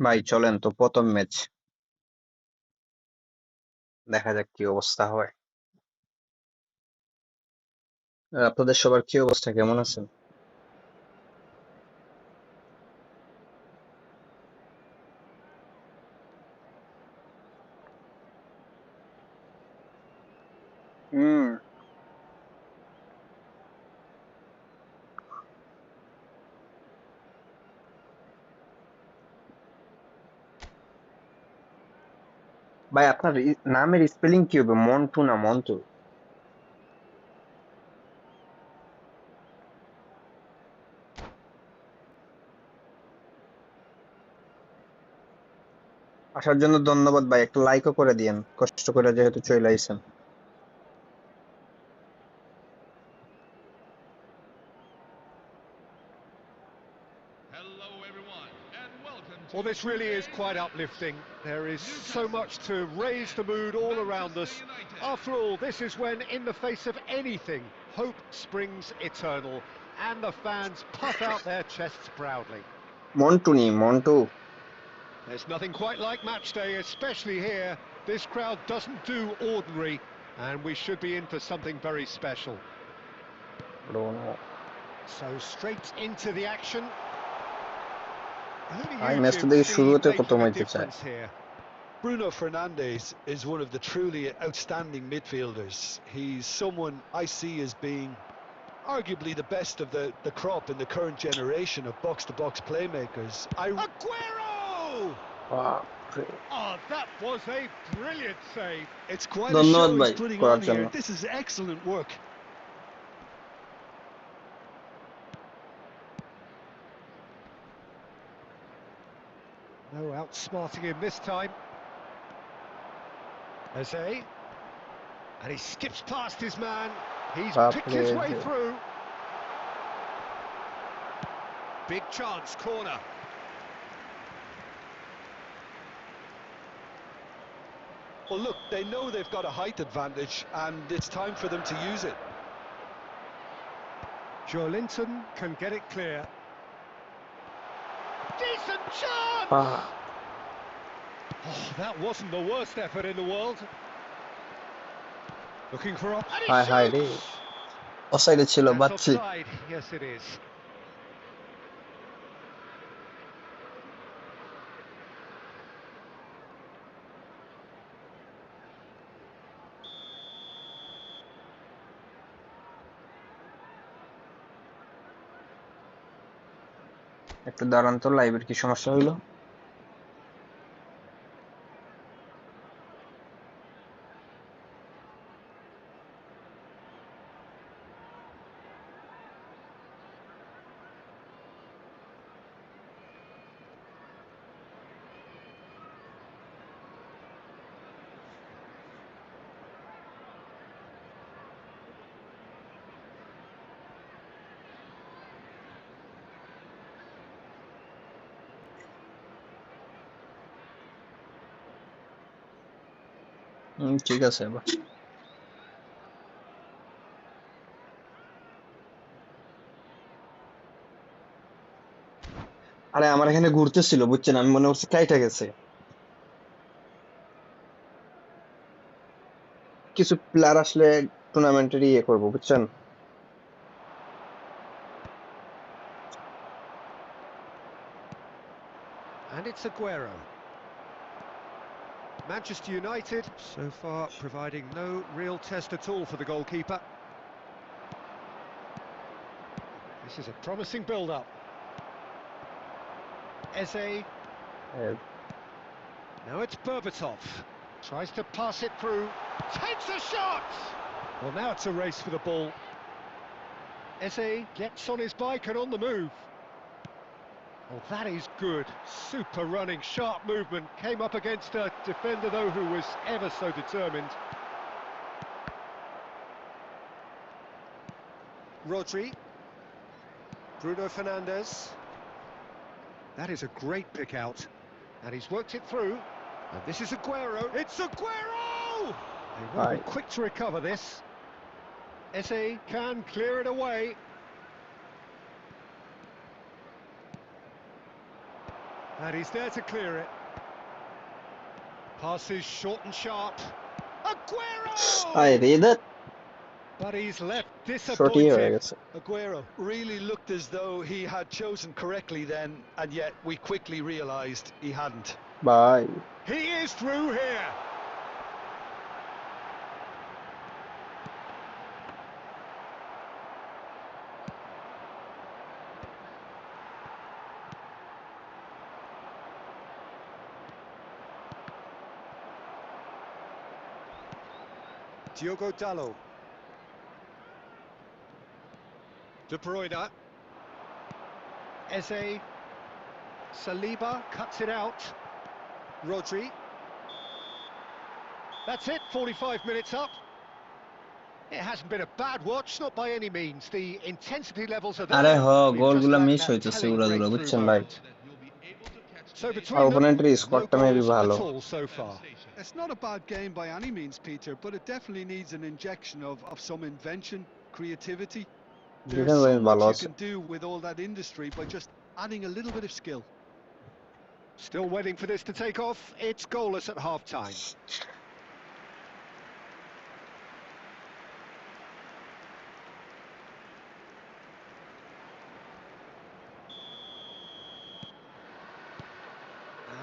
ভাই চলেন তো প্রথম ম্যাচ দেখা যাক কি অবস্থা হয়। আর আপনাদের সবার কি অবস্থা, কেমন আছেন? হুম। ভাই আপনার নামের স্পেলিং কি হবে? মন্টু না মন্টু? আসার জন্য ধন্যবাদ ভাই, একটা লাইকও করে দিয়েন, কষ্ট করে যেহেতু চলে আইছেন। Well, this really is quite uplifting. There is so much to raise the mood all around us. After all, this is when, in the face of anything, hope springs eternal, and the fans puff out their chests proudly. Montu নি Montu. There's nothing quite like match day, especially here. This crowd doesn't do ordinary, and we should be in for something very special. So straight into the action. ভাই ম্যাচটা দেখে শুরু হতে কত মাইতে চায়। Bruno Fernandes is one of the truly outstanding midfielders. He's someone I see as being arguably the best of the crop in the current generation of box-to-box playmakers. Aguero! Oh, that was a brilliant save. It's quite a ধন্যবাদ show ভাই he's putting করার on জন্য। here. This is excellent work. No outsmarting him this time. Eze. And he skips past his man. He's picked his way through. Big chance, corner. Well, look, they know they've got a height advantage, and it's time for them to use it. Joelinton can get it clear. Decent chance! Oh, that wasn't the worst effort in the world. Looking for up. And he shoots! অফসাইডে ছিল That's বাচ্চি। offside. Yes, it is. একটু দাঁড়ান তো, লাইভের কি সমস্যা হইলো? ঠিক আছে এবার। আরে আমার এখানে ঘুরতেছিল বুঝছেন, আমি মনে করছি কাইটা গেছে। কিছু প্লেয়ার আসলে টুর্নামেন্টের ইয়ে করবো বুঝছেন। And it's Aguero. Manchester United, so far providing no real test at all for the goalkeeper. This is a promising build-up. Eze. Evet. Now it's Berbatov. Tries to pass it through. Takes a shot! Well, now it's a race for the ball. Eze gets on his bike and on the move. Oh, that is good. Super running, sharp movement. Came up against a defender, though, who was ever so determined. Rodri. Bruno Fernandes. That is a great pick out. And he's worked it through. And this is Aguero. It's Aguero! They will be quick to recover this. Eze can clear it away. And he's there to clear it. Passes short and sharp. Aguero! I read it. But he's left Short here, I disappointed. guess. Aguero really looked as though he had chosen correctly then, and yet we quickly realised he hadn't. Bye. He is through here. Diogo Dalot. De Bruyne. Eze. Saliba cuts it out. Rodri. That's it, 45 minutes up. It hasn't been a bad watch, not by any means. The intensity levels are there. আরে হ We've গোলগুলো just miss lacked that হইতেছে telling উড়া দুরা breakthrough বুঝছেন ভাই moment. So আর between them, ওপোনেন্টের no স্কোয়াডটা মেবি goals ভালো at all so far. It's not a bad game by any means, Peter, but it definitely needs an injection of some invention, creativity. There's defence so line ভালো much you আছে can do with all that industry by just adding a little bit of skill. Still waiting for this to take off. It's goalless at half-time.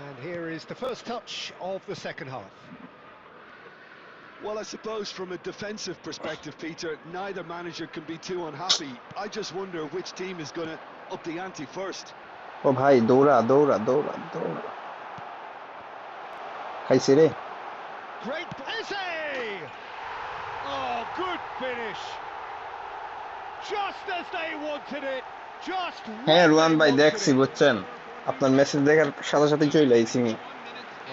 And here is the first touch of the second half. Well, I suppose from a defensive perspective, Peter, neither manager can be too unhappy. I just wonder which team is going to up the ante first. ও ভাই দৌড়া দৌড়া দৌড়া দৌড়া খাইছে রে Great Eze! Oh, good finish. Just as they wanted it. Just হ্যাঁ when রুয়ান they ভাই wanted দেখছি it. বুঝছেন আপনার মেসেজ দেখার সাথে সাথে চলে আইছি নি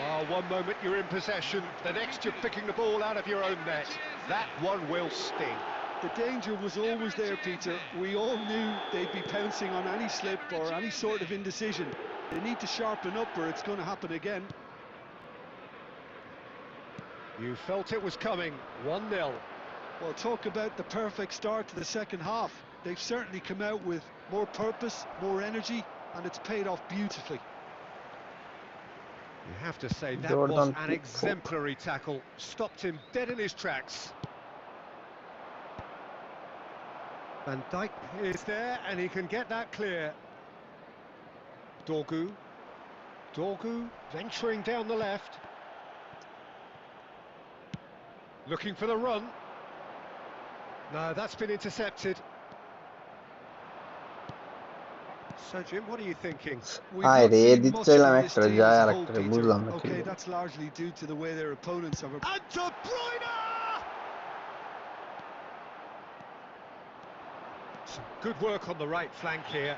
Oh, one moment you're in possession, the next you're picking the ball out of your own net. That one will sting. The danger was always there, Peter. We all knew they'd be pouncing on any slip or any sort of indecision. They need to sharpen up or it's going to happen again. You felt it was coming. 1-0. Well, talk about the perfect start to the second half. They've certainly come out with more purpose, more energy, and it's paid off beautifully. You have to say that Jordan was an Pickford. exemplary tackle. Stopped him dead in his tracks. Van Dijk is there and he can get that clear. Dorgu. Dorgu venturing down the left. Looking for the run. No, that's been intercepted. So, Jim, what are you thinking? We've hi not রে seen দিতে much চাইলাম from this একটা team যায় as R a whole, একটা Peter. বুঝলাম না ঠিক Okay, that's largely due to the way their opponents have... And De Bruyne! Some good work on the right flank here.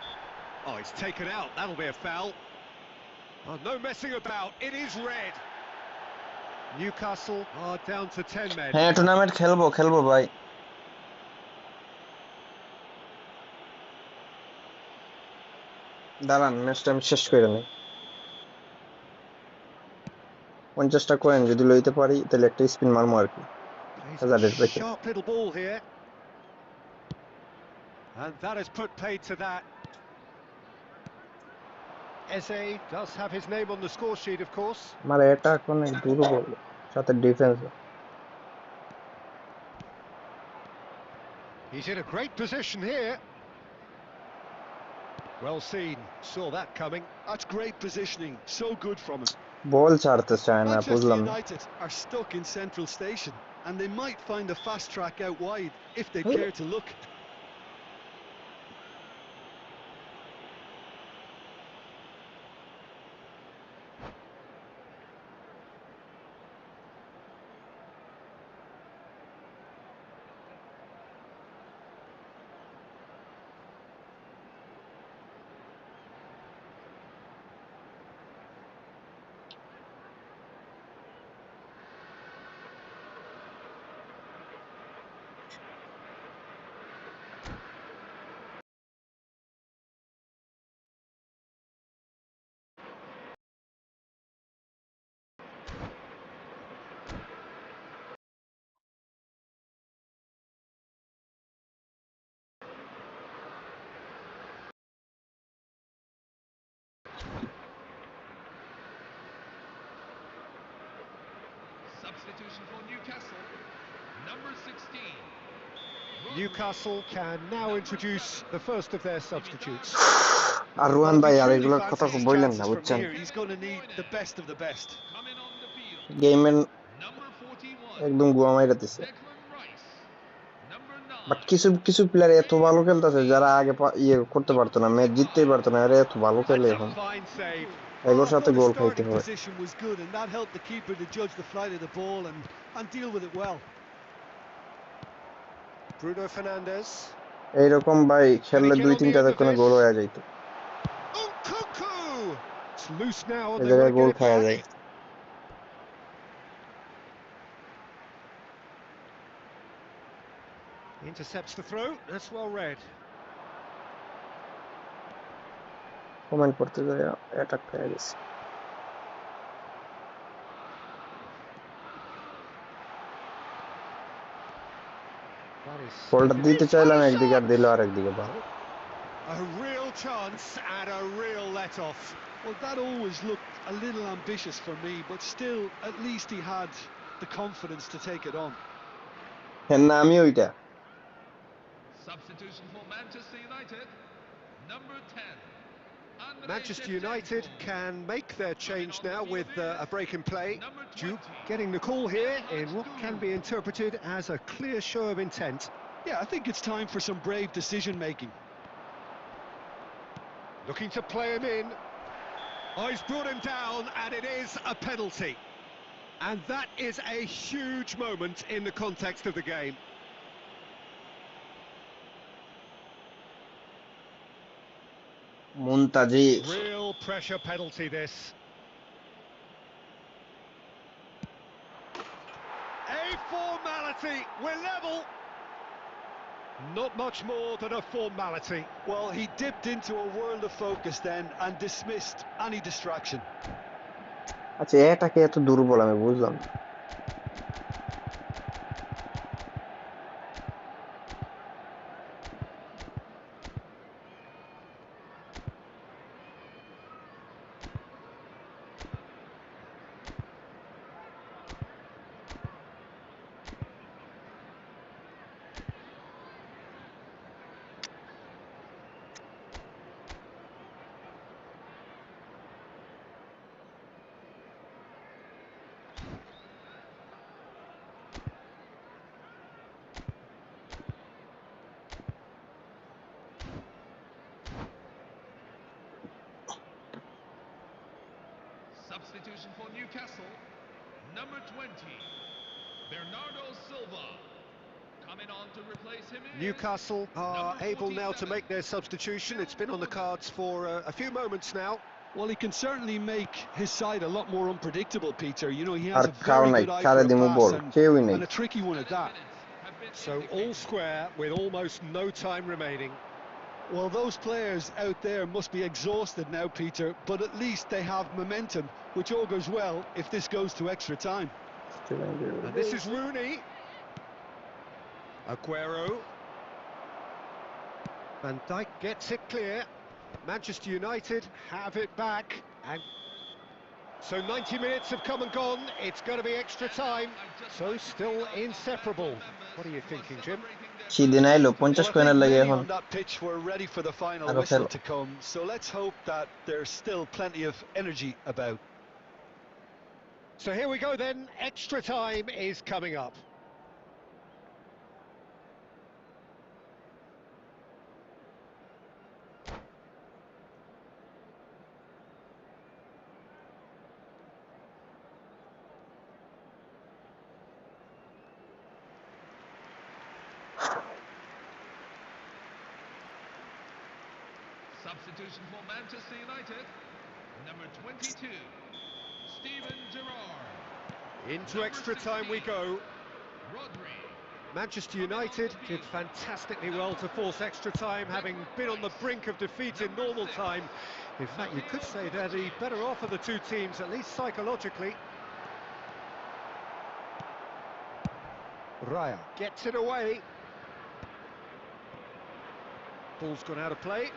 Oh, it's taken out. That'll be a foul. Oh, no messing about. It is red. Newcastle are down to 10 men. হ্যাঁ tournament খেলবো ভাই দাঁড়ান ম্যাচটা আমি শেষ করে নেই 50টা coin যদি লইতে পারি তাহলে একটা স্পিন মারমু আর কি Plays a sharp little ball here. And that has put paid to that. Eze does have his name on the score sheet, of course. আমার অ্যাটাক অনেক দুর্বল সাথে defence He's in a great position here. Well seen, saw that coming. That's great positioning, so good from him. বল ছাড়তে চায় না, Manchester বুঝলাম না। United are stuck in Central Station, and they might find a fast track out wide if they care to look. Substitution for Newcastle, number 16. Newcastle can now introduce the first of their substitutes. আর রোহান ভাই আর Truly এগুলোর fancy কথা his বললেন না, chances from বুঝছেন? here. He's going to need the best of the best. Coming on the field, গেমের number 41. একদম গুয়া মাইরা দিছে। Declan Rice, number 9. বাট কিছু কিছু প্লেয়ার এত ভালো খেলতেছে যারা আগে ইয়ে করতে পারতো না, ম্যাচ জিততেই পারতো না, এরা এত ভালো খেলে That's এখন। a fine save. এগুলোর I সাথে thought গোল his খাইতে starting হবে। position was good, and that helped the keeper to judge the flight of the ball and deal with it well. Bruno Fernandes. এইরকম ভাই খেললে get দুই on the তিনটা end of কোনো this? গোল হয়ে যাইতো। Nkunku! It's loose now and এই they জায়গায় want to goal get it খাওয়া back. যায়। Intercepts the throw. That's well read. Comment করতে যায় অ্যাটাক পেয়ে গেছে। That is বলটা দিতে চাইলাম what a একদিকে আর shot! দিল আরেকদিকে বল। A real chance and a real let-off. Well, that always looked a little ambitious for me, but still, at least he had the confidence to take it on. হ্যাঁ না, আমি ওইটা। Substitution for Manchester United, number 10. Manchester United can make their change now with a break in play. Duke getting the call here in what can be interpreted as a clear show of intent. Yeah, I think it's time for some brave decision-making. Looking to play him in. Oh, he's brought him down, and it is a penalty. And that is a huge moment in the context of the game. মুনতাজির। Real pressure penalty, this. A formality, we're level. Not much more than a formality. Well, he dipped into a world of focus then and dismissed any distraction. আচ্ছা এটাকে এত দুর্বল আমি বুঝলাম না। Substitution for Newcastle, number 20. Bernardo Silva. Coming on to replace him is Newcastle are number able now to 47. make their substitution. It's been on the cards for a few moments now. Well, he can certainly make his side a lot more unpredictable, Peter. You know, he R has a খাও very নাই, good eye কারে for a দিমু বল, pass কেউই নেই। and a tricky one at that. So all square with almost no time remaining. Well, those players out there must be exhausted now, Peter, but at least they have momentum, which augurs well if this goes to extra time. And this is Rooney. Aguero. Van Dijk gets it clear. Manchester United have it back. And so 90 minutes have come and gone. It's going to be extra time. So still inseparable. What are you thinking, Jim? সেদিন আইলো Well, 50 I think কয়েনের লাগে many এখন on that pitch were ready for the final আরো whistle খেলো to come, so let's hope that there's still plenty of energy about. So here we go then, extra time is coming up. Substitution for Manchester United, number 22, Steven Gerrard. Into extra time we go. Rodri. Manchester United did fantastically well to force extra time, having been on the brink of defeat in normal time. In fact, you could say they're the better off of the two teams, at least psychologically. Raya gets it away. Ball's gone out of play.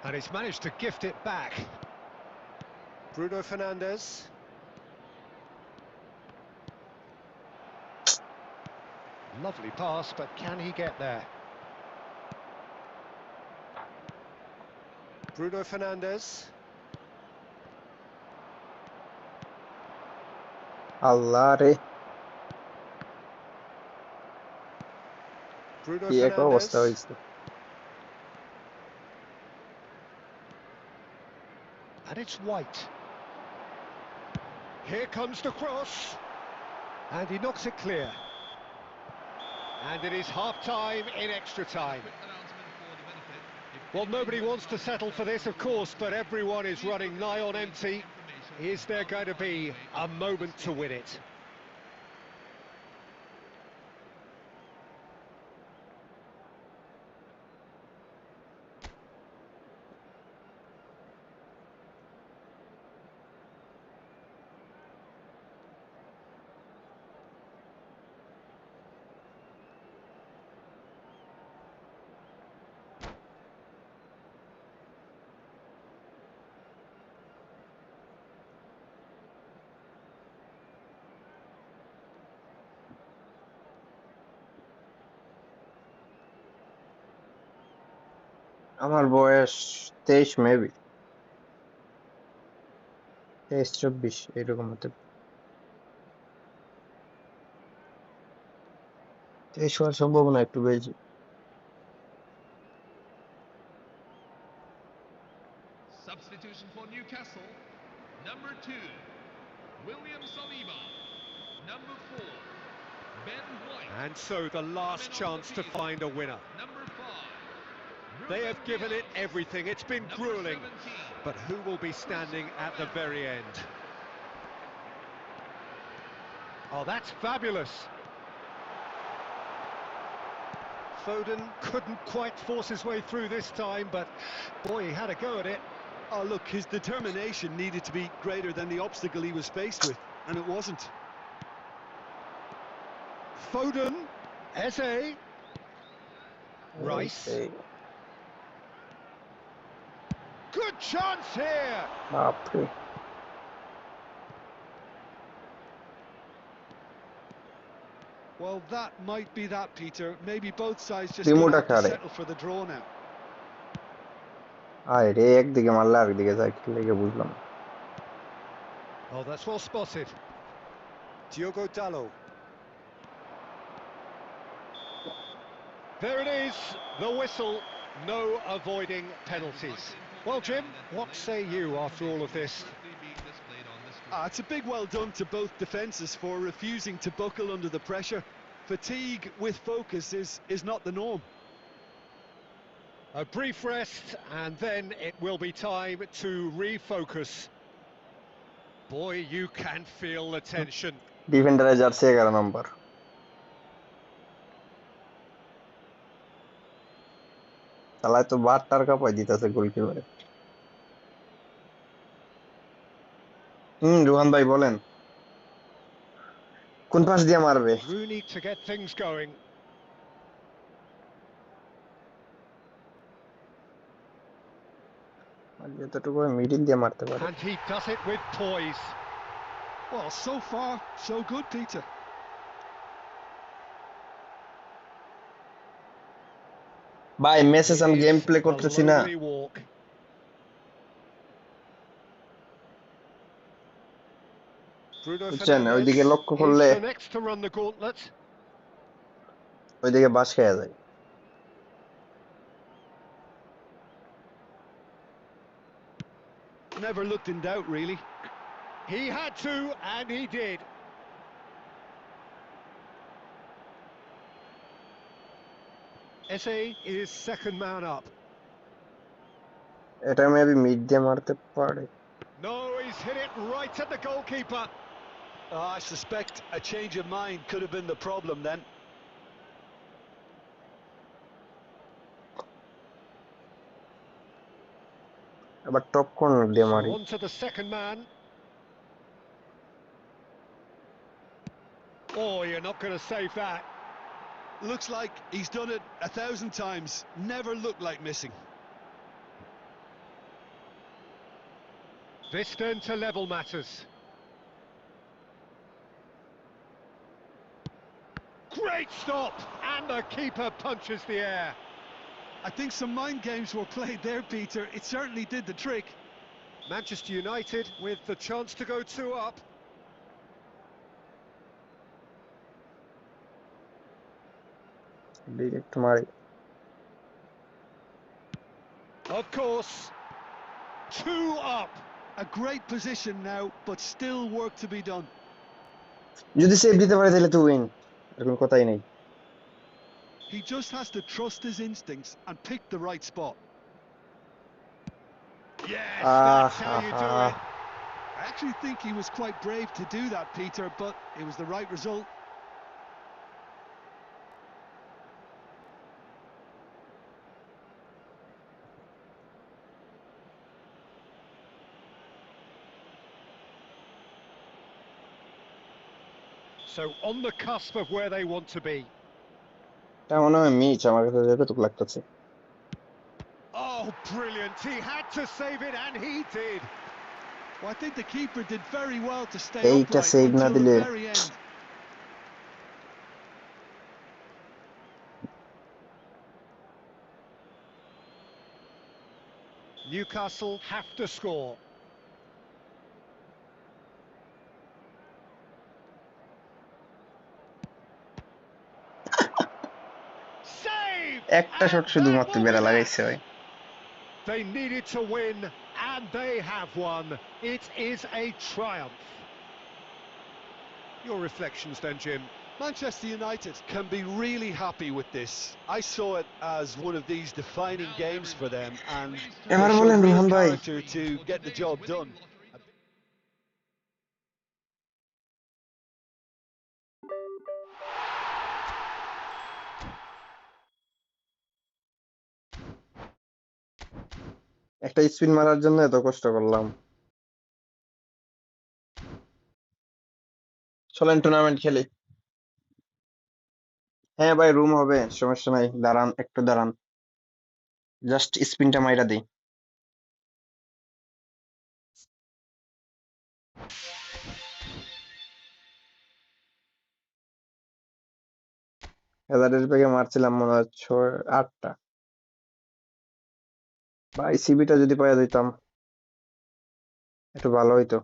And he's managed to gift it back. Bruno Fernandes. Lovely pass, but can he get there? Bruno Fernandes. আল্লাহ রে Bruno কি এক অবস্থা Fernandes. হইছে And it's White. Here comes the cross. And he knocks it clear. And it is half-time in extra time. Well, nobody wants to settle for this, of course, but everyone is running nigh on empty. Is there going to be a moment to win it? আমার বয়স 23 maybe 23-24 এরকম হতে 23 হওয়ার সম্ভাবনা একটু বেশি Substitution for Newcastle, number 2, William Saliba. Number 4, Ben White. And so the last chance to find a winner. Number 5, They have given it everything. It's been grueling. But who will be standing at the very end? Oh, that's fabulous. Foden couldn't quite force his way through this time, but boy, he had a go at it. Oh, look, his determination needed to be greater than the obstacle he was faced with, and it wasn't. Foden, Eze, Rice. Good chance here. বাপরে Well, that might be that, Peter. Maybe both sides just Remote gonna have to আকারে settle for the draw now. আয় রে একদিকে মারলে আরেকদিকে যায় কি লেগে বুঝলাম Oh, that's well spotted. Diogo Dalot. There it is, the whistle. No avoiding penalties. Well, Jim, what say you after all of this? It's a big well done to both defences for refusing to buckle under the pressure. Fatigue with focus is not the norm. A brief rest, and then it will be time to refocus. Boy, you can feel the tension. ডিফেন্ডারের jersey 11 number তাহলে তো বারটার কাপাই দিতেছে গোলকিপারে রোহান ভাই বলেন কোন পাশ দিয়ে মারবে Rooney to get things going. যতটুকু মিডিল দিয়ে মারতে পারে। And he does it with poise. Well, so far, so good, Peter. ভাই মেসেজ আমি গেম প্লে A করতেছি না। lonely walk. Bruno বুঝছেন Fernandes. ওইদিকে লক্ষ্য He's করলে the next to run the gauntlet. ওইদিকে বাস খেয়ে যায়। Never looked in doubt, really. He had to, and he did. Eze is second man up. এটা মেবি মিড দিয়ে মারতে পারে। No, he's hit it right at the goalkeeper. I suspect a change of mind could have been the problem then. আবার top corner দিয়ে So মারি। on to the second man. Oh, you're not going to save that. Looks like he's done it 1,000 times. Never looked like missing. This then to level matters. Great stop, and the keeper punches the air. I think some mind games were played there, Peter. It certainly did the trick. Manchester United with the chance to go 2 up. Direct মারি। Of course, 2 up. A great position now, but still work to be done. যদি save দিতে পারে তাহলে তো win, আর কোনো কথাই নেই। He just has to trust his instincts and pick the right spot. Yes, that's how you do it. I actually think he was quite brave to do that, Peter, but it was the right result. So on the cusp of where they want to be. এটা মনে হয় miss, আমার কাছে যতটুকু লাগতেছে। Oh, brilliant. He had to save it, and he did. Well, I think the keeper did very well to stay এইটা upright save না until দিলে the very end. Newcastle have to score. Save! একটা shot And শুধুমাত্র that will বেড়া be লাগাইছে that. ভাই। They needed to win, and they have won. It is a triumph. Your reflections then, Jim? Manchester United can be really happy with this. I saw it as one of these defining games for them, and they এবার showed বলেন real Rohan ভাই। character to get the job done. একটা spin মারার জন্য এত কষ্ট করলাম। চলেন টুর্নামেন্ট খেলি। হ্যাঁ ভাই রুম হবে, সমস্যা নাই, দাঁড়ান একটু দাঁড়ান, জাস্ট স্পিনটা মাইরা দিই। হেজারের ব্যাগে মারছিলাম মনে হয় 8টা। ভাই সিবিটা যদি পাওয়া দিতাম একটু ভালো হইতো।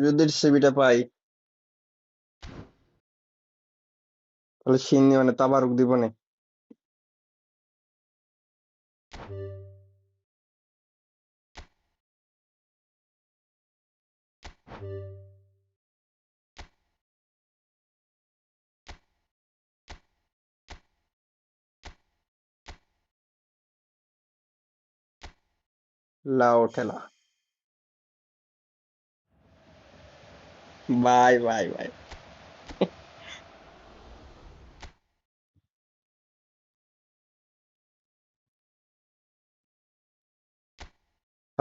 যদি সিবিটা পাই তাহলে সিন্নি মানে তাবারুক দিব না। লাও ঠেলা। Bye bye bye.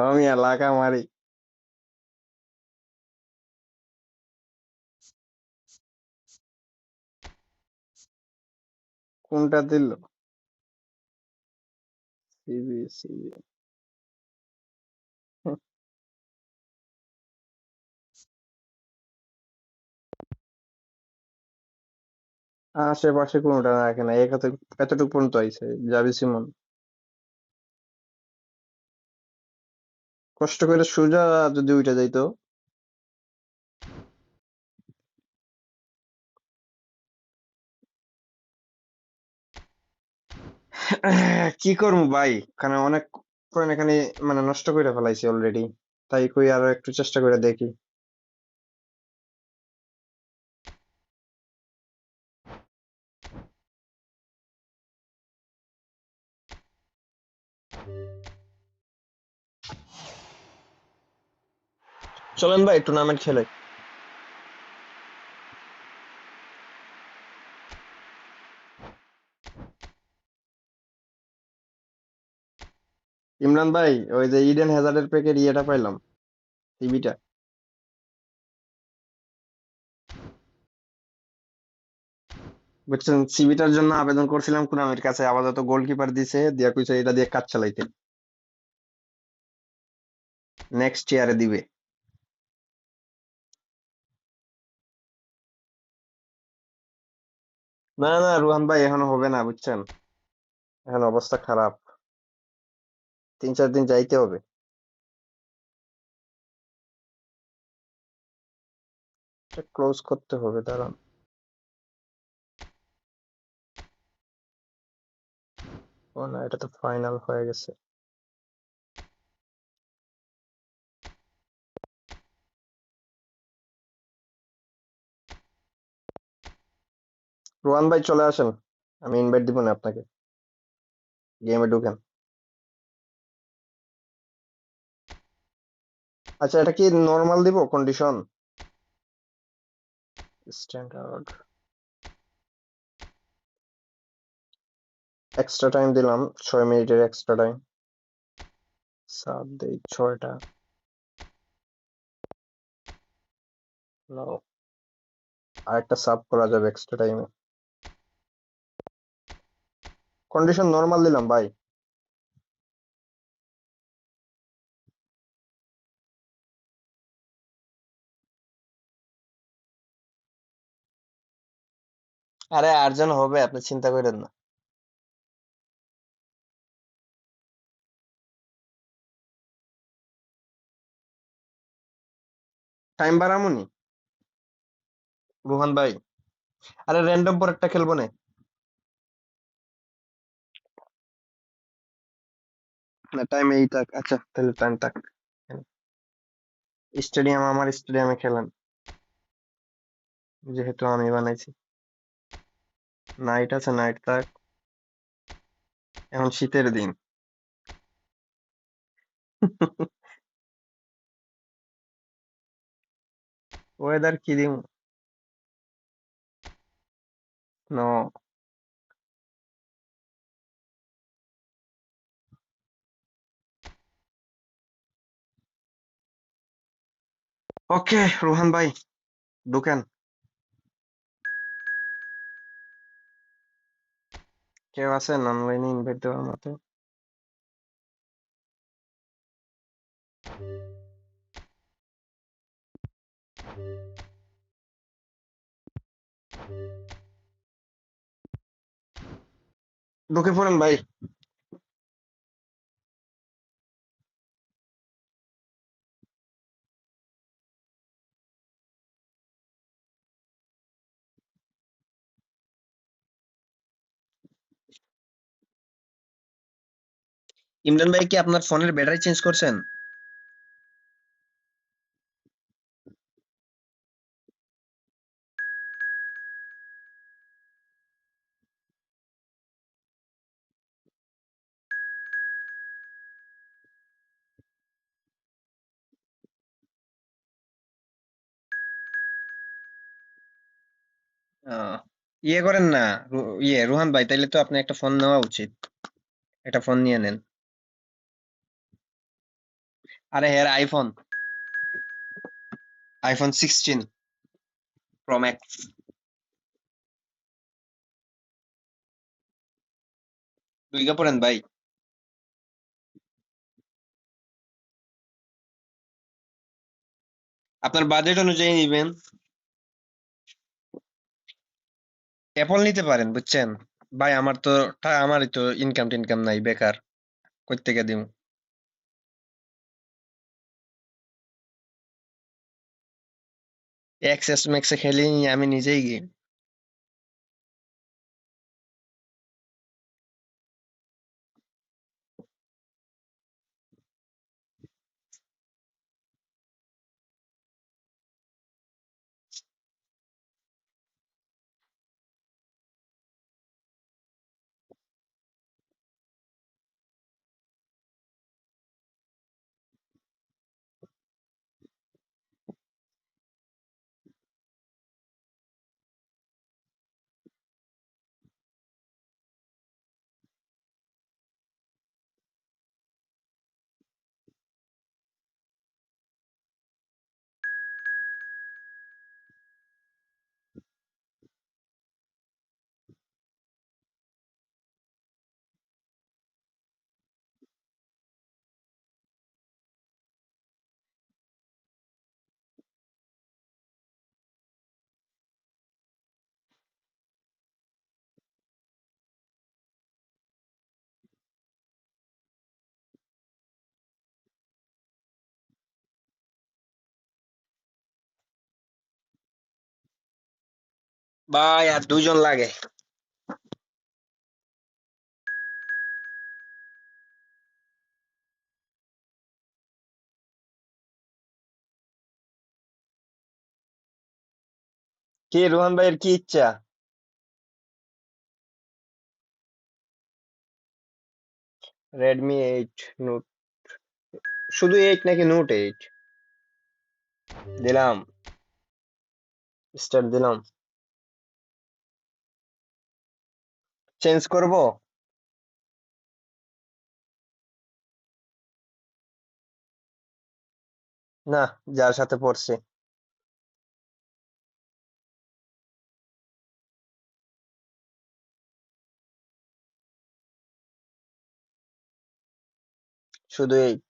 আমি এলাকা মারি কোনটা দিল সিবি সিবি আশেপাশে কোনটা রাখে না এতটুকু পর্যন্ত আইছে যাবি সিমন কষ্ট করে সোজা যদি উঠে যাইতো কি করবো ভাই এখানে অনেক পয়েন্ট এখানে মানে নষ্ট করে ফেলাইছি অলরেডি তাই কই আরো একটু চেষ্টা করে দেখি চলেন ভাই টুর্নামেন্ট খেলে ইমরান ভাই ওই যে ইডেন হ্যাজার্ডের প্যাকের ইয়েটা পাইলাম টিভিটা বুঝছেন সিবিটার জন্য আবেদন করছিলাম কুনামের কাছে আপাতত গোলকিপার দিছে দিয়া কইছে এটা দিয়ে কাজ চালাইতে নেক্সট ইয়ারে দিবে না না রুহান ভাই এখনো হবে না বুঝছেন এখন অবস্থা খারাপ 3-4 দিন যাইতে হবে ক্লোজ করতে হবে দাঁড়ান ও না এটা তো ফাইনাল হয়ে গেছে রোহান ভাই চলে আসেন আমি ইনভাইট দিব না আপনাকে গেমে ঢুকেন আচ্ছা এটা কি নর্মাল দিব কন্ডিশন স্ট্যান্ডার্ড এক্সট্রা টাইম দিলাম 6 মিনিটের এক্সট্রা টাইম সাত দেই 6টা নাও আরেকটা সাব করা যাবে এক্সট্রা টাইমে কন্ডিশন নর্মাল দিলাম ভাই আরে আর্জন হবে আপনি চিন্তা করেন না টাইম বাড়ামুনি রোহান ভাই আরে র্যান্ডম পর একটা খেলবো না না টাইম এই থাক আচ্ছা তাহলে টাইম থাক স্টেডিয়াম আমার স্টেডিয়ামে খেলেন যেহেতু আমি বানাইছি নাইট আছে নাইট থাক এখন শীতের দিন ওয়েদার কি দিন নো ওকে রোহান ভাই ঢুকেন কেউ আছেন অনলাইনে ইনভাইট দেওয়ার মতো ঢুকে পড়েন ভাই ইমরান ভাই কি আপনার ফোনের ব্যাটারি চেঞ্জ করছেন আহ, ইয়ে করেন না রোহান ভাই তাইলে তো আপনি একটা ফোন নেওয়া উচিত একটা ফোন নিয়ে নেন আরে হ্যাঁ আইফোন 16 প্রো ম্যাক্স। দুইগা পড়েন ভাই। আপনার বাজেট অনুযায়ী নিবেন। অ্যাপল নিতে পারেন বুঝছেন ভাই। আমারই তো ইনকাম টিনকাম নাই, বেকার। কই থেকে দিব? এক্সএস ম্যাক্সে খেলি আমি নিজেই গেম। ভাই আর দুইজন লাগে। কি রোহান ভাইয়ের কি ইচ্ছা? Redmi 8 note. শুধু 8 নাকি নোট 8? দিলাম, স্টার্ট দিলাম। চেঞ্জ করব? না, যার সাথে পড়ছি। শুধু 8।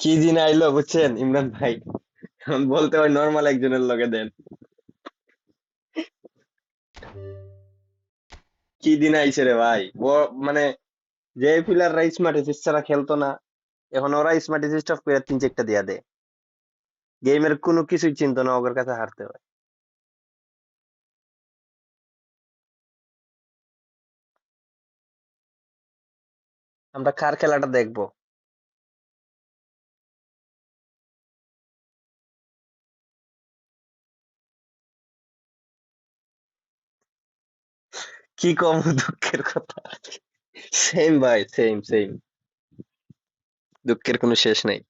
কি দিন আইলো বুঝছেন ইমরান ভাই? এখন বলতে হয় নর্মাল একজনের লগে দেন। কি দিন আইছে রে ভাই। মানে যে প্লেয়াররা স্মার্ট এসিস ছাড়া খেলতো না, এখন ওরা স্মার্ট এসিস টপ করে 3-4টা দিয়া দেয়। গেমের কোনো কিছুই চিন্তা না, ওদের কাছে হারতে হয়। আমরা কার খেলাটা দেখবো? কি কম দুঃখের কথা। সেম ভাই, সেম সেম। দুঃখের কোনো শেষ নাই।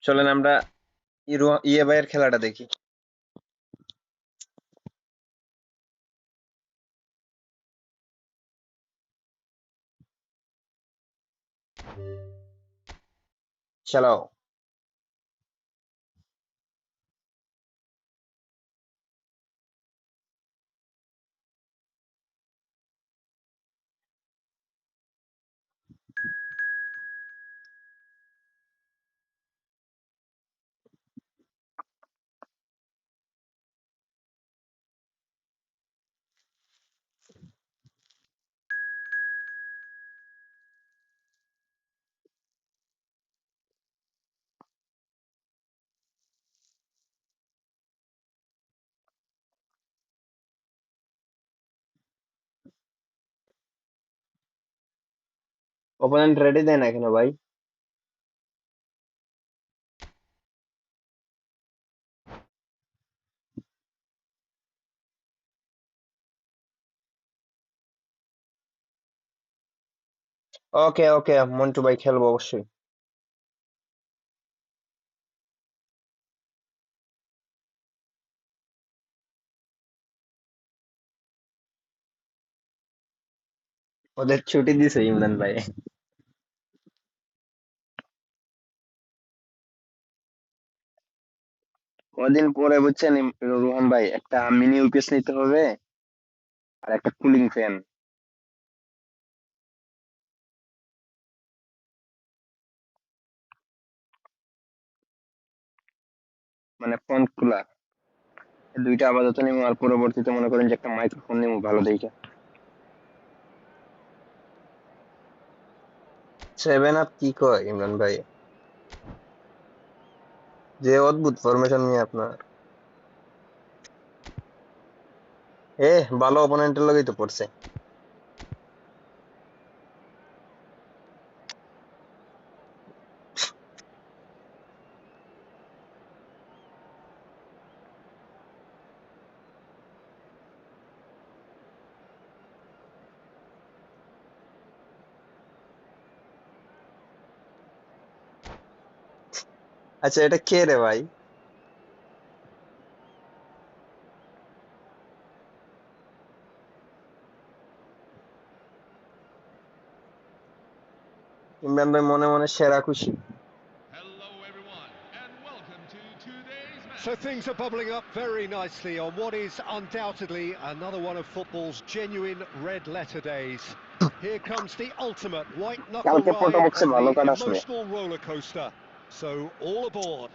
চলেন আমরা ইয়ে ভাইয়ের খেলাটা দেখি। চলো। অপোনেন্ট রেডি দেয় না কেন ভাই? ওকে ওকে, মন্টু ভাই খেলবো অবশ্যই। ওদের ছুটি দিছে ইমরান ভাই। কদিন পরে বুঝছেন রোহান ভাই, একটা মিনি ইউপিএস নিতে হবে আর একটা কুলিং ফ্যান, মানে ফ্রন্ট কুলার, দুইটা আপাতত নিবো। আর পরবর্তীতে মনে করেন যে একটা মাইক্রোফোন নিবো ভালো দেখে। 7 আপ কি কয় ইমরান ভাই? যে অদ্ভুত ফরমেশন নিয়ে আপনার। ভালো অপোনেন্টের লগেই তো পড়ছে। আচ্ছা, এটা কে রে ভাই? ইমরান ভাই মনে মনে সেরা খুশি। Hello, everyone, and welcome to today's match. So things are bubbling up very nicely on what is undoubtedly another one of football's genuine red-letter days. Here comes the ultimate white-knuckle কালকে পোটো ride বক্সে on ভালো the কাট আসবে। emotional roller coaster. So all aboard.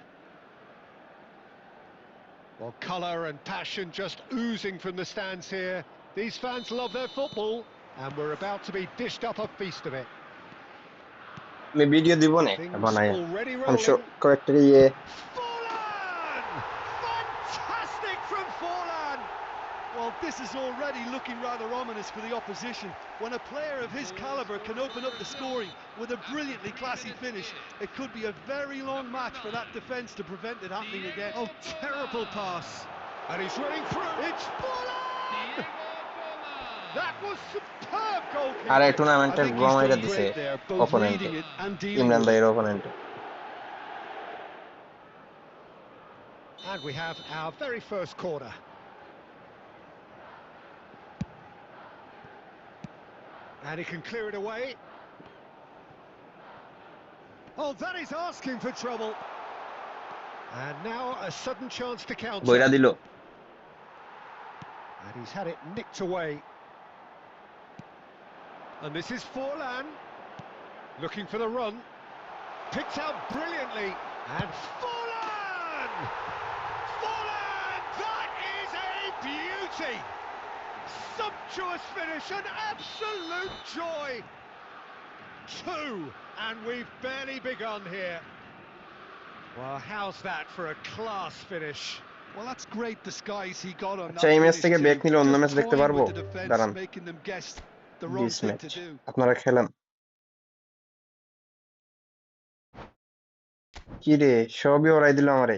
Well, colour and passion just oozing from the stands here. These fans love their football, and we're about to be dished up a feast of it. আমি video দিব না Things বানায়। already আমি rolling. কয়েকটা Forlan! Fantastic from Forlan! Well, this is already looking rather ominous for the opposition. When a player of his calibre can open up the scoring with a brilliantly classy finish, it could be a very long match for that defence to prevent it happening again. Oh, terrible pass. And he's running through. It's Forlan! That was superb আরে goalkeeping. I টুর্নামেন্টের think he's গমাইরা done দিছে great there, both অপোনেন্টে, reading it and dealing Imran with it. ভাইয়ের অপোনেন্টে। And we have our very first corner. And he can clear it away. Oh, that is asking for trouble. And now a sudden chance to counter. বইরা দিল। And he's had it nicked away. And this is Forlan. Looking for the run. Picked out brilliantly. And Forlan! Forlan! That is a beauty! Sumptuous finish, an absolute joy! 2, and we've barely begun here. Well, how's that for a class finish? Well, that's great disguise he got on আচ্ছা, that এই match finish থেকে too. Back নিলে অন্য Just match দেখতে toying পারবো? with the defence, দাঁড়ান, making them guess the wrong this thing match to do. আপনারা খেলেন। কি রে, সবই ওরাই দিল আমারে।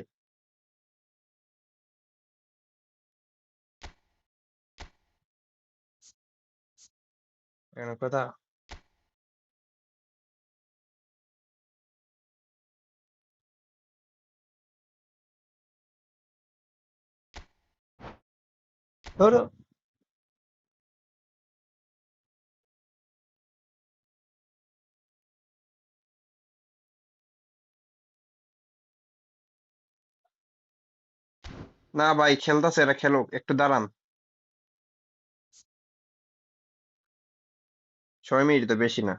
এমন কথা। ধরো না ভাই, খেলতেছে, এরা খেলুক, একটু দাঁড়ান। 6 মিনিট তো বেশি না।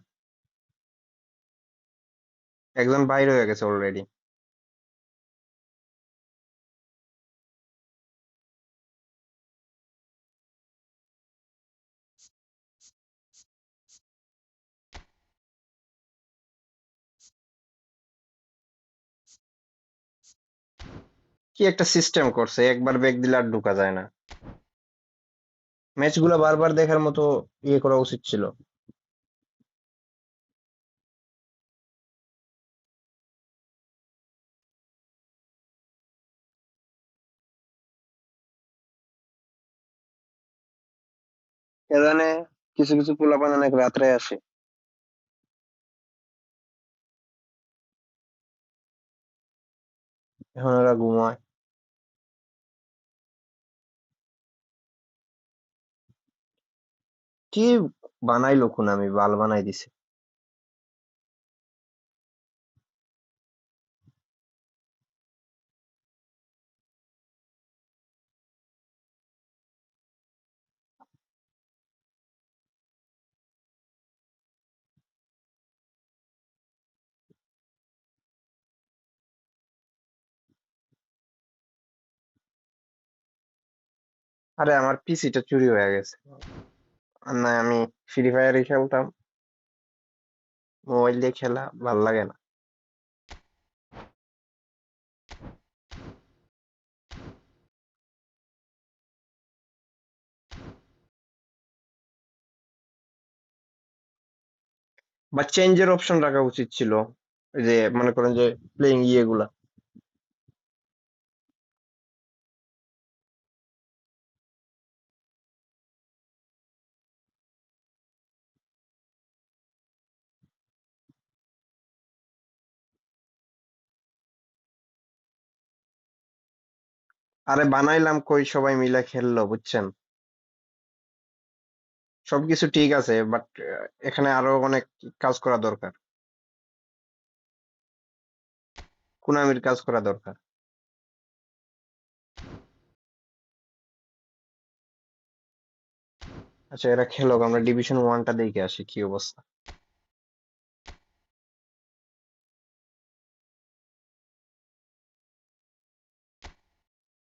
একজন বাইরে হয়ে গেছে অলরেডি। কি একটা সিস্টেম করছে, একবার ব্যাক দিলে আর ঢুকা যায় না। ম্যাচগুলো বারবার দেখার মতো ইয়ে করা উচিত ছিল। কে জানে, কিছু কিছু পোলাপান অনেক রাত্রে আসে, এখন ওরা ঘুমায়। কি বানাইলো কোনামি, বাল বানাই দিছে। আরে আমার পিসিটা চুরি হয়ে গেছে। আর না, আমি ফ্রি ফায়ারই খেলতাম, মোবাইল দিয়ে খেলা ভাল লাগে না। বা চেঞ্জের অপশন রাখা উচিত ছিল, ওই যে মনে করেন যে প্লেইং ইয়েগুলা। আরে বানাইলাম কই, সবাই মিলে খেললো বুঝছেন। সবকিছু ঠিক আছে, বাট এখানে আরো অনেক কাজ করা দরকার, কুনামির কাজ করা দরকার। আচ্ছা এরা খেলোক, আমরা ডিভিশন ওয়ানটা দেখে আসি কি অবস্থা।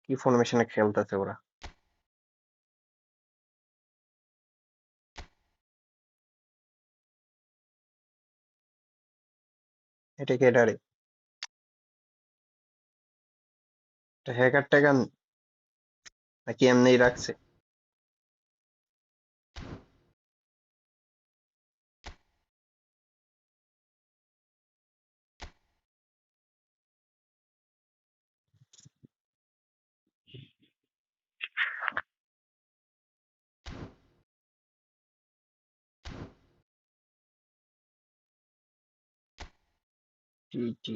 কি ফরমেশনে খেলতেছে ওরা। এটা কি, এটা রে, এটা হ্যাকার ট্যাকার নাকি এমনিই রাখছে। জি জি।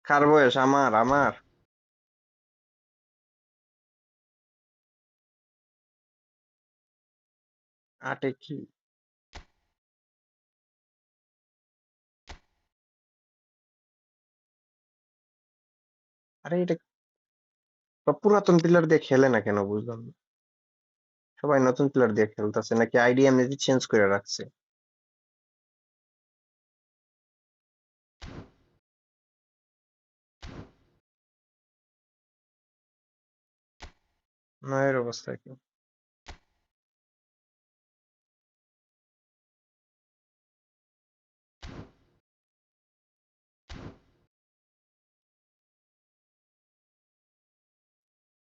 কার বয়স? আমার আমার আটে কি? আরে এটা সব পুরাতন প্লেয়ার দিয়ে খেলে না কেন বুঝলাম না। সবাই নতুন প্লেয়ার দিয়ে খেলতেছে নাকি আইডি এমনিতে চেঞ্জ করে রাখছে। না এর অবস্থা কি?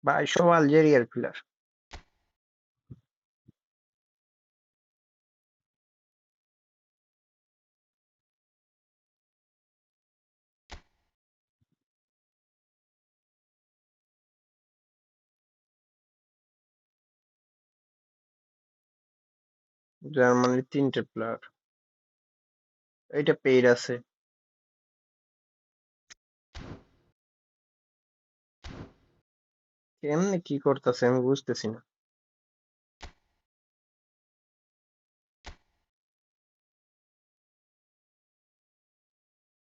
ভাই সব আলজেরিয়ার প্লেয়ার। জার্মানির তিনটে প্লেয়ার, এইটা পেইড আছে। কেমনে কি করতেছে আমি বুঝতেছি না।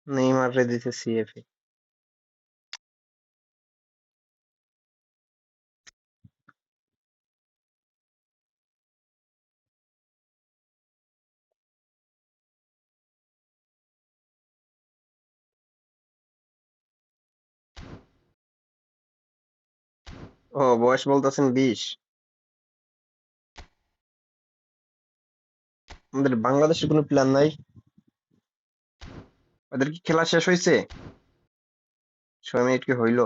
নেইমার রে দিছে সিএফএ। ও বয়স বলতেছেন 20। আমাদের বাংলাদেশের কোনো প্ল্যান নাই? ওদের কি খেলা শেষ হয়েছে? 6 মিনিট কি হইলো?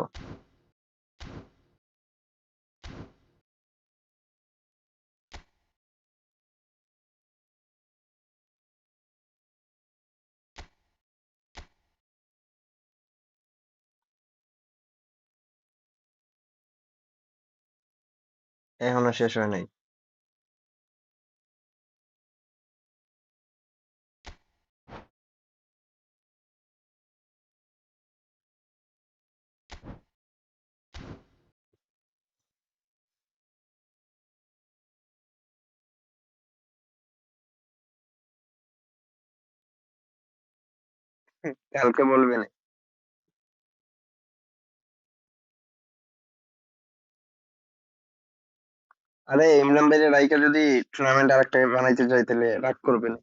এখনো শেষ হয় নাই। কালকে বলবেন। আরে ইমরান ভাইয়ের রাইকা যদি টুর্নামেন্ট আরেকটা বানাইতে চাই তাহলে রাগ করবেন।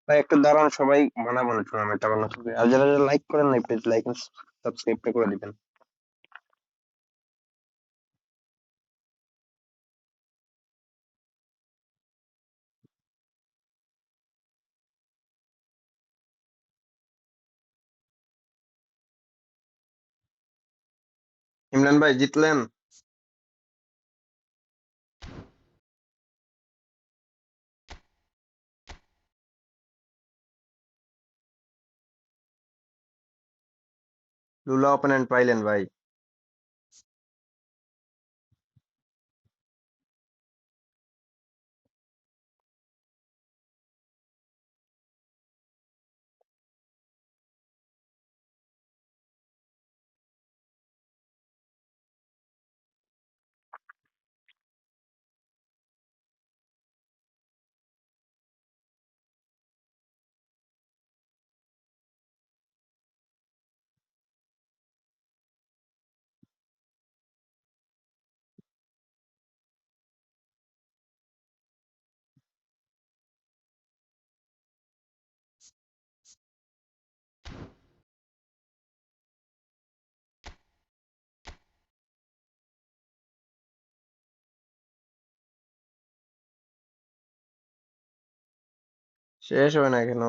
ভাই একটু দাঁড়ান, সবাই বানাবো না টুর্নামেন্টটা বানাতে হবে। আর যারা যারা লাইক করেন না প্লিজ লাইক এন্ড সাবস্ক্রাইবটা করে দিবেন। ইমরান ভাই জিতলেন। লুলা অপোনেন্ট পাইলেন ভাই। শেষ হয় না কেন?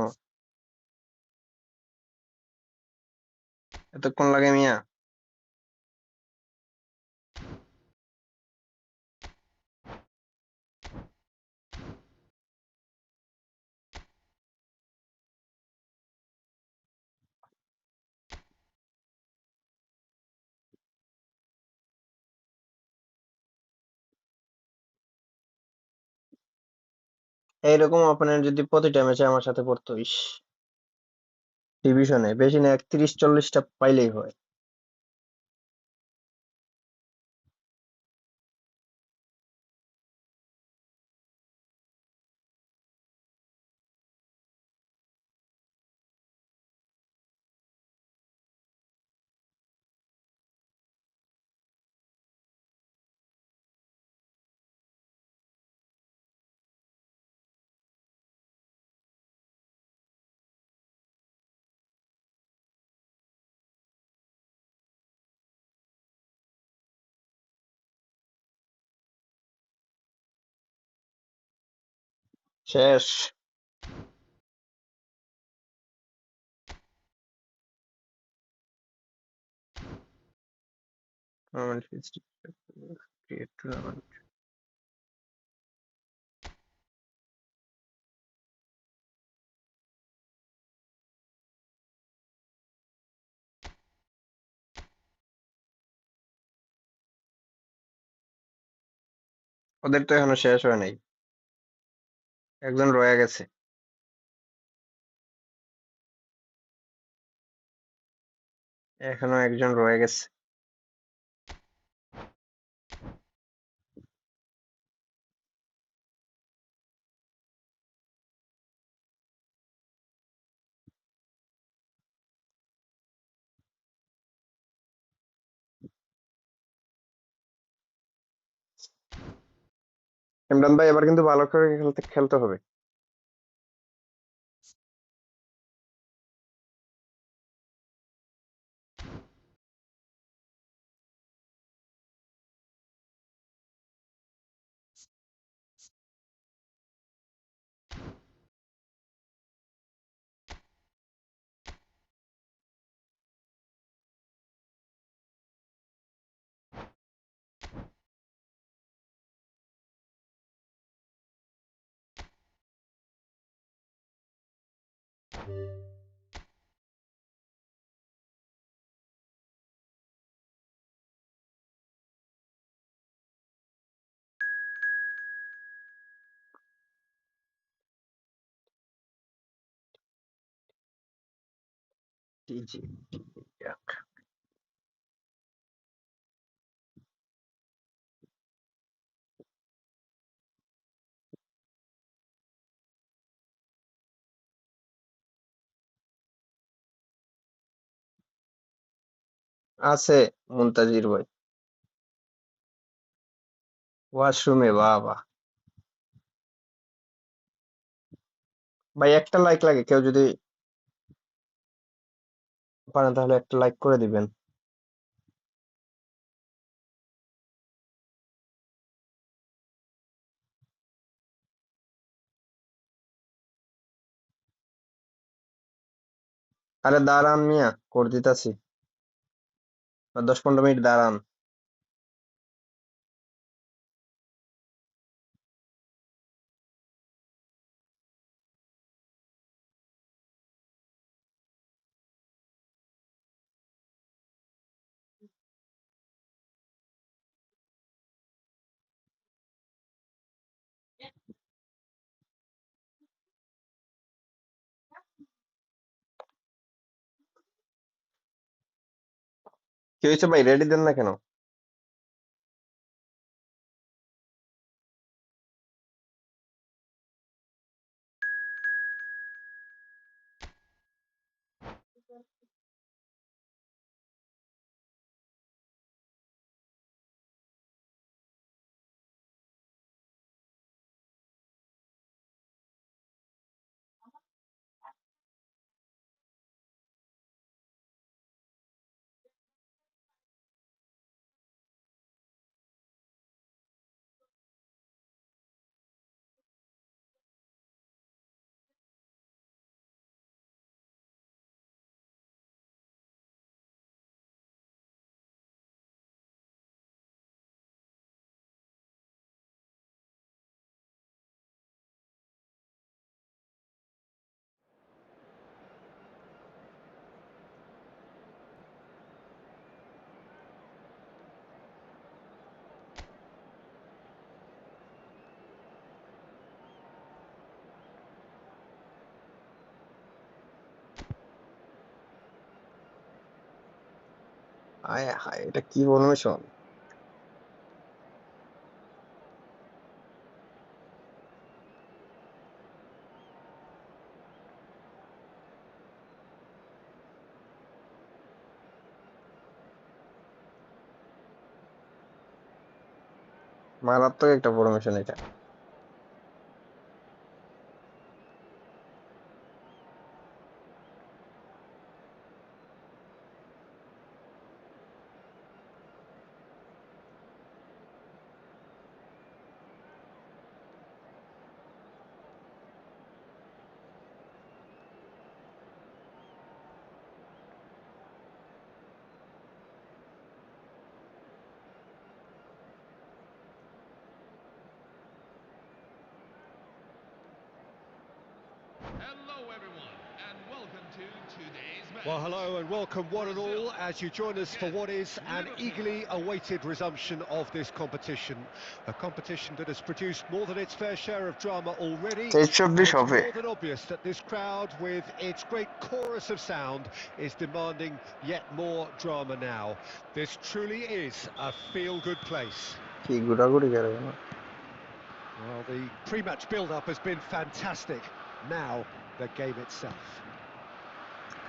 এতক্ষণ লাগে মিয়া? এইরকম অপোনেন্ট যদি প্রতিটা ম্যাচে আমার সাথে পড়তো, ইস! ডিভিশনে বেশি না 30-40টা পাইলেই হয়। শেষ। Tournament fixed, create tournament. ওদের তো এখনো শেষ হয় নাই, একজন রয়ে গেছে। এখনো একজন রয়ে গেছে। ইমরান ভাই এবার কিন্তু ভালো করে খেলতে খেলতে হবে। টিজি আছে মুনতাজির ভাই ওয়াশরুমে বাবা ভাই একটা লাইক লাগে কেউ যদি পারেন তাহলে একটা লাইক করে দিবেন আরে দাঁড়ান মিয়া করে দিতাছি 10-15 মিনিট দাঁড়ান কি হয়েছে ভাই রেডি দেন না কেন আয় হায় এটা কি ফরমেশন মারাত্মক একটা ফরমেশন এটা Hello, everyone, and welcome to today's match. Well, hello and welcome one and all as you join us for what is an eagerly awaited resumption of this competition. A competition that has produced more than its fair share of drama already. 23 It's হবে more than obvious that this crowd, with its great chorus of sound, is demanding yet more drama now. This truly is a feel-good place. কি গুড়াগুড়ি করে না Well, the pre-match build-up has been fantastic. Now, the game itself.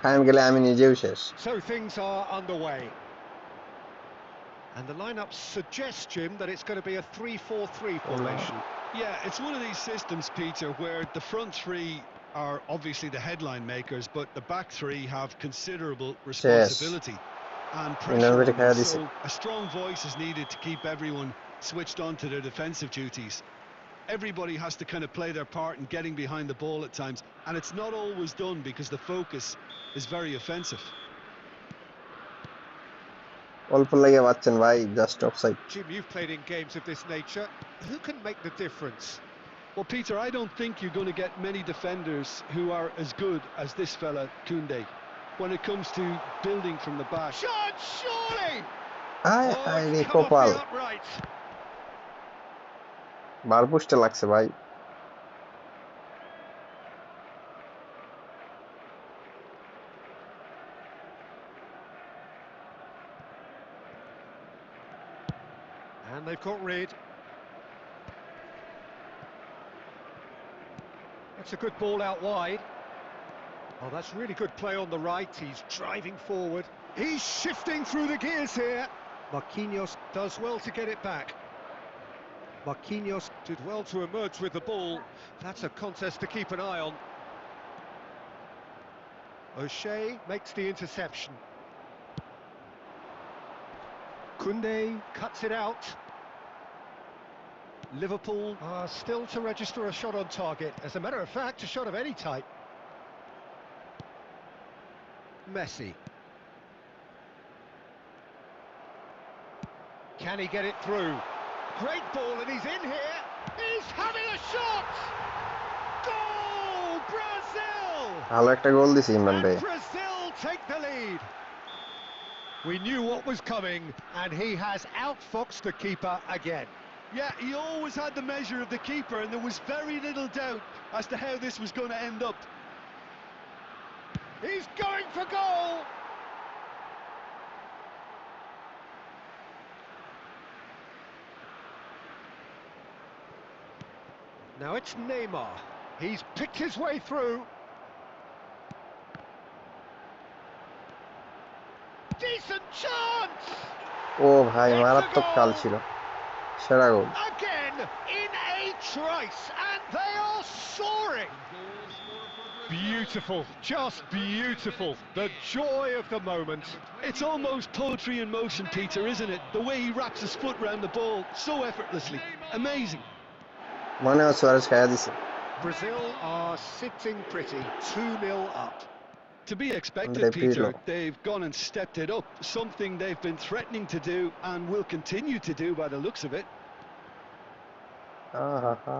Time গেলে আমি নিজেও শেষ So things are underway. And the lineup suggests, Jim, that it's going to be a 3-4-3 formation. Yeah, it's one of these systems, Peter, where the front three are obviously the headline makers, but the back three have considerable responsibility and pressure on them. So a strong voice is needed to keep everyone switched on to their defensive duties. Everybody has to kind of play their part in getting behind the ball at times, and it's not always done because the focus is very offensive. অল্প লাগে পাচ্ছেন ভাই just offside Jim, you've played in games of this nature. Who can make the difference? Well, Peter, I don't think you're going to get many defenders who are as good as this fella, Koundé, when it comes to building from the back. Shot, surely! আয় Oh, হায় রে it's come off কপাল the upright. বার পোস্টে লাগছে ভাই And they've got rid. That's a good ball out wide. Oh, that's really good play on the right. He's driving forward. He's shifting through the gears here. Marquinhos does well to get it back. Marquinhos did well to emerge with the ball. That's a contest to keep an eye on. O'Shea makes the interception. Koundé cuts it out. Liverpool are still to register a shot on target. As a matter of fact, a shot of any type. Messi. Can he get it through? Great ball, and he's in here. He's having a shot! Goal! Brazil! ভালো একটা গোল দিছি ইমরান ভাই And Brazil take the lead. We knew what was coming, and he has outfoxed the keeper again. Yeah, he always had the measure of the keeper, and there was very little doubt as to how this was going to end up. He's going for goal! Now it's Neymar. He's picked his way through. Decent chance! ও ভাই মারাত্মক কাল ছিল সেরা গোল Again in a trice, and they are soaring. Beautiful, just beautiful. The joy of the moment. It's almost poetry in motion, Peter, isn't it? The way he wraps his foot round the ball so effortlessly. Amazing. মনে হয় Suarez খাইয়া দিছে Brazil are sitting pretty, 2-0 up. To be expected, They Peter. feel- They've gone and stepped it up, something they've been threatening to do and will continue to do by the looks of it. আহা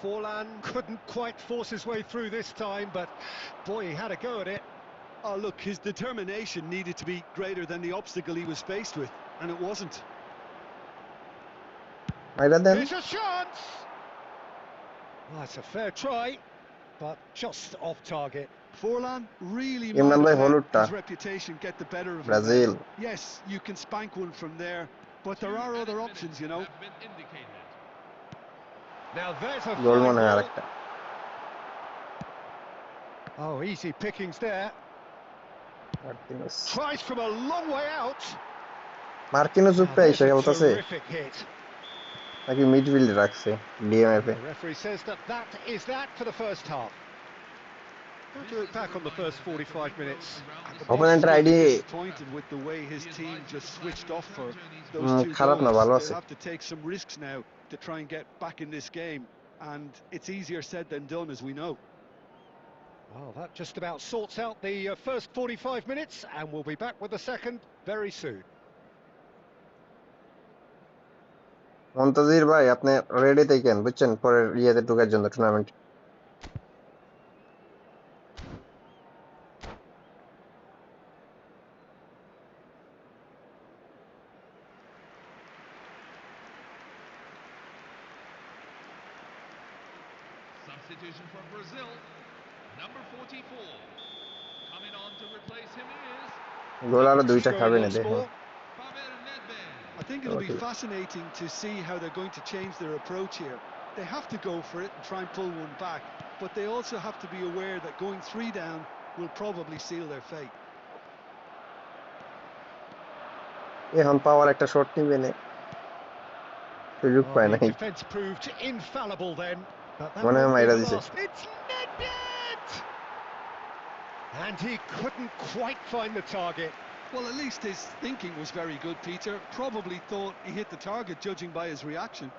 Forlan couldn't quite force his way through this time, but boy, he had a go at it. Oh, look, his determination needed to be greater than the obstacle he was faced with, and it wasn't. মাইরা দেন Here's a chance! Well, that's a fair try, but just off target. Forlan really Imran might bhai, have let holutta. his reputation get the better of him. Brazil. Yes, you can spank one from there, but there are other options, you know. Now there's a goal fine মনে হয় ball. আরেকটা Oh, easy pickings there. Marquinhos Tries from a long way out. Marquinhos Now, উপরে এসে there's a খেলতেছে terrific hit. নাকি মিডফিল্ডে রাখছে DMF A The referee says that is that for the first half. We'll do it back on the first 45 minutes. Opponent Still ID disappointed with the way his team just switched off for those two খারাপ না goals. ভালো They'll আছে have to take some risks now to try and get back in this game, and it's easier said than done, as we know. Well, that just about sorts out the first 45 minutes, and we'll be back with the second very soon. মন্তাজির ভাই আপনি ready থাকেন বুঝছেন পরের ইয়েতে ঢোকার জন্য tournament Substitution for Brazil. Number 44. Coming on to replace him is গোল আরো দুইটা Scoring খাবে না once দেখুন more. Pavel Nedved. I think it'll be Okay. fascinating to see how they're going to change their approach here. They have to go for it and try and pull one back, but they also have to be aware that going 3 down will probably seal their fate. এখন পাওয়ার একটা shot নিবে না সুযোগ Oh, পায় the নাই defence proved infallible then. But that মনে হয় won't be মাইরা the দিছে last. It's Nedved! And he couldn't quite find the target. Well, at least his thinking was very good, Peter. Probably thought he hit the target, judging by his reaction.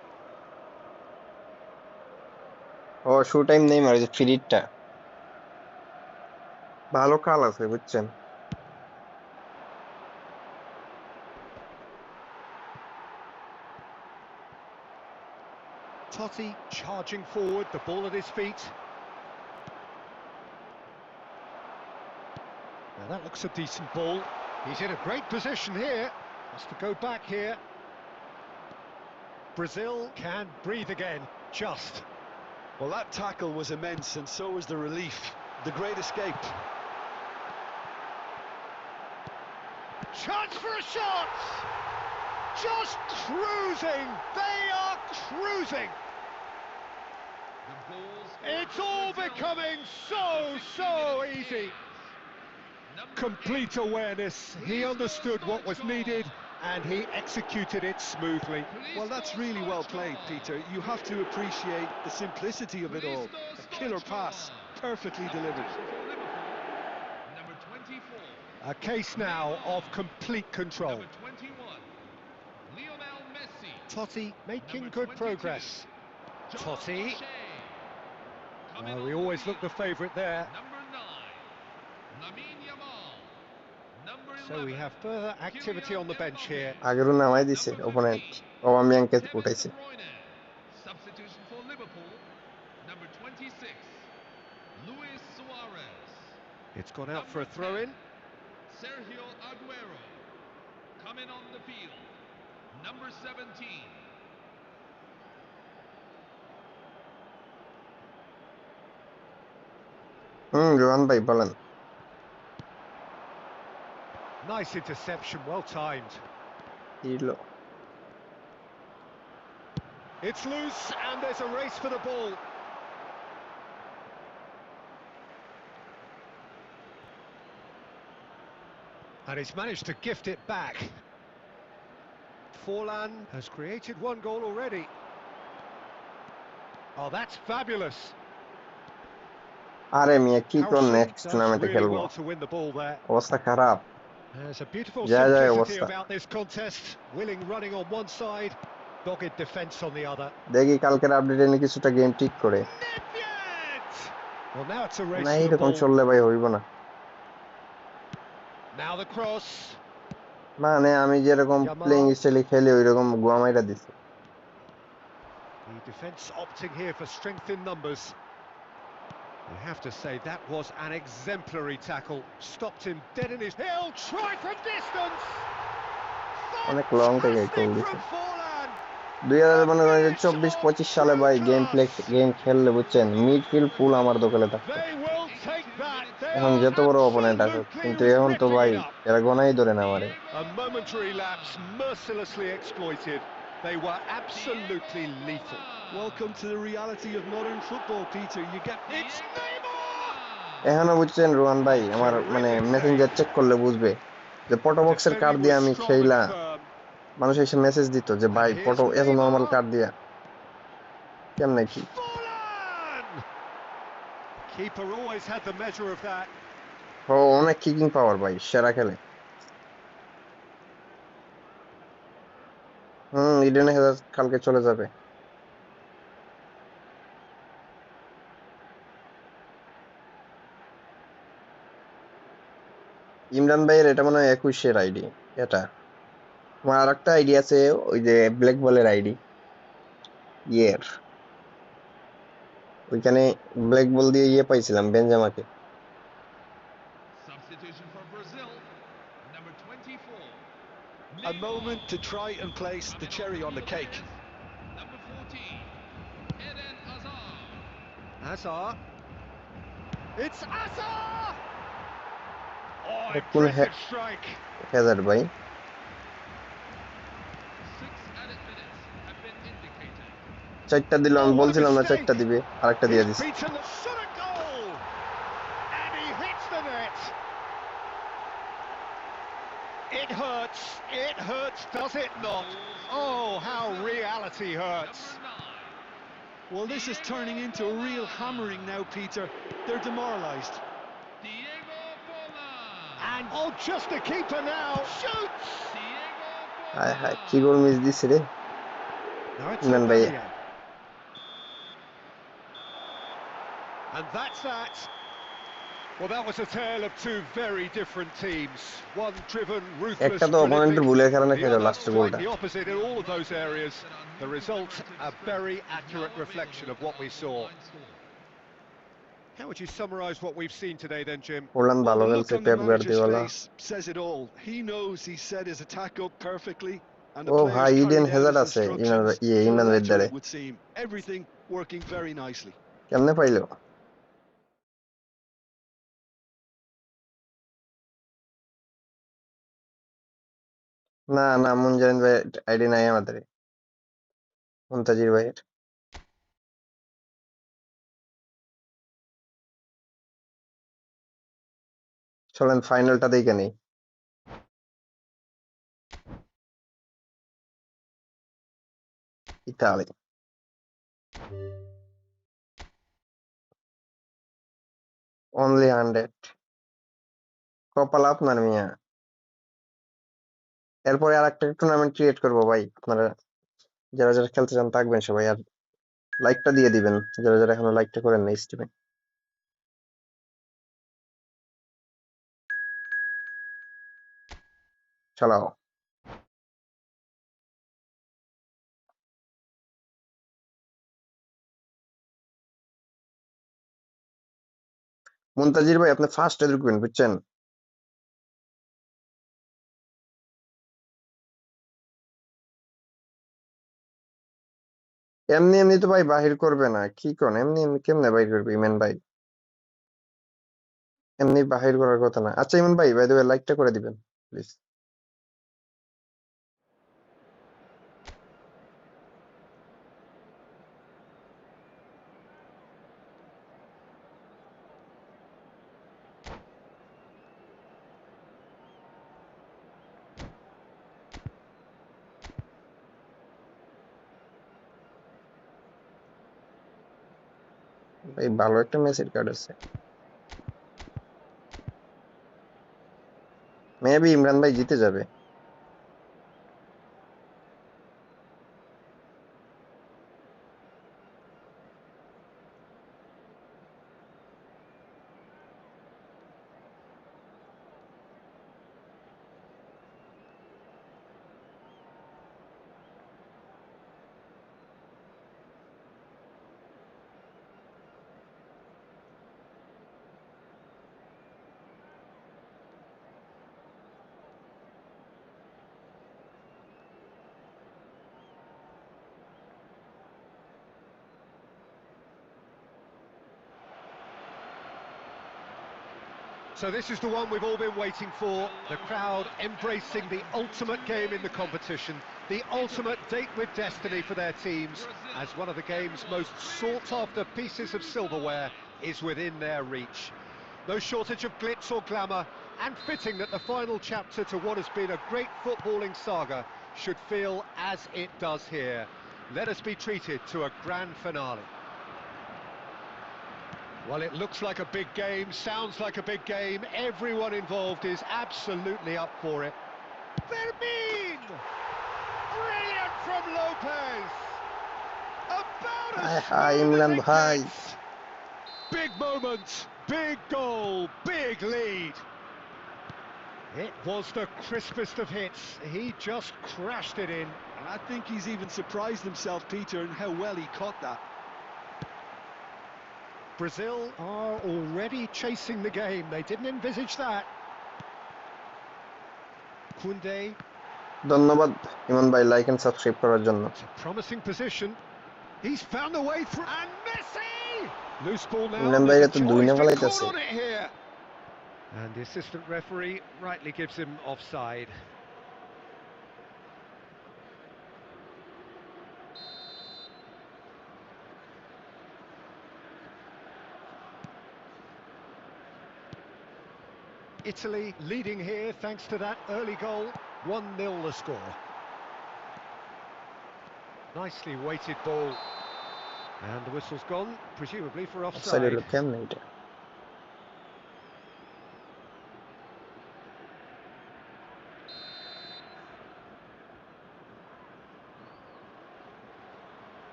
ও শু time নেই মারে ফ্রিটা ভালো কাল আছে বুঝছেন Totti charging forward, the ball at his feet. Now that looks a decent ball. He's in a great position here. Has to go back here. Brazil can breathe again, just. Well, that tackle was immense, and so was the relief. The great escape. Chance for a shot! Just cruising! They are cruising! It's all becoming so easy. Complete awareness. He understood what was needed and he executed it smoothly. Well, that's really well played, Peter. You have to appreciate the simplicity of it all. A killer pass, perfectly delivered. A case now of complete control. Totti making good progress. Totti. We always look the favourite there. So we have further activity on the bench here. আগেরও নামাই দিছে opponent অবামিয়াংকে উঠাইছে Substitution for Liverpool, number 26, Luis Suarez. It's gone out for a throw-in. Sergio Aguero coming on the field, number 17. Rohan ভাই বলেন Nice interception, well timed. Hilo It's loose and there's a race for the ball. And he's managed to gift it back. Forlan has created one goal already. Oh, that's fabulous. আরে মিয়া কি কোন Harrison next does টুর্নামেন্টে really খেলবো well to win the ball there. অবস্থা খারাপ There's a beautiful Yeah, simplicity অবস্থা about this contest. Willing running on one side, dogged defence on the other. দেখি কালকের আপডেটে নিয়ে কিছুটা গেম ঠিক করে Nivyet! Well, now it's a race না for the এরকম ball. চললে ভাই হইব না Now the cross. মানে আমি যেরকম প্লেইং স্টাইলে খেলি ওইরকম গুয়ামাইরা দিছে The defence opting here for strength in numbers. You have to say that was an exemplary tackle. Stopped him dead in his... He'll try from distance! অনেক লং থেকে গোল দিছে From Forlan! 2024-25 সালে ভাই গেম খেললে বুঝছেন মিডফিল্ড ফুল আমার দখলে থাকতো They will take that. They এখন are যত বড় অপোনেন্ট আসুক কিন্তু absolutely এখন তো ripping ভাই it up. এরা গোনাই ধরে না আমারে A momentary lapse mercilessly exploited. They were absolutely lethal. Welcome to the reality of modern football, Peter. You get... It's Neymar! এখনো বুঝছেন রোহান ভাই আমার মানে মেসেঞ্জার চেক করলে বুঝবে যে পটো বক্সের কার্ড দিয়ে আমি খেলা মানুষ এসে মেসেজ দিত যে ভাই পটো এত নরমাল কার্ড দিয়া কেমনে কি Keeper always had the measure of that. ও অনেক কিকিং পাওয়ার ভাই সেরা খেলে ইডেনে হেজার কালকে চলে যাবে ইমরান ভাইয়ের এটা মনে হয় 21-এর আইডি এটা আমার আরেকটা আইডি আছে ওই যে ব্ল্যাক বলের আইডি ইয়ের ওইখানে ব্ল্যাক বল দিয়ে ইয়ে পাইছিলাম বেনজামাকে Substitution for Brazil, number 24. A moment to try and place the cherry on the cake. Number 14, Eden Hazard. Hazard. It's Hazard! Oh, কোন impressive strike. হেজার ভাই 6 added minutes have been indicated. চারটা দিল আমি বলছিলাম না চারটা দিবে আরেকটা দিয়ে দিছে Beaten the shot at goal. And he hits the net. It hurts, does it not? Oh, how reality hurts. Well, this is turning into a real hammering now, Peter. They're demoralised. Diego Forlan. And oh, just the keeper now shoots. Diego hi Forlan. হায় কি goal miss দিছে রে Now it's Imran bhai. Aubameyang. And that's that. Well, that was a tale of two very different teams. One driven, ruthless, একটা তো অপোনেন্টের prolific. ভুলের কারণে The খেলো other লাস্টের quite গোলটা the opposite in all of those areas. The result, a very accurate reflection of what we saw. How would you summarise what we've seen today then, Jim? Poland Well, ভালো the look খেলছে on the Pep manager's Guardiola face says it all. He knows he set his attack up perfectly, and ও the ভাই players Eden carried out Hazard his আছে instructions to the Imran letter, বেদ্দারে it would seem. Everything working very nicely. কেমনে পাইলো না না মুনজারিন ভাই ID নাই আমাদের মুনতাজির ভাইয়ের চলেন ফাইনালটা দেখে নেই ইতালি অনলি 100 কপাল আপনার মিয়া এরপরে আর একটা টুর্নামেন্ট ক্রিয়েট করবো ভাই আপনারা যারা যারা খেলতে চান থাকবেন সবাই আর লাইকটা দিয়ে দিবেন যারা যারা এখনো লাইকটা করেন না স্ট্রিমে চালাও মুনতাজির ভাই আপনি ফার্স্টে ঢুকবেন বুঝছেন এমনি এমনি তো ভাই বাহির করবে না কি কোন এমনি এমনি কেমনে বাহির করবে ইমন ভাই এমনি বাহির করার কথা না আচ্ছা ইমন ভাই বাই দ্য ওয়ে লাইকটা করে দিবেন প্লিজ ভাই ভালো একটা মেসের কার্ড আছে মেবি ইমরান ভাই জিতে যাবে So this is the one we've all been waiting for. The crowd embracing the ultimate game in the competition, the ultimate date with destiny for their teams, as one of the game's most sought-after pieces of silverware is within their reach. No shortage of glitz or glamour, and fitting that the final chapter to what has been a great footballing saga should feel as it does here. Let us be treated to a grand finale. Well, it looks like a big game, sounds like a big game. Everyone involved is absolutely up for it. Fermin! Brilliant from Lopez! About as smooth Imran as it ভাই gets. Big moment, big goal, big lead. It was the crispest of hits. He just crashed it in. And I think he's even surprised himself, Peter, in how well he caught that. Brazil are already chasing the game. They didn't envisage that. Koundé. ধন্যবাদ ইমন ভাই like and subscribe করার জন্য It's a promising position. He's found the way through. And Messi! Loose ball now. Imran ভাই There's এত a দুই না choice been ফেলাইতেছে called on it here. And the assistant referee rightly gives him offside. Italy leading here thanks to that early goal. 1-0 the score. Nicely weighted ball. And the whistle's gone, presumably for offside offside. হলো কেমনে এটা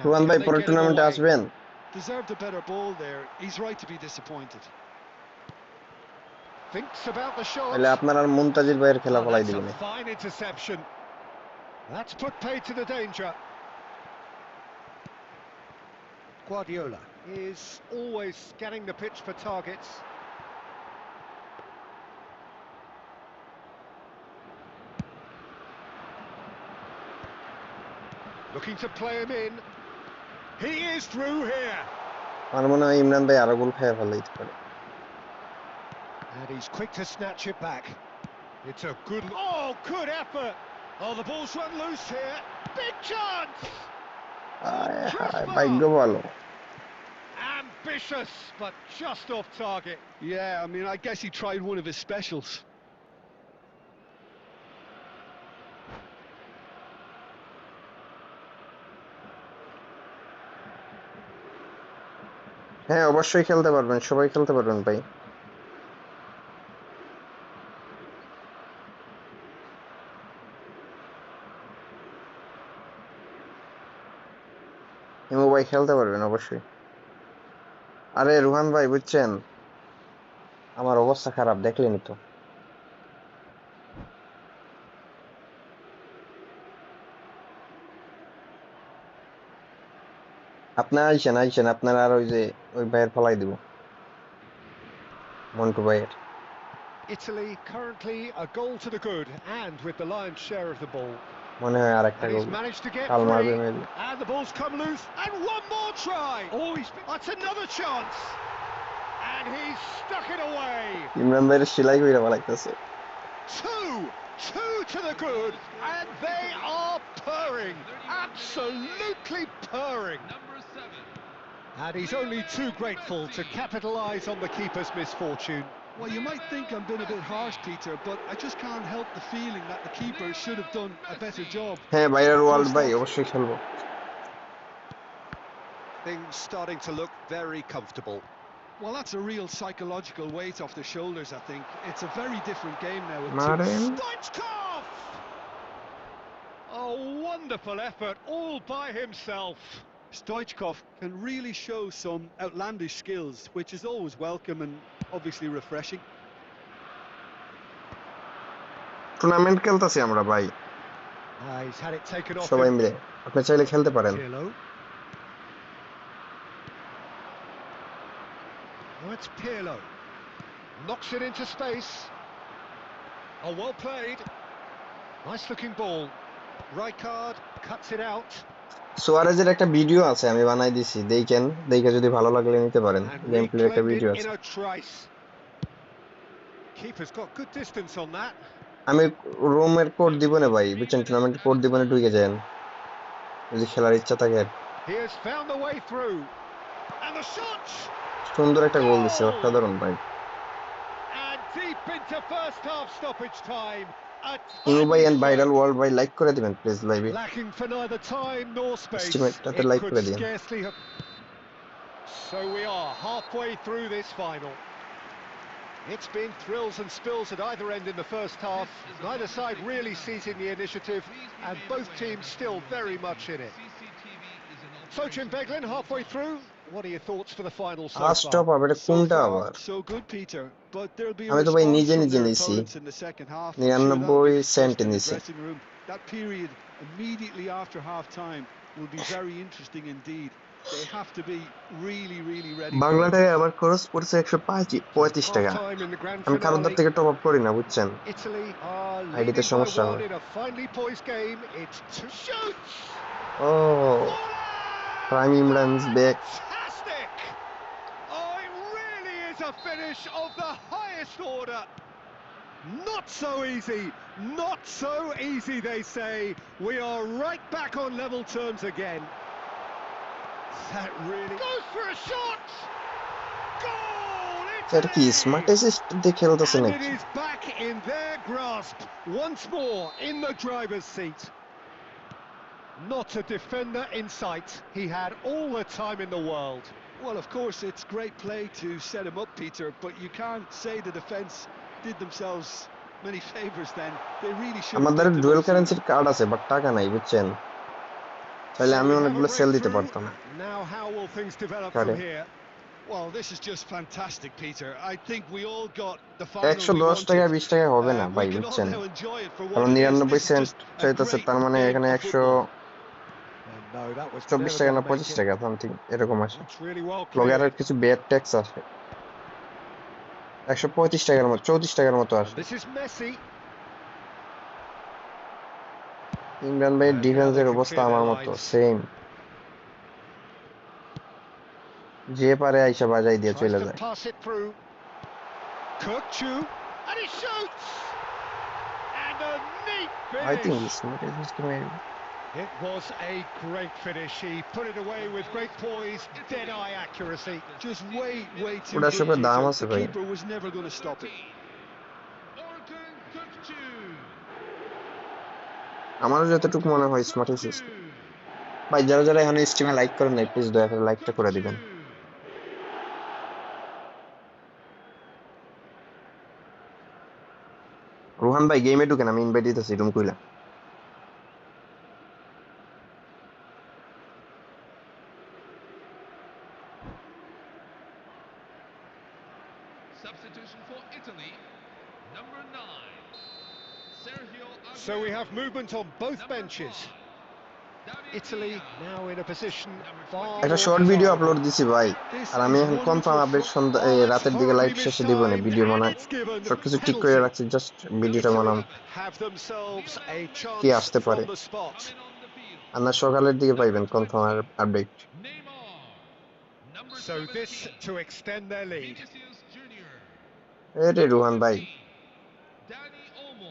রুহান ভাই পরের টুর্নামেন্টে আসবেন? Deserved a better ball there. He's right to be disappointed. Thinks about the shot. তাহলে আপনার আর মুনতাজির ভাইয়ের খেলা ফলাই That's দিবেন। a fine interception. That's put paid to the danger. Guardiola is always scanning the pitch for targets. Looking to play him in. He is through here. আমার মনে হয় ইমরান ভাই আরো গোল খেয়ে ফেলাইতে পারে। And he's quick to snatch it back. It's a good... Oh, good effort. Oh, the ball's run loose here. Big chance. ভাগ্য ভালো। Ambitious, but just off target. Yeah, I mean, I guess he tried one of his specials. হ্যাঁ অবশ্যই খেলতে পারবেন, সবাই খেলতে পারবেন ভাই। ইমু ভাই খেলতে পারবেন অবশ্যই। আরে রুহান ভাই বুঝছেন আমার অবস্থা খারাপ, দেখলেনি তো। আপনার আইসেন আপনার আর ওই যে ওই ভাইয়ের ফলাই দিব, মন্টু ভাইয়ের। Italy currently a goal to the good and with the lion's share of the ball. মনে হয় আরেকটা And goal he's managed to get কাল মারবে free. Maybe. And the ball's come loose. And one more try. Oh, that's another chance. And he's stuck it away. Imran ভাইয়ের সেলাই কইরা ফলাইতেছে। Two to the good, and they are purring, absolutely purring. And he's only too grateful to capitalise on the keeper's misfortune. Well, you might think I'm being a bit harsh, Peter, but I just can't help the feeling that the keeper should have done a better job. হ্যাঁ viral world ভাই অবশ্যই খেলবো। Things starting to look very comfortable. Well, that's a real psychological weight off the shoulders, I think. It's a very different game now. Stoichkov! A wonderful effort all by himself. Stoichkov can really show some outlandish skills, which is always welcome and obviously refreshing. Tournament খেলতেছি আমরা ভাই, He's had it taken off সবাই him. মিলে। আপনি চাইলে খেলতে পারেন। Pirlo. Oh, it's Pirlo. Knocks it into space. Oh, well played. Nice looking ball. Rijkaard cuts it out. সুয়ারেজের একটা ভিডিও আছে আমি বানাই দিছি, দেখে যদি ভালো লাগলে নিতে পারেন। And গেম প্লের একটা reclaimed ভিডিও it আছে। in a trice. Keeper's got good distance on that. আমি রুমের কোড দিব না ভাই, বুঝছেন, টুর্নামেন্ট কোড দিব না, ঢুকে যান যদি খেলার ইচ্ছা থাকে। He has found the way through. And the shot. সুন্দর একটা গোল দিছে, অসাধারণ ভাই। And deep into first half stoppage time. ইমু ভাই এন্ড ভাইরাল ওয়ার্ল্ড ভাই লাইক করে দিবেন প্লিজ লাইভে। Lacking for neither time nor space. এস্টিমেটটাতে It like could করে দিন। scarcely have. So we are halfway through this final. It's been thrills and spills at either end in the first half. Neither side really seizing the initiative, and both teams still very much in it. Sochin Beglin, halfway through. What are your thoughts for the final so far? Stop হবে এটা কোনটা আবার? So good, Peter, but there'll be a আমি তো ভাই response নিজে from নিজে their নিছি, opponents in the second half. I'm sure that'll 99 be cent discussed in the নিছি। dressing room. That period immediately after half time will be very interesting indeed. They have to be really ready. বাংলাটায় আবার খরচ পড়ছে 135 টাকা। Half-time in the grand আমি কারোর finale. থেকে top up করি না, বুঝছেন, Italy are আইডিতে leading by সমস্যা one হয়। in a finely poised game. It's two shoots. ও prime Imran's back. Fantastic! Oh, it really is a finish of the highest order. Not so easy, not so easy, they say. We are right back on level terms again. That really goes for a shot. Goal! এটা কি smart assist দিয়ে খেলতেছে And it নাকি? is back in their grasp once more in the driver's seat. Not a defender in sight. He had all the time in the world. Well, of course, it's great play to set him up, Peter, but you can't say the defence did themselves many favours then. They really should have আমাদের done the duel most. কারেন্সির card আছে but টাকা নাই, বুঝছেন। তাহলে So আমি we have a অনেকগুলো sell দিতে breakthrough. পারতাম Now how will things develop কারে from here? Well, this is just fantastic, Peter. I think we all got the final we 110 wanted. টাকা 20 টাকা হবে না We ভাই can all বুঝছেন now enjoy it for what কারণ it is. 99 This is cent just a চাইতেছে great তার মানে game এখানে of football. No, that was 124 never টাকা going না to make 25 it. টাকা সামথিং এরকম আসে That's really well লগের আর cleared. কিছু বেড ট্যাক্স আসে 135 টাকার মতো 34 টাকার মতো And আসে this is Messi. ইমরান ভাইয়ের And now they ডিফেন্সের can অবস্থা clear their আমার মতো lines. সেম যে পারে আইসা বাজাই দিয়ে Tries চলে to যায় pass it through. Kirkchu. And he shoots! And a neat I think finish. This mid is maybe It was a great finish. He put it away with great poise, dead-eye accuracy. Just way too ওটা good, সবে দাম Peter. আছে The ভাই keeper was never going to stop it. আমারও যতটুকু মনে হয় smart system ভাই যারা যারা এখন স্ট্রিমে লাইক করেন নাই প্লিজ দয়া করে লাইকটা করে দিবেন রোহান ভাই গেমে ঢুকেন আমি ইনভাইট দিতেছি রুম কইলা Substitution for Italy, number 9. Sergio So we Aguero. have movement on both Number benches. 5, David Italy Villa. now in a position Number far 20, একটা more short video upload desirable. দিছি ভাই This আর আমি is এখন confirm wonderful update Sandhya Oh, it's রাতের দিকে live horribly শেষে দিব না mistimed, ভিডিও and বানায় it's given সবকিছু ঠিক করে penalty. রাখছি জাস্ট ভিডিওটা Italy বানাম have themselves a কি chance আসতে from পারে the spot. coming on the field. আর না সকালের দিকে পাইবেন Number confirm 20, update Neymar. Number So this 17, to extend their lead. Vinicius Junior. এরে Number রোহান ভাই 15, Dani Olmo.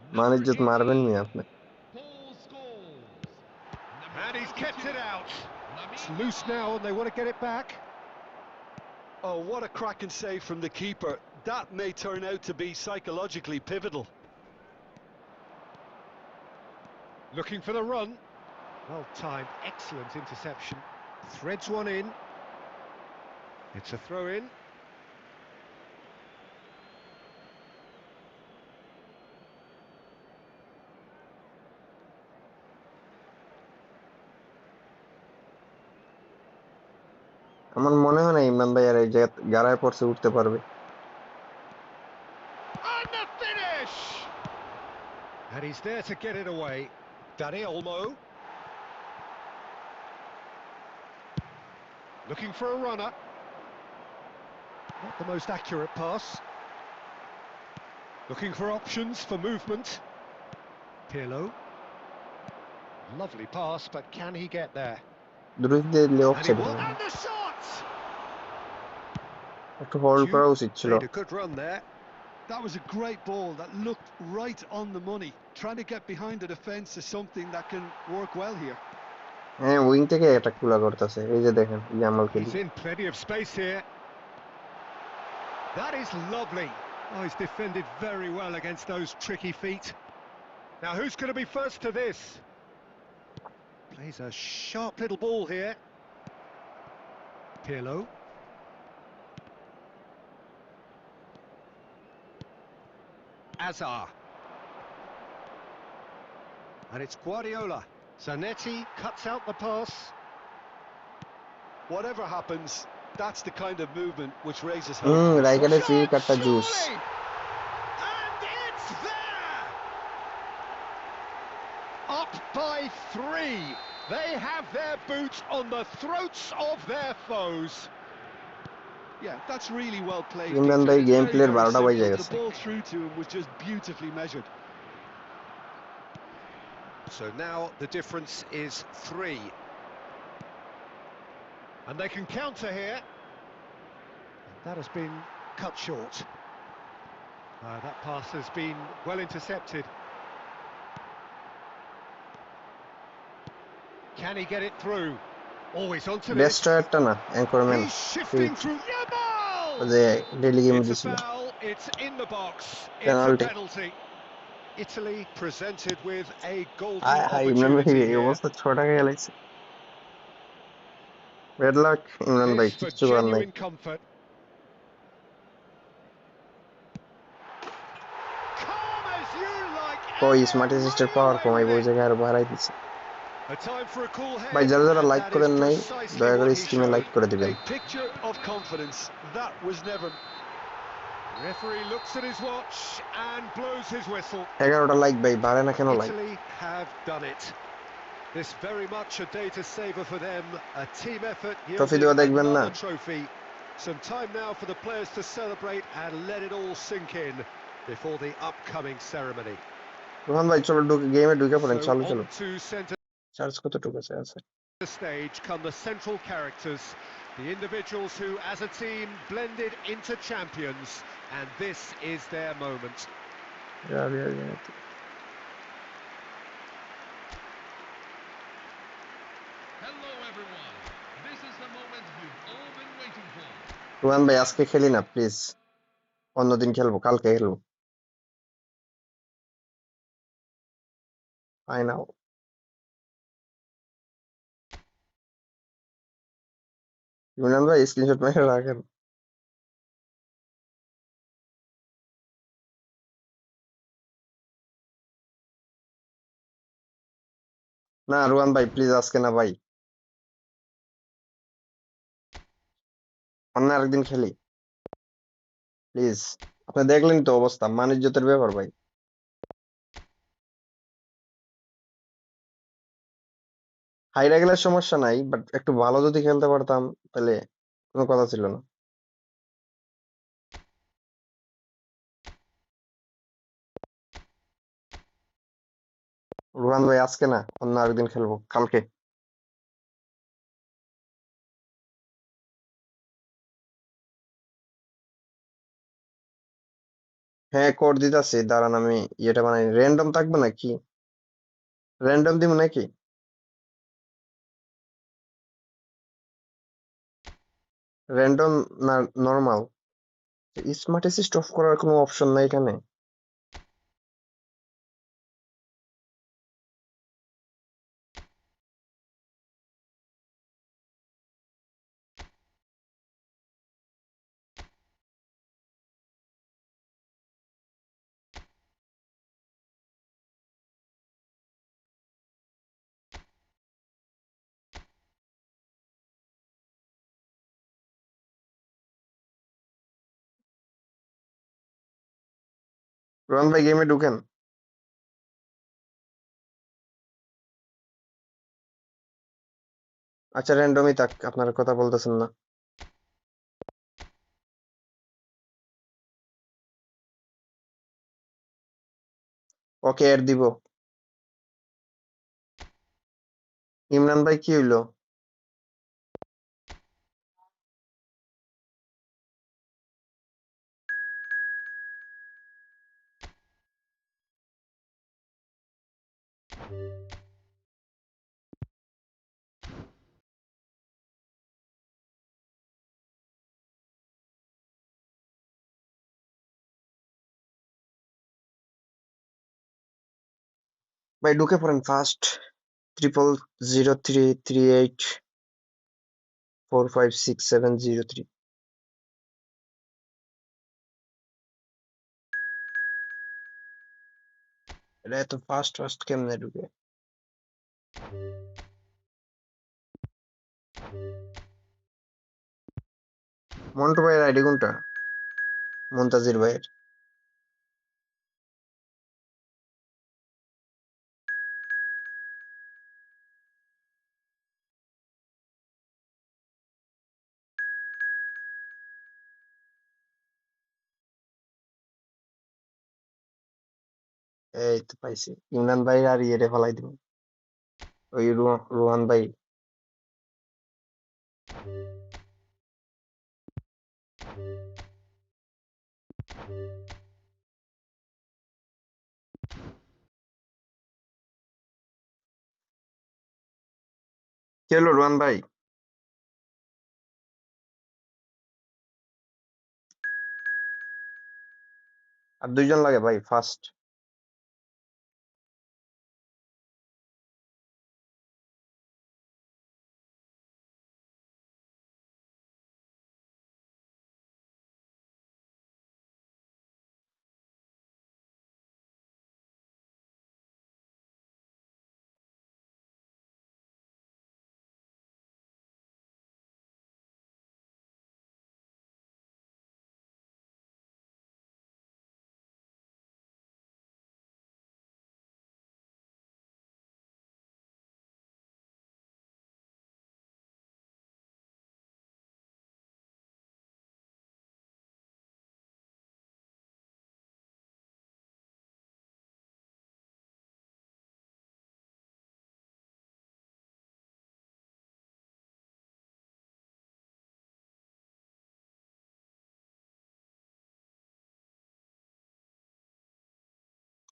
Number মানিজ্জত মারবেন নি 18, আপনি Paul Scholes. Number And he's kept 22, it out. It's Lamine loose now and they want to get it back. Oh, what a cracking save from the keeper. That may turn out to be psychologically pivotal. Looking for the run. Well timed, excellent interception. Threads one in. It's a throw in. আমার মনে হয় না ইমরান ভাই আর এই জায়গা গাড়ায় পড়ছে উঠতে পারবে And the finish! And he's there to get it away. Dani Olmo. Looking for a runner. Not the most accurate pass. Looking for options for movement. Pirlo. Lovely pass, but can he get there? দ্রুত দিলে And he offside will. And the shot! একটু hold Jude করা উচিত ছিল made a good run there. That was a great ball that looked right on the money. Trying to get behind the defence is something that can work well here. হ্যাঁ wing থেকে attack গুলা করতেছে এই যে দেখেন জামালকে He's in plenty of space here. That is lovely. Oh, he's defended very well against those tricky feet. Now, who's going to be first to this? Plays a sharp little ball here. Pirlo. Azar. And it's Guardiola. Zanetti cuts out the pass. Whatever happens, that's the kind of movement which raises hope. রাইকারের free Shot, কাটটা জুস surely! And it's there! Up by 3. They have their boots on the throats of their foes. Yeah, that's really well played. Imran Peter. ভাই It's game very, প্লের very 12টা বাজে simple. গেছে The ball through to him was just beautifully measured. So now the difference is 3. And they can counter here. That has been cut short. That pass has been well intercepted. Can he get it through? Always onto this. ডেস্ট্রয়ারটা না anchorman He's shifting through. Yamal! যে daily গেমে It's a দিছিল foul. It's in the box. It's a Penalty. penalty. Italy presented with a golden high high Imran ভাই opportunity এই here. অবস্থা 6 টাকা গেলাইছে bed lakh Imran ভাই This for কিচ্ছু করার নাই genuine comfort. Calm as you like. কই and smart they're অ্যাসিস্টের running power away কমাই with ওই it. জায়গায় আরো বাড়াই দিছে A time for a cool ভাই head, যারা যারা and লাইক that is করেন নাই precisely দয়া করে what he স্ট্রিমে লাইক showed. করে দিবেন A picture of confidence. That was never. Referee looks at his watch and blows his whistle. 11টা লাইক ভাই বাড়ে না কেন like Italy have done it. This very much a day to savour for them. A team effort trophy yielding দেওয়া দেখবেন না another trophy. Some time now for the players to celebrate and let it all sink in before the upcoming ceremony. Rohan ভাই চলো গেমে ঢুকে পড়েন So চালু on চলো to centre চার্জ কতটুকু আছে stage come the central characters, the individuals who, as a team, blended into champions, and this is their moment. Hello, everyone. This is the moment you've all been waiting for. Rohan ভাই আজকে খেলি না please অন্যদিন খেলবো কালকে খেলবো I নাও ইমরান ভাই screenshot মেরে রাখেন না রোহান ভাই প্লিজ আজকে না ভাই অন্য আরেকদিন খেলি প্লিজ আপনি দেখলেন তো অবস্থা মানিজ্যতের ব্যাপার ভাই হাইরা গেলে সমস্যা নাই বাট একটু ভালো যদি খেলতে পারতাম তাহলে কোনো কথা ছিল না রোহান ভাই আজকে না অন্য আরেকদিন খেলবো কালকে হ্যাঁ কোড দিতেছি দাঁড়ান আমি ইয়েটা বানাই র্যান্ডম থাকবে নাকি র্যান্ডম দিব নাকি র্যান্ডম না নরমাল স্মার্ট অ্যাসিস্ট অফ করার কোনো অপশন নাই এখানে রোহান ভাই গেমে ঢুকেন আচ্ছা র্যান্ডমই থাক আপনারা কথা বলতেছেন না ওকে এর দিব ইমরান ভাই কি হইলো ভাই ঢুকে পড়েন ফার্স্ট 000338456703 এটা এত ফাস্ট ফাস্ট কেমনে ঢুকে মন্টু ভাইয়ের আইডি কোনটা মুনতাজির ভাইয়ের এই তো পাইছি ইমরান ভাই আর ইয়েরে ফেলাই দিব ওই রোহান ভাই কি হলো রোহান ভাই আর দুইজন লাগে ভাই ফার্স্ট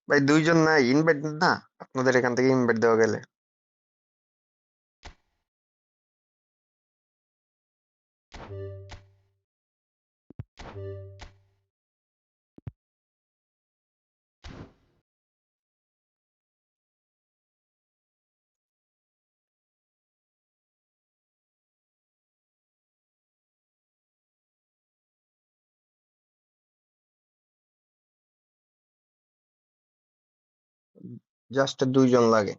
ভাই দুইজন নাই, ইনভাইট না আপনাদের এখান থেকে ইনভাইট দেওয়া গেলে? জাস্ট দুইজন লাগে।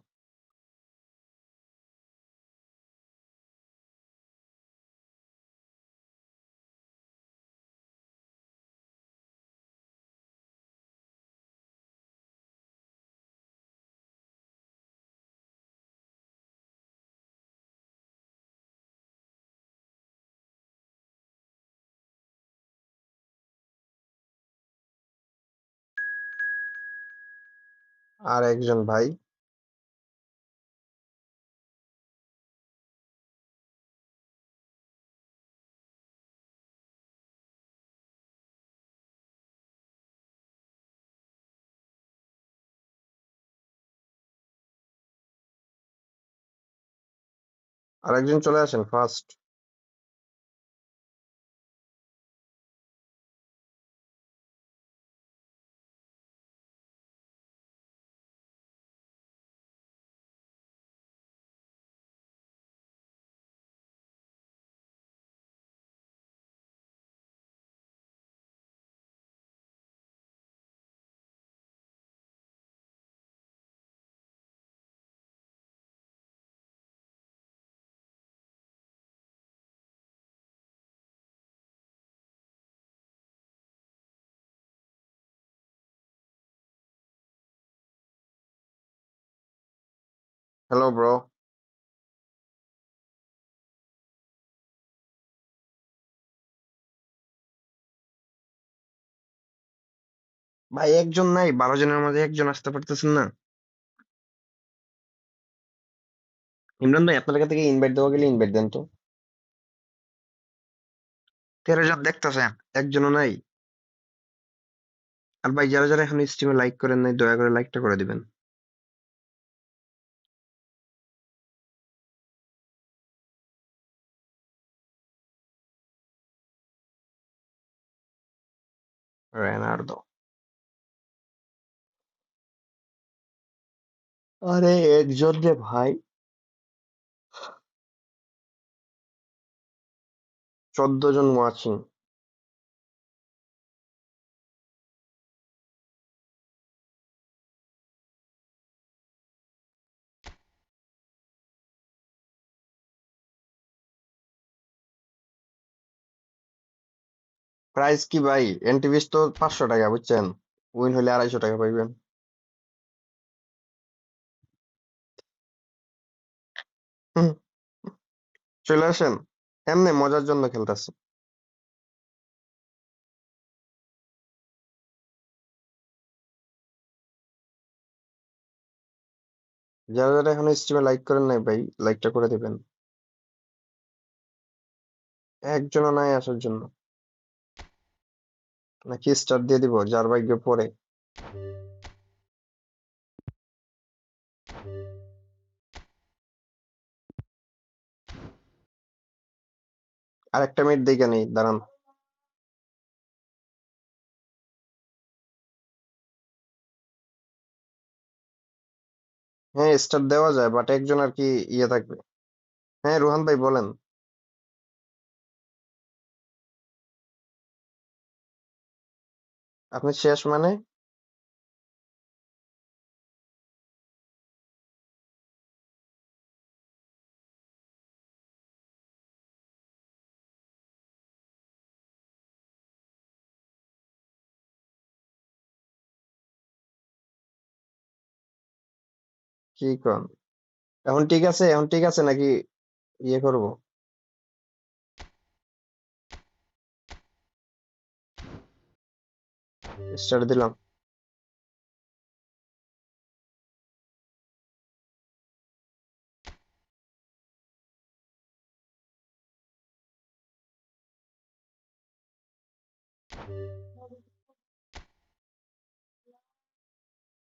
আর একজন ভাই, আর একজন চলে আসেন ফার্স্ট। Hello bro. ভাই একজন নাই, 12 জনের মধ্যে একজন আসতে পারতেছেন না? ইমরান ভাই আপনার কাছ থেকে ইনভাইট দেওয়া গেলে ইনভাইট দেন তো। 13 জন দেখতেছেন, একজনও নাই। আর ভাই যারা যারা এখন স্ট্রিমে লাইক করেন নাই, দয়া করে লাইকটা করে দিবেন। রেনার্দো, আরে একজন রে ভাই, 14 জন ওয়াচিং। প্রাইস কি ভাই? এন্ট্রি ফিস তো 500 টাকা, বুঝছেন? উইন হলে 250 টাকা পাইবেন। হুম, চলে আসেন, এমনি মজার জন্য খেলতেছি। যারা যারা এখন স্ট্রিমে লাইক করেন নাই ভাই, লাইকটা করে দিবেন। একজনও নাই আসার জন্য। নাকি স্টার দিয়ে দিব, যার ভাগ্যে পড়ে। আর একটা মিনিট দেখে নেই, দাঁড়ান। হ্যাঁ স্টার দেওয়া যায়, বাট একজন আর কি ইয়ে থাকবে। হ্যাঁ রোহান ভাই বলেন। আপনি শেষ মানে? কি কন? এখন ঠিক আছে, এখন ঠিক আছে নাকি ইয়ে করব? স্টার দিলাম।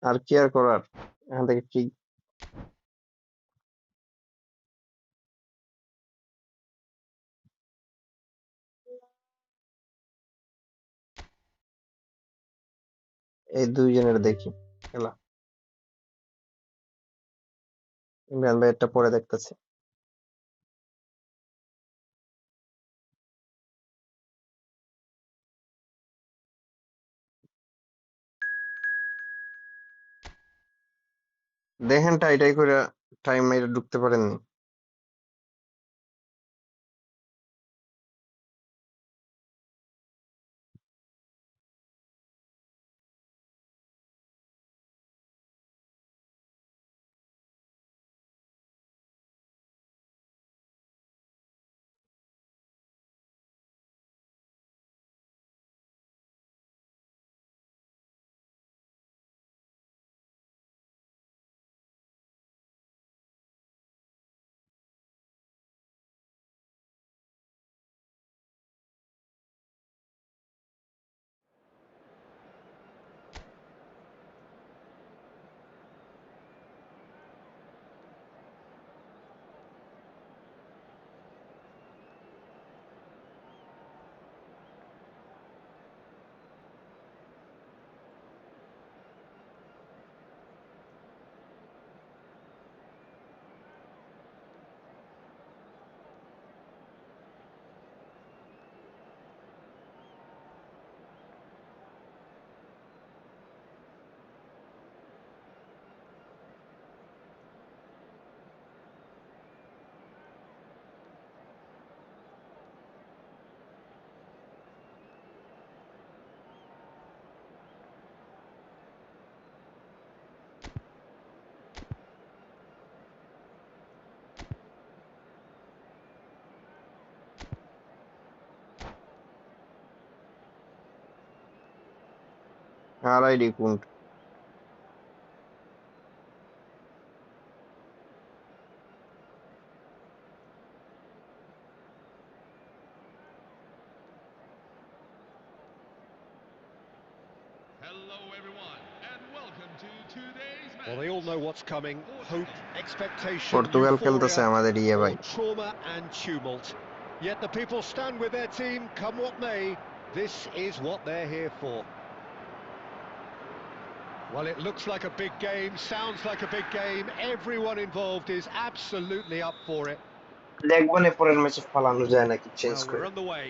আর কি আর করার, এখান থেকে ঠিক এই দুইজনের দেখি খেলা। ইমরান ভাই একটা পরে দেখতেছি। দেখেন টাইটাই করে টাইম মাইরে ঢুকতে পারেননি। আড়াইডি কুন্ট। Hello, everyone, and welcome to today's match. Well, they all know what's coming. Hope, expectation, Portugal খেলতেছে euphoria, আমাদের ভাই। or trauma and tumult. Yet the people stand with their team, come what may. This is what they're here for. Well, it looks like a big game, sounds like a big game. Everyone involved is absolutely up for it. দেখবো না পরের ম্যাচে ফালানো যায় নাকি change Well, করে। we're on the way.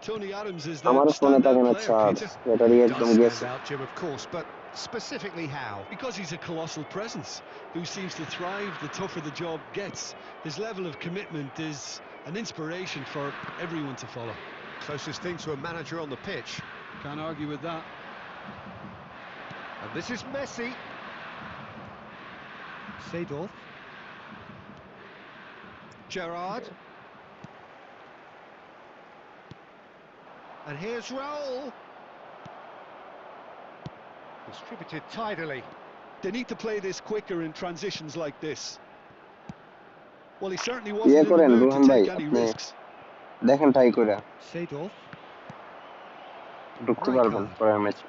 Tony Adams is the আমার ফোনে থাকে standout না player, charge, Peter. Battery Does একদম stand গেছে। out, Jim, of course, but specifically how? Because he's a colossal presence who seems to thrive the tougher the job gets. His level of commitment is an inspiration for everyone to follow. Closest thing to a manager on the pitch. Can't argue with that. And this is Messi. Seedorf. Gerrard. And here's Raul. Distributed tidily. They need to play this quicker in transitions like this. Well, he certainly ইয়ে wasn't in the করেন mood to Rohan ভাই, take any আপনি risks. দেখেন try করে Seedorf. ঢুকতে পারবেন পরের ম্যাচে।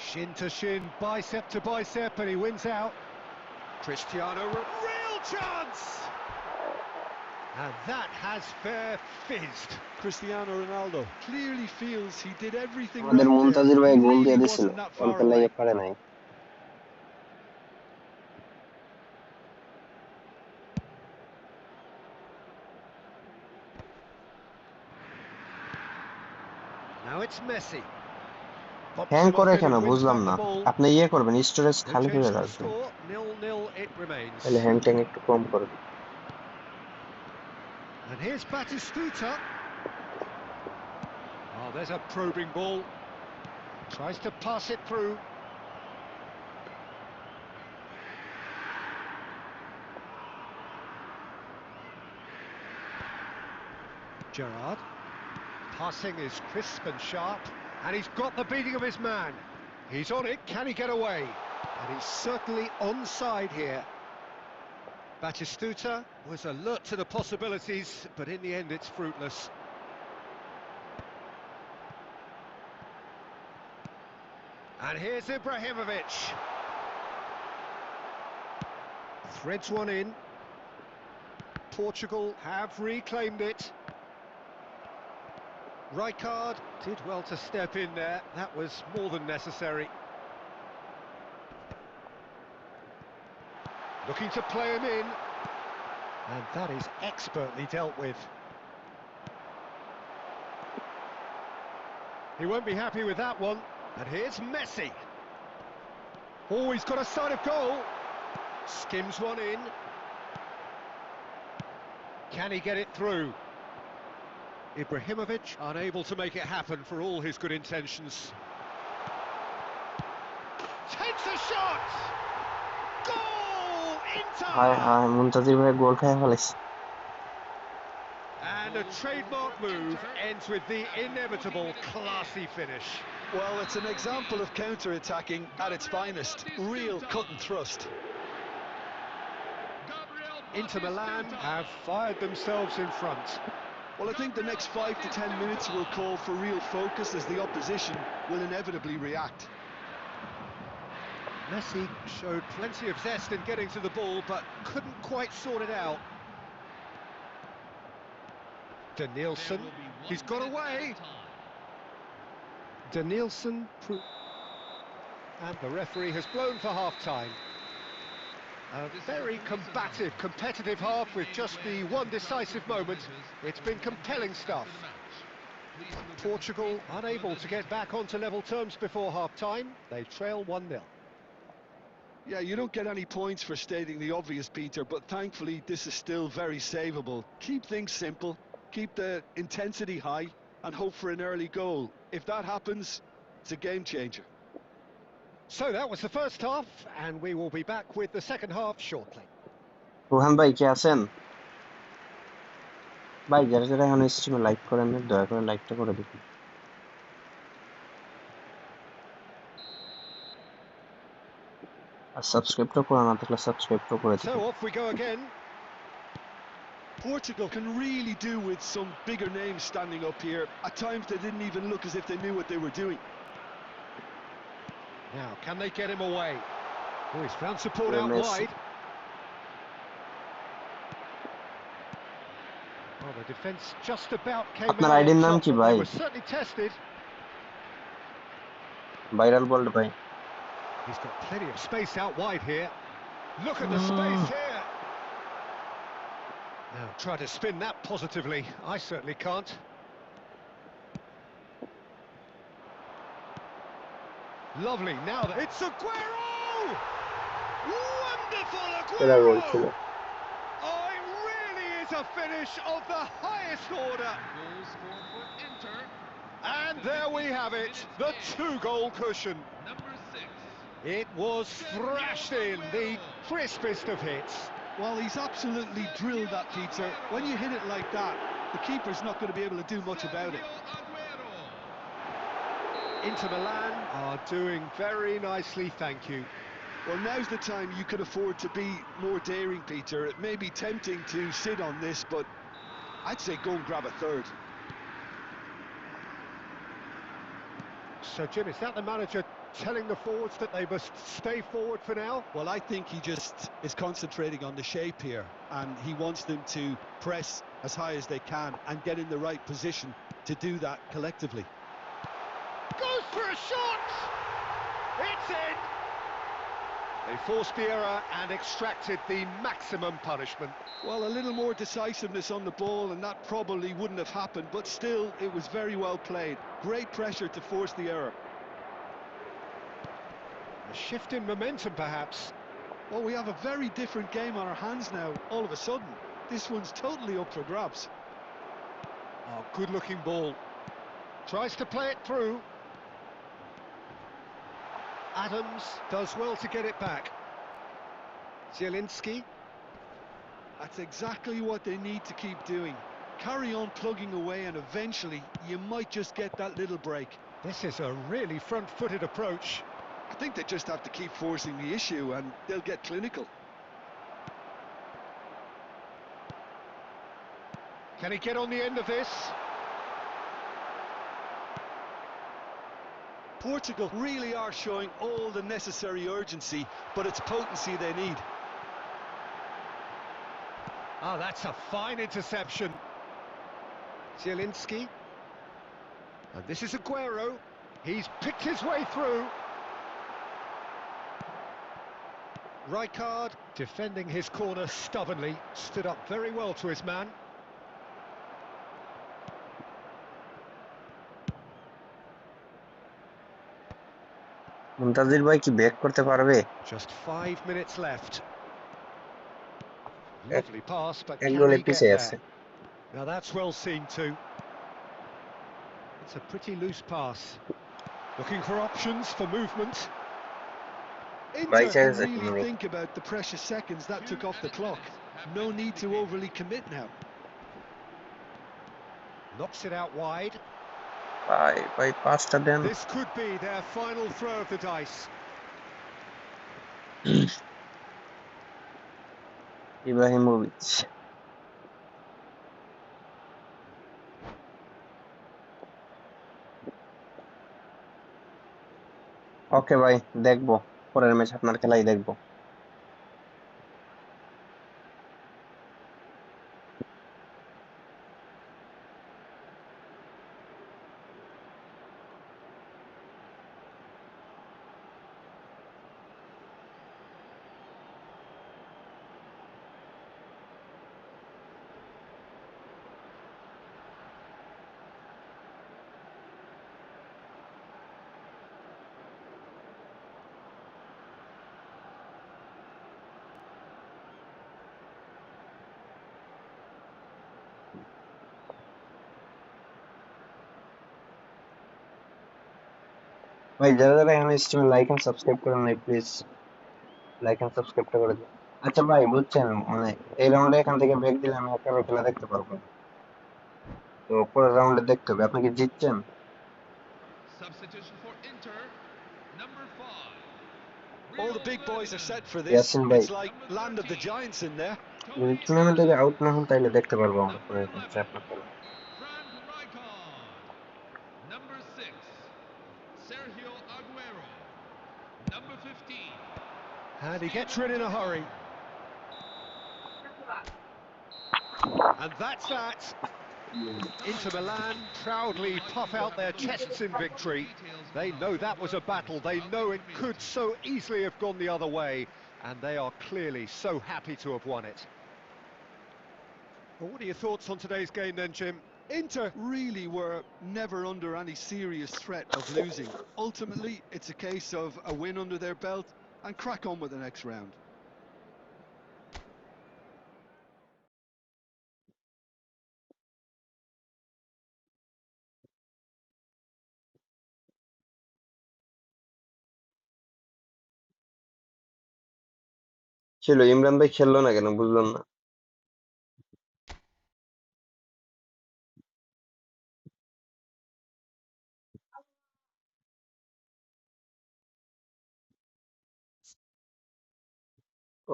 Shin to shin, bicep to bicep, and he wins out. Cristiano, real chance! And that has fair fizzed. Cristiano Ronaldo clearly feels he did everything আমাদের right there. মুনতাজির ভাই He গোল দিয়ে really দিছিল, wasn't that অল্প far away. লাগে পারে নাই। Now it's Messi. Hang করে কেন বুঝলাম না। আপনি ইয়ে করবেন, স্টোরেজ খালি করে রাখবেন, 0-0 it remains. তাহলে হ্যাং ট্যাং একটু কম করবে। And here's Batistuta. Oh, there's a probing ball. Tries to pass it through. Gerrard. Passing is crisp and sharp, and he's got the beating of his man. He's on it, can he get away? And he's certainly onside here. Batistuta was alert to the possibilities, but in the end it's fruitless. And here's Ibrahimovic. Threads one in. Portugal have reclaimed it. Rijkaard did well to step in there. That was more than necessary. Looking to play him in. And that is expertly dealt with. He won't be happy with that one. And here's Messi. Oh, he's got a sight of goal. Skims one in. Can he get it through? Ibrahimovic unable to make it happen for all his good intentions. Takes a shot! Goal! Inter! মুনতাজির ভাই গোল খায় ফেলেছে। And a trademark move ends with the inevitable classy finish. Well, it's an example of counter-attacking at its finest. Real cut and thrust. Inter Milan have fired themselves in front. Well, I think the next 5 to 10 minutes will call for real focus as the opposition will inevitably react. Messi showed plenty of zest in getting to the ball, but couldn't quite sort it out. Danielson, he's got away. Danielson, and the referee has blown for half-time. A very combative, competitive half with just the one decisive moment. It's been compelling stuff. Portugal unable to get back onto level terms before half-time. They trail 1-0. Yeah, you don't get any points for stating the obvious, Peter, but thankfully this is still very savable. Keep things simple, keep the intensity high, and hope for an early goal. If that happens, it's a game changer. So that was the first half, and we will be back with the second half shortly. Rohan ভাই কে আছেন? ভাই যারা যারা এখন স্ট্রিমে like করেন না দয়া করে লাইকটা করে দিন। আর সাবস্ক্রাইবটা করা না থাকলে সাবস্ক্রাইবটা করে দিন। So off we go again. Portugal can really do with some bigger names standing up here. At times they didn't even look as if they knew what they were doing. Now, can they get him away? Oh, he's found support out Messi. wide. Well, the defence just about came আপনার out আইডির on নাম top, কি but ভাই? they were certainly tested. Viral bold ভাই। He's got plenty of space out wide here. Look at the space here. Now, try to spin that positively. I certainly can't. Lovely, now that it's Aguero! Wonderful Aguero! Oh, it really is a finish of the highest order. Goals scored for Inter. And there we have it, the two-goal cushion. Number 6. It was thrashed in, the crispest of hits. Well, he's absolutely drilled that, Peter. When you hit it like that, the keeper's not going to be able to do much about it. Inter Milan are doing very nicely, thank you. Well, now's the time you could afford to be more daring, Peter. It may be tempting to sit on this, but I'd say go and grab a third. So, Jim, is that the manager telling the forwards that they must stay forward for now? Well, I think he just is concentrating on the shape here, and he wants them to press as high as they can and get in the right position to do that collectively. Goes for a shot! It's in! They forced the error and extracted the maximum punishment. Well, a little more decisiveness on the ball and that probably wouldn't have happened, but still, it was very well played. Great pressure to force the error. A shift in momentum, perhaps. Well, we have a very different game on our hands now, all of a sudden. This one's totally up for grabs. Oh, good-looking ball. Tries to play it through. Adams does well to get it back. Zielinski. That's exactly what they need to keep doing. Carry on plugging away and eventually you might just get that little break. This is a really front-footed approach. I think they just have to keep forcing the issue and they'll get clinical. Can he get on the end of this? Portugal really are showing all the necessary urgency, but it's potency they need. Ah, that's a fine interception. Zielinski. And this is Aguero. He's picked his way through. Rijkaard, defending his corner stubbornly, stood up very well to his man. মুনতাজির ভাই কি back করতে পারবে? Just 5 minutes left. Lovely pass, but এক can গোলে he get পিছিয়ে there? আছে। Now that's well seen too. It's a pretty loose pass. Looking for options for movement. ভাই Inter চাইছে can really think about the precious seconds that took off the clock. No need to overly commit now. Knocks it out wide. ভাই পাঁচটা দেন। This could be their final throw of the dice. Ibrahimovic. Okay ভাই, দেখবো পরের match আপনার খেলাই দেখবো। ভাই যারা যারা এখানে স্ট্রিমে লাইক এন্ড সাবস্ক্রাইব করেন নাই প্লিজ লাইক এন্ড সাবস্ক্রাইবটা করে দিন। আচ্ছা ভাই বুঝছেন, মানে এই রাউন্ডে এখান থেকে ব্রেক দিলে আমি একারও খেলা দেখতে পারবো না। তো পরের রাউন্ডে দেখতে হবে। আপনি কি জিতছেন? Substitution for Inter, number 5. All the big boys are set for this. Yasin ভাই It's like land of the giants in there. যদি টুর্নামেন্ট থেকে আউট না হন তাহলে দেখতে পারবো আমরা পরের ম্যাচে আপনার খেলা। Frank Rijkaard, number 6. Sergio Aguero, number 15. And he gets rid in a hurry. And that's that. Inter Milan proudly puff out their chests in victory. They know that was a battle. They know it could so easily have gone the other way. And they are clearly so happy to have won it. Well, what are your thoughts on today's game then, Jim? Inter really were never under any serious threat of losing. Ultimately, it's a case of a win under their belt and crack on with the next round. ছিল ইমরান ভাই খেললো না কেন বুঝলাম না।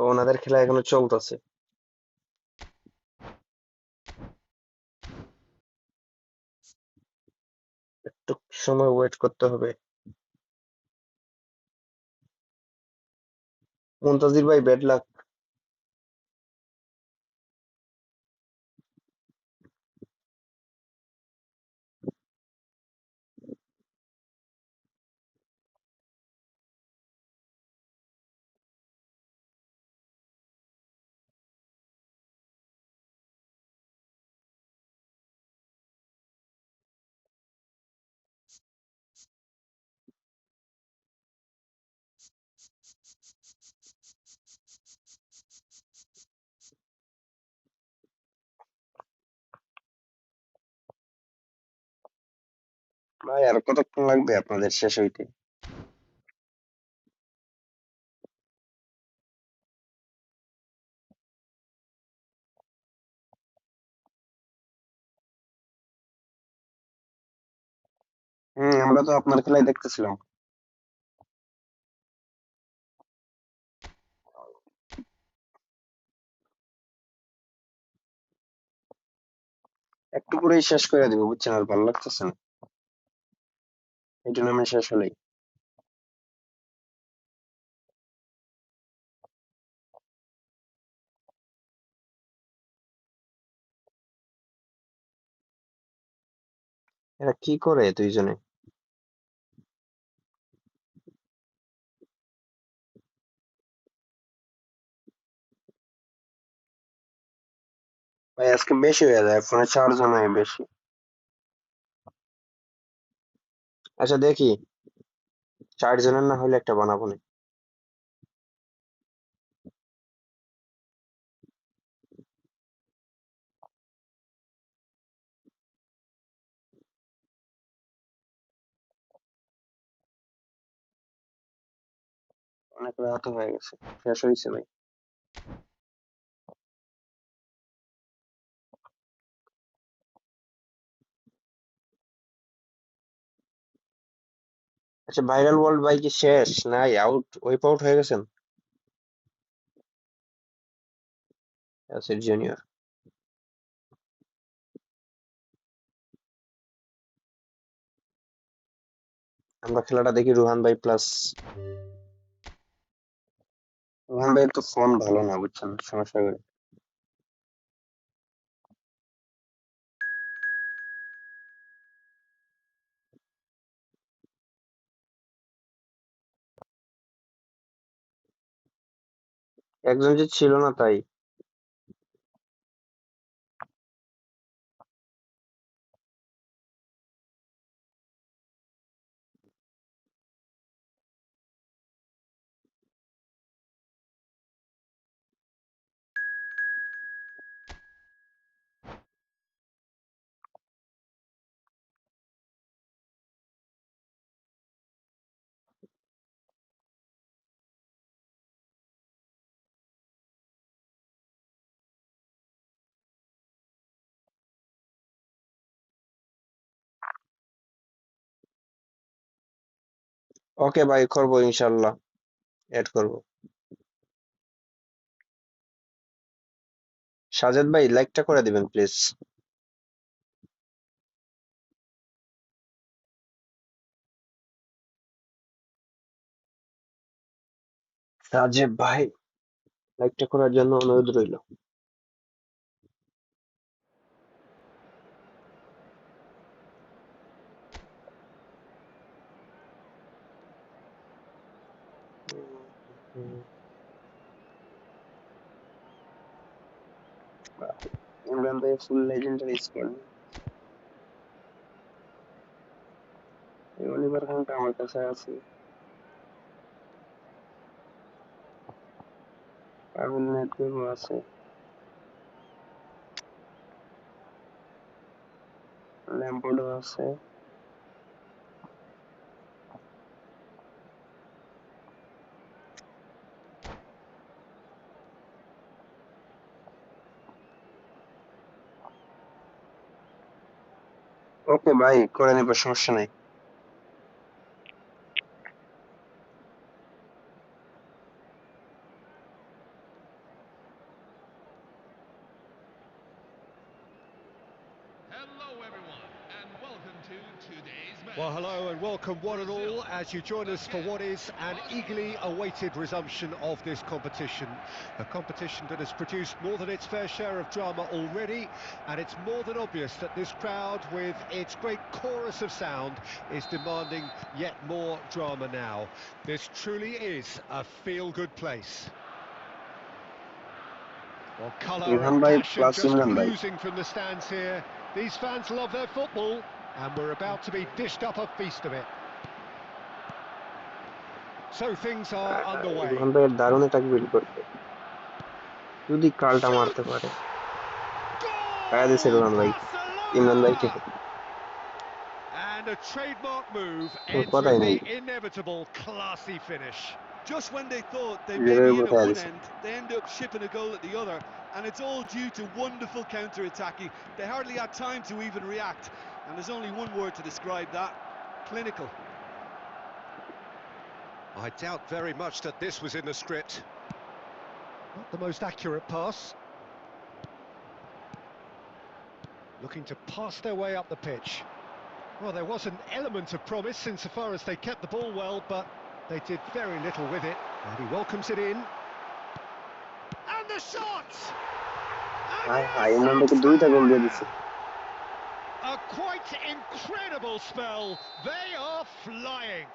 ওনাদের খেলা এখনো চলতেছে। একটু সময় ওয়েট করতে হবে। মুনতাজির ভাই ব্যাড লাক। ভাই আর কতক্ষণ লাগবে আপনাদের শেষ হইতে? আমরা তো আপনার খেলাই দেখতেছিলাম। একটু পরেই শেষ করে দিব বুঝছেন, আর ভালো লাগতেছে না। এই টুর্নামেন্ট শেষ হলেই। এরা কি করে দুইজনে? ভাই আজকে বেশি হয়ে যায়, ফোনে চার্জ হয় বেশি। আচ্ছা দেখি, 4 জনের না হলে একটা বানাবো না। অনেক রাত হয়ে গেছে, শেষ হয়েছে ভাই। আচ্ছা ভাইরাল ওয়ার্ল্ড ভাই কি শেষ নাই, আউট ওয়াইপ আউট হয়ে গেছেন? জুনিয়র, আমরা খেলাটা দেখি রুহান ভাই প্লাস। রুহান ভাইয়ের তো ফোন ভালো না, বুঝছেন, সমস্যা করে। একজন যে ছিল না তাই। ওকে ভাই, করবো ইনশাল্লাহ, এড করবো। সাজেদ ভাই লাইকটা করে দিবেন প্লিজ। সাজেদ ভাই লাইকটা করার জন্য অনুরোধ রইল। ইমরান ভাই ফুল লেজেন্ডারি স্কোয়াড। এই অলিভার খানটা আমার কাছে আছে। পারভেজ নেতৃত্ব আছে, ল্যাম্পোর্ডও আছে। ওকে ভাই, করে নেবো, সমস্যা নাই। Hello, everyone, and welcome to today's match. Well, hello and welcome one and all as you join us for what is an eagerly awaited resumption of this competition. A competition that has produced more than its fair share of drama already, and it's more than obvious that this crowd, with its great chorus of sound, is demanding yet more drama now. This truly is a feel-good place. Well, colour Rihan and ভাই passion plus just Imran ভাই। oozing from the stands here. These fans love their football, and we're about to be dished up a feast of it. So things are underway. Ruhan ভাইয়ের দারুণ একটা build করছে, যদি কালটা মারতে পারে। পায়া দিছে Goal! রুহান ভাই, ইমরান ভাইকে। Barcelona! And a trademark move কোনো ends কথাই with নাই, the inevitable classy finish. Just when they thought they may জিরোর be উপর in at পায়া one দিছে। end, they end up shipping a goal at the other, and it's all due to wonderful counter-attacking. They hardly had time to even react, and there's only one word to describe that: clinical. I doubt very much that this was in the script. Not the most accurate pass. Looking to pass their way up the pitch. Well, there was an element of promise insofar as they kept the ball well, but they did very little with it. And he welcomes it in. And the shot! And হাই yes, মন্ডকে it's দুইটা গোল দিয়ে there! দিছে A quite incredible spell. They are flying.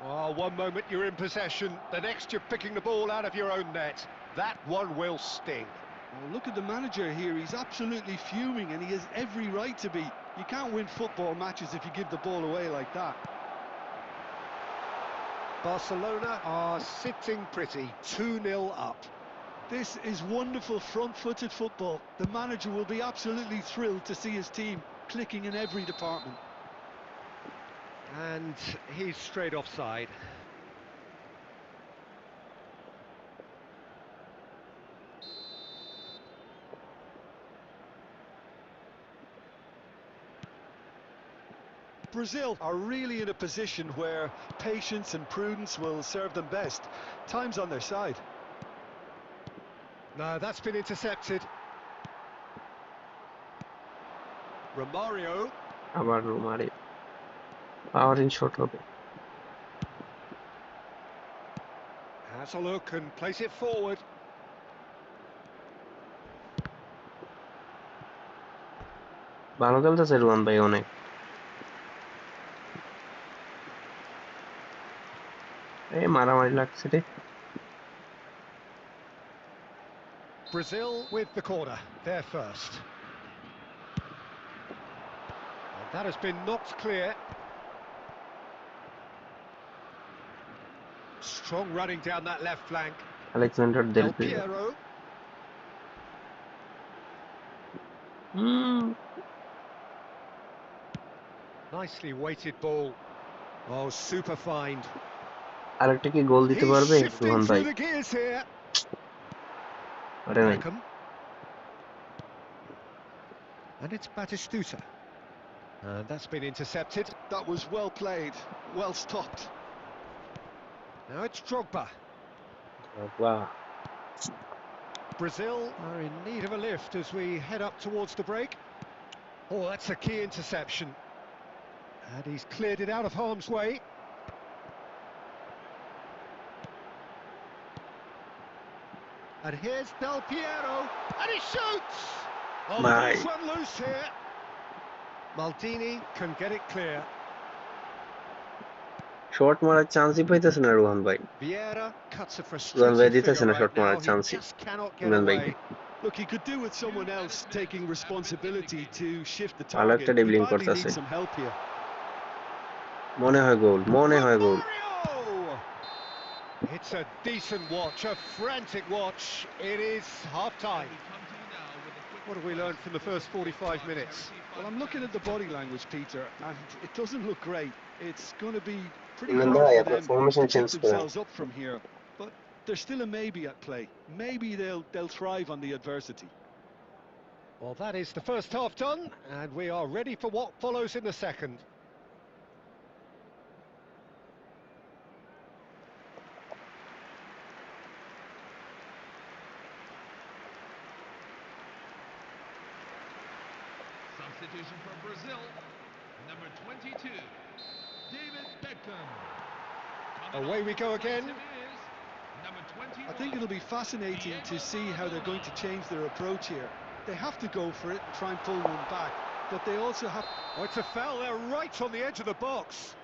Well, one moment you're in possession, the next you're picking the ball out of your own net. That one will sting. Well, look at the manager here. He's absolutely fuming, and he has every right to be. You can't win football matches if you give the ball away like that. Barcelona are sitting pretty, 2-0 up. This is wonderful front-footed football. The manager will be absolutely thrilled to see his team clicking in every department. And he's straight offside. Brazil are really in a position where patience and prudence will serve them best. Time's on their side. No, that's been intercepted. Romario. আবার Rowmari powering shot হবে Has a look and plays it forward. ভালো খেলতেছে রুয়ান ভাই অনেক এই মারামারি লাগছে রে Brazil with the corner, they're first. And that has been knocked clear. Strong running down that left flank. Alexander del Del Piero Piero. Nicely weighted ball. Oh, super find. আরেকটা কি গোল দিতে He's পারবে shifting রুহান ভাই through the gears here. পারে নাই Beckham. And it's Batistuta. And that's been intercepted. That was well played, well stopped. Now it's Drogba. বাহ Brazil are in need of a lift as we head up towards the break. Oh, that's a key interception. And he's cleared it out of harm's way. And here's Del Piero, and he shoots! Oh, the My. ball's run loose here. Maldini can get it clear. Shot মারার চান্সই পাইতেছে না রুহান ভাই Vieira cuts a Ruhan frustrated ভাই দিতেছে figure না shot right now. মারার He চান্সই just cannot get Imran ভাই away. Look, he could do with someone else taking responsibility to shift the ভালো একটা target. He ড্রিবলিং badly করতেছে needs some help here. মনে হয় গোল Romario! It's a decent watch, a frantic watch. It is half-time. What have we learned from the first 45 minutes? Well, I'm looking at the body language, Peter, and it doesn't look great. It's going to be pretty Imran hard ভাই for আপনার them formation to change pick করেন themselves up from here. But there's still a maybe at play. Maybe they'll thrive on the adversity. Well, that is the first half done, and we are ready for what follows in the second. Substitution for Brazil, number 22, David Beckham. Away we go again. Number 21. I think it'll be fascinating to see how they're going to change their approach here. They have to go for it and try and pull one back, but they also have... Oh, it's a foul. They're right on the edge of the box.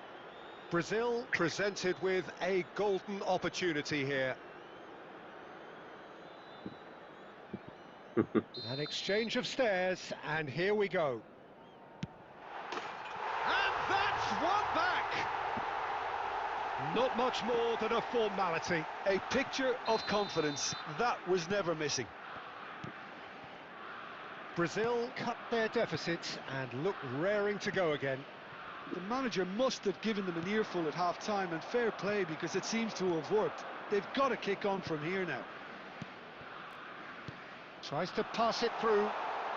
Brazil presented with a golden opportunity here. An exchange of stares, and here we go. And that's one back! Not much more than a formality. A picture of confidence. That was never missing. Brazil cut their deficits and look raring to go again. The manager must have given them an earful at half-time, and fair play because it seems to have worked. They've got to kick on from here now. Tries to pass it through,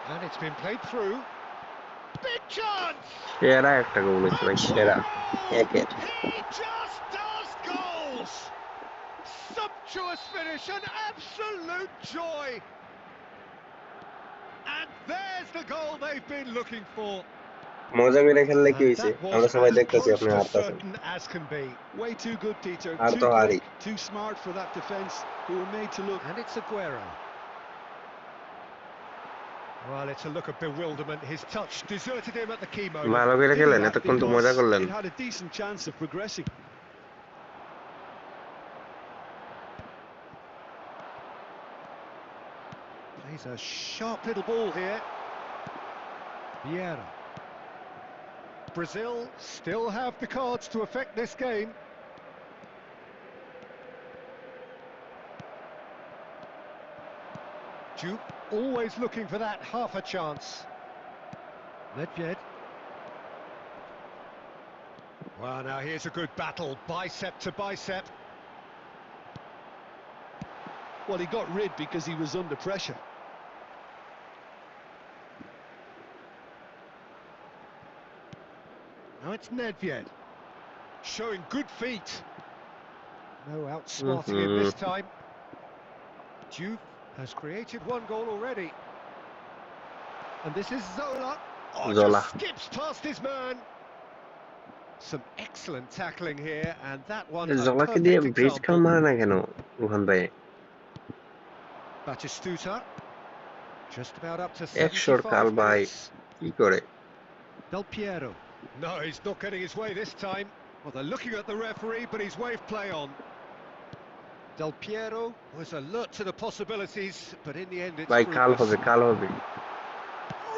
and it's been played through. Big chance! সেরা একটা গোল হয়েছে ভাই সেরা একের He just does goals! Sumptuous finish, an absolute joy! And there's the goal they've been looking for. মজা করে খেললে কি And হইছে that was আমরা সবাই as দেখতেছি close আপনি to হারতাছেন certain as can be. Way too good, Peter. R Too তো হারি quick, too smart for that defence, who were made to look. And it's Aguero. Well, it's a look of bewilderment. His touch deserted him at the key moment. ভালো করে Did খেলেন that এতক্ষণ তো মজা because করলেন it had a decent chance of progressing. Plays a sharp little ball here. Vieira. Brazil still have the cards to affect this game. Duke always looking for that half a chance. Nedved. Well, now here's a good battle, bicep to bicep. Well, he got rid because he was under pressure. Now it's Nedved. Showing good feet. No outsmarting him this time. Duke has created one goal already. And this is Zola. Oh, Zola. just skips past his man. Some excellent tackling here, and that one a জলাকে দিয়ে perfect bridge খাল example. মারে না কেন রোহান ভাই Batistuta. Just about up to 100 কাল 75 ভাই minutes. কি করে Del Piero. No, he's not getting his way this time. Well, they're looking at the referee, but he's waved play on. Del Piero was alert to the possibilities, but in the end it's ভাই কাল হবে fruitless.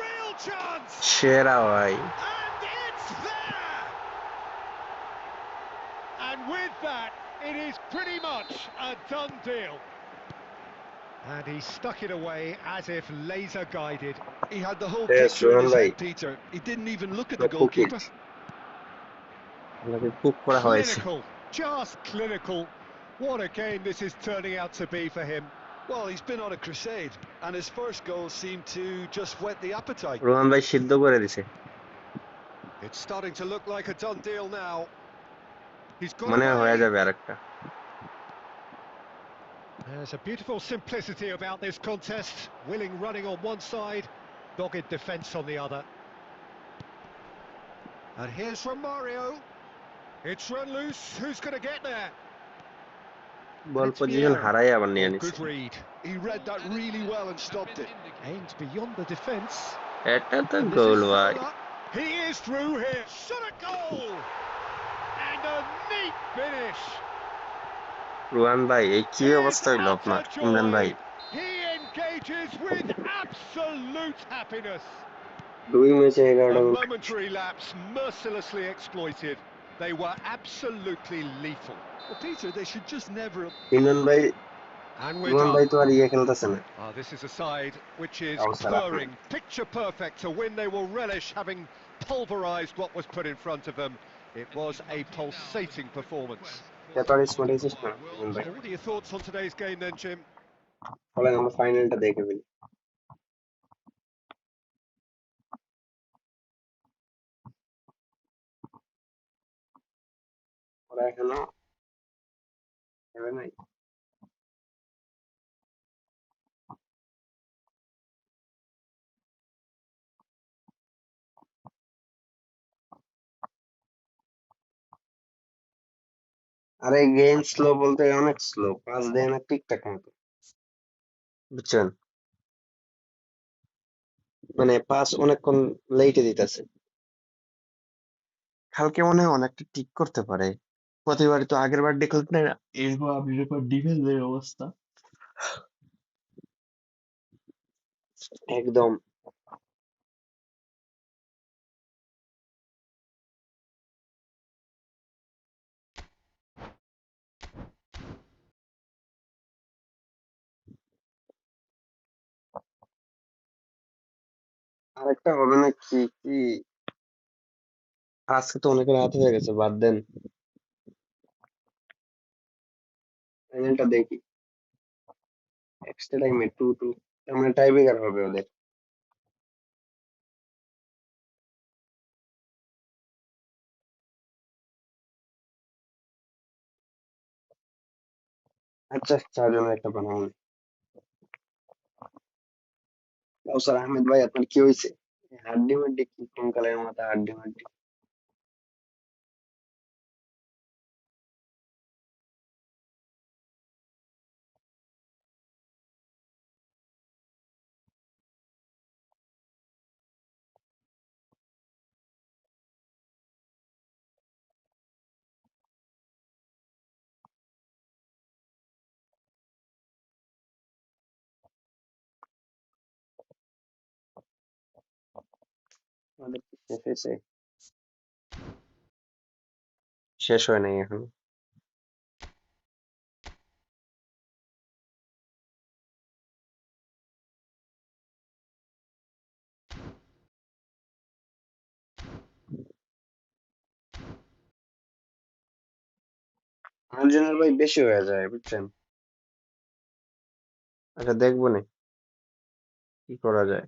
Real chance! সেরা ভাই And it's there! And with that, it is pretty much a done deal. And he stuck it away as if laser guided. He had the whole Yes, picture in his Rohan head, bhai. Peter. He didn't even look at No the goalkeeper. আমাকে cook করা হয়েছে Clinical, just clinical. What a game this is turning out to be for him. Well, he's been on a crusade, and his first goal seemed to just whet the appetite. Rohan ভাই সিদ্ধ করে দিছে It's starting to look like a done deal now. He's got মনে হয়ে away. যাবে আরেকটা There's a beautiful simplicity about this contest. Willing running on one side, dogged defence on the other. And here's from Mario. It's run loose. Who's going to get there? Ball It's position Vieira. হারাই আবার নিয়ে Oh, নিছে good read. He read that really well and stopped it. Aimed beyond the defence. এটা তো And this goal is ভাই Zola. He is through here. Shot a goal! And a neat finish. Rohan ভাই এই কি It's অবস্থা হইলো আপনার utter Imran ভাই joy. He engages with absolute happiness. দুই ম্যাচে A 11টা goal momentary lapse mercilessly exploited. They were absolutely lethal. Well, Peter, they should just never have. Imran ভাই And we're রোহান ভাই done. তো আর খেলতেছে না This is a side which is Oh, Salah. purring, picture perfect to win. They will relish having pulverised what was put in front of them. It was a pulsating performance. Paper smart এসেছ না ইমরান ভাই Well, what are your thoughts on today's game then, Jim? বলেন আমরা ফাইনালটা দেখে ফেলি ওরা এখনো খেলে নাই আরে গেম স্লো বলতে অনেক স্লো পাস দেয় না ঠিকঠাক মতো বুঝছেন মানে পাস অনেকক্ষণ লেটে দিতেছে কালকে মনে হয় অনেকটা ঠিক করতে পারে প্রতিবার তো আগের বার দেখলেন না এরপর ডিফেন্সের অবস্থা একদম আরেকটা হবে না কি কি আজকে তো অনেকের রাত হয়ে গেছে বাদ দেন ফাইনালটা দেখি এক্সট্রা টাইমে 2-2 তার মানে টাই ব্রেকার হবে ওদের আচ্ছা চারজনের একটা বানাবো কাউসার আহমেদ ভাই আপনার কি হয়েছে হাড্ডি মাড্ডি কি কঙ্কালের মতো হাড্ডি মাড্ডি। আমাদের কি শেষ হয়েছে? শেষ হয় নাই এখন। আর্জেন্টাইন ভাই বেশি হয়ে যায় বুঝছেন। আচ্ছা দেখবো না কি করা যায়।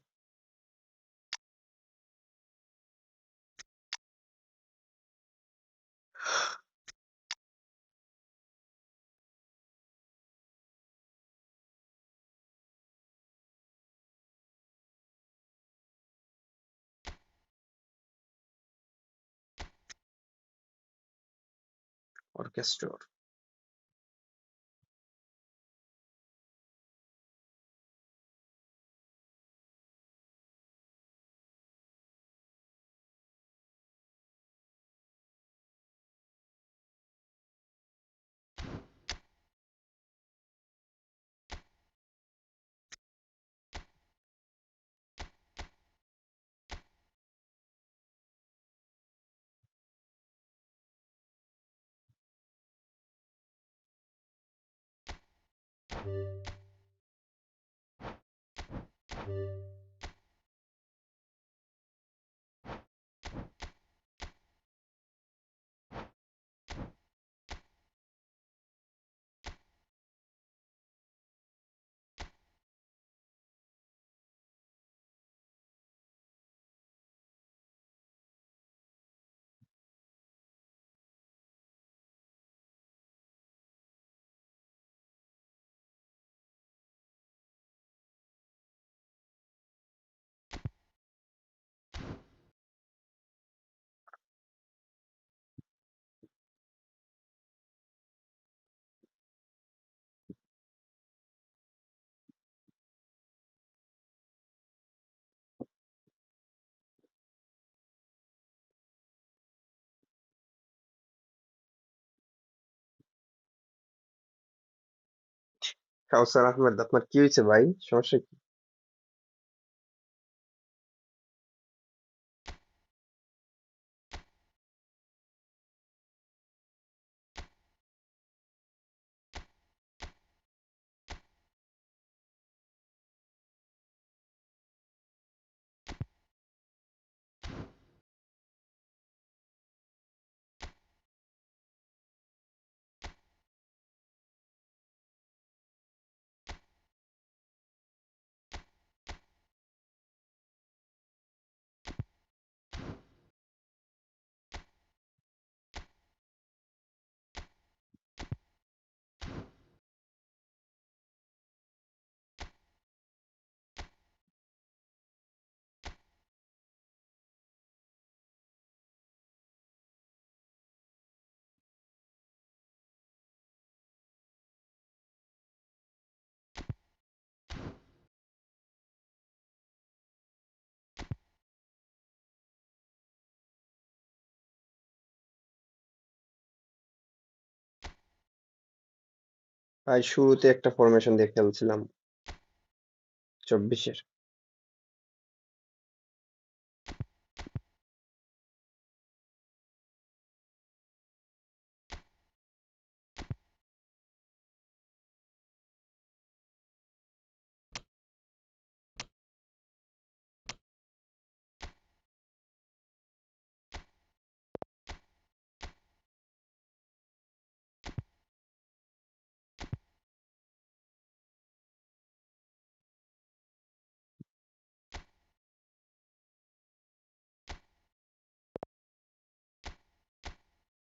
অর্কেস্ট্রা কাউসার আহমেদ, আপনার কি হয়েছে ভাই? সমস্যা কি? ভাই শুরুতে একটা ফরমেশন দিয়ে খেলছিলাম 24-এর।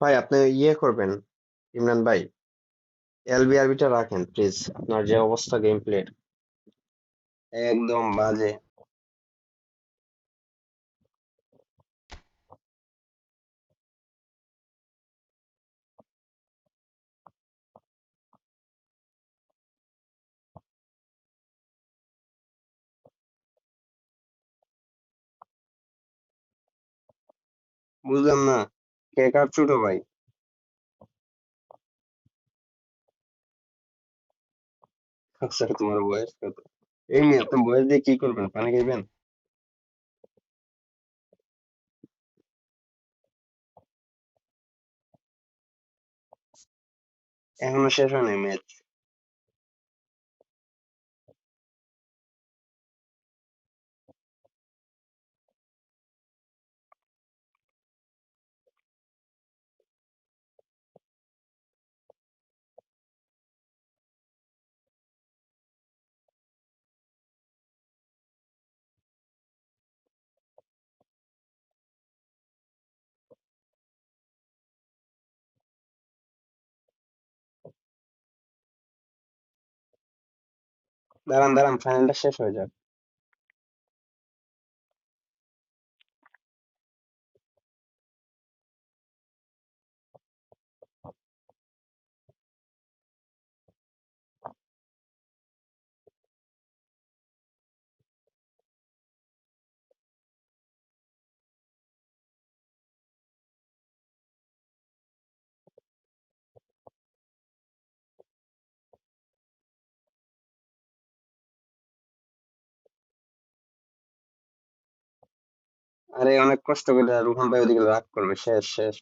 ভাই আপনি ইয়ে করবেন, ইমরান ভাই, এলবিআরবিটা রাখেন প্লিজ। আপনার যে অবস্থা গেম প্লের একদম বাজে। বুঝলাম না, কে কার ছোট ভাই? আচ্ছা, তোমার বয়স কত? এই মেয়ে, এত বয়স দিয়ে কি করবেন? পানি খাইবেন? এখনো শেষ হয় নাই ম্যাচ। দাঁড়ান দাঁড়ান, ফাইনালটা শেষ হয়ে যাক। আরে অনেক কষ্ট করে, রুহান ভাই ওদিকে রাগ করবে। শেষ শেষ,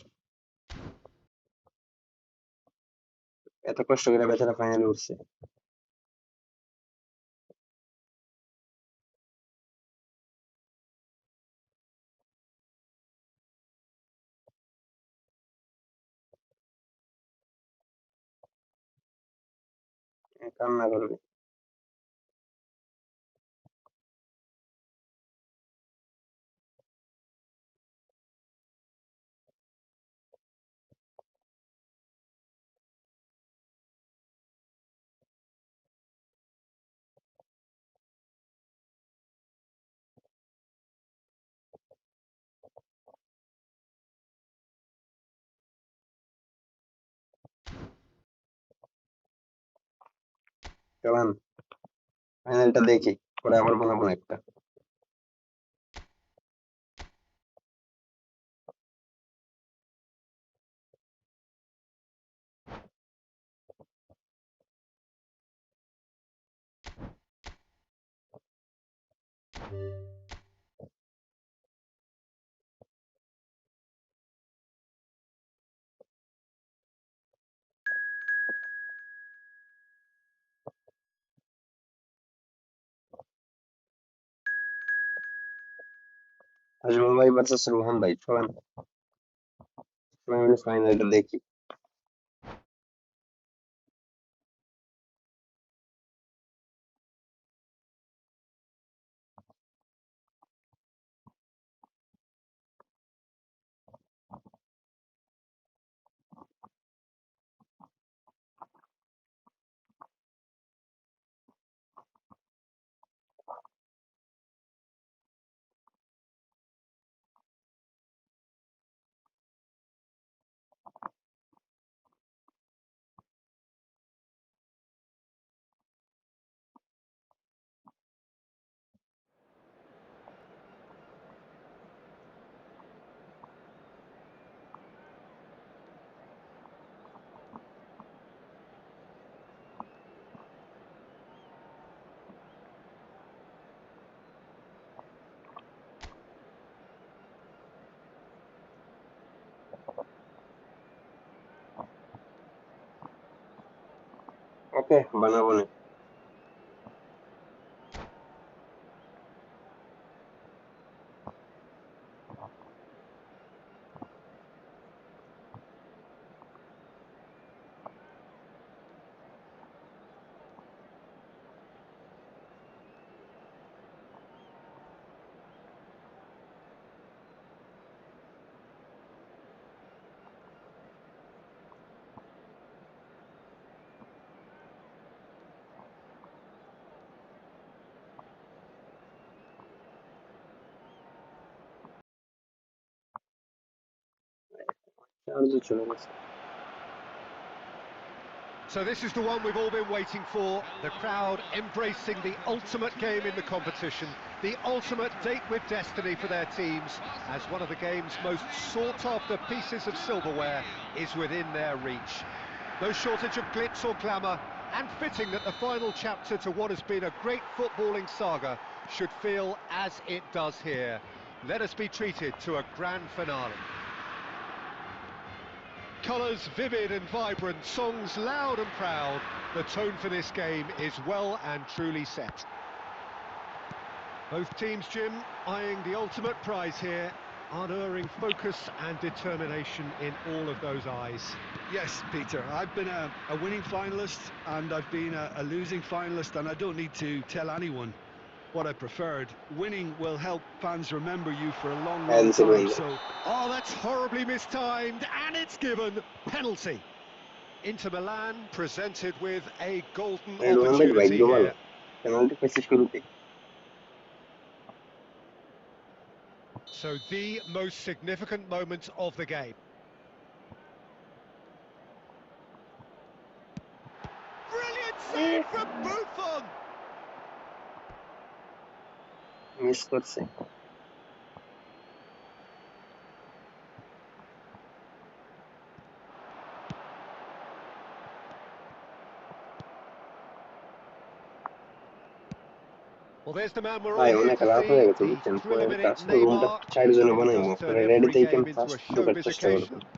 এত কষ্ট করে বেচারা ফাইনালে উঠছে। কান্না করবে। চলেন ফাইনালটা দেখি, পরে আবার বানাবো না একটা। আজমল ভাই ভার্সেস রুহান ভাই, চলেন সবাই মিলে ফাইনালটা দেখি। ওকে, বানাবো না। চার্জ চলে গেছে। So this is the one we've all been waiting for, the crowd embracing the ultimate game in the competition, the ultimate date with destiny for their teams, as one of the game's most sought-after pieces of silverware is within their reach. No shortage of glitz or glamour, and fitting that the final chapter to what has been a great footballing saga should feel as it does here. Let us be treated to a grand finale. Colours vivid and vibrant, songs loud and proud. The tone for this game is well and truly set. Both teams, Jim, eyeing the ultimate prize here, unerring focus and determination in all of those eyes. Yes, Peter, I've been a winning finalist and I've been a losing finalist, and I don't need to tell anyone what I preferred. Winning will help fans remember you for a long, long time. So, oh, that's horribly mistimed, and it's given penalty. Inter Milan presented with a golden opportunity here. So the most significant moment of the game. Brilliant save from Buffon. Miss করছে Well, there's the man we're all ভাই here অনেক to রাত হয়ে see. গেছে The বুঝছেন thriller-minute তাছাড়া রুমটা Neymar. চারজনে It বানাইবো does turn আপনারা every রেডিতেই game into first a ঢোকার showbiz চেষ্টা occasion. করবেন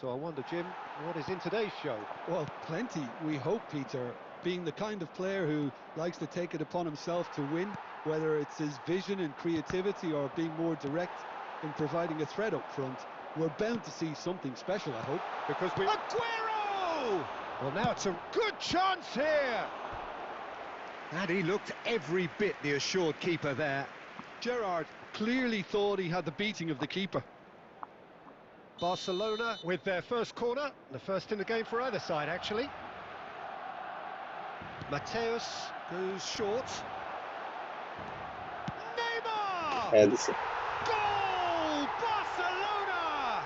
So I wonder, Jim, what is in today's show? well, plenty, we hope, Peter. Being the kind of player who likes to take it upon himself to win, whether it's his vision and creativity or being more direct in providing a threat up front, we're bound to see something special, I hope. Because we... Aguero! Well, now it's a good chance here. And he looked every bit the assured keeper there. Gerrard clearly thought he had the beating of the keeper. Barcelona with their first corner, the first in the game for either side, actually. Mateus goes short. Neymar! Goal! Barcelona!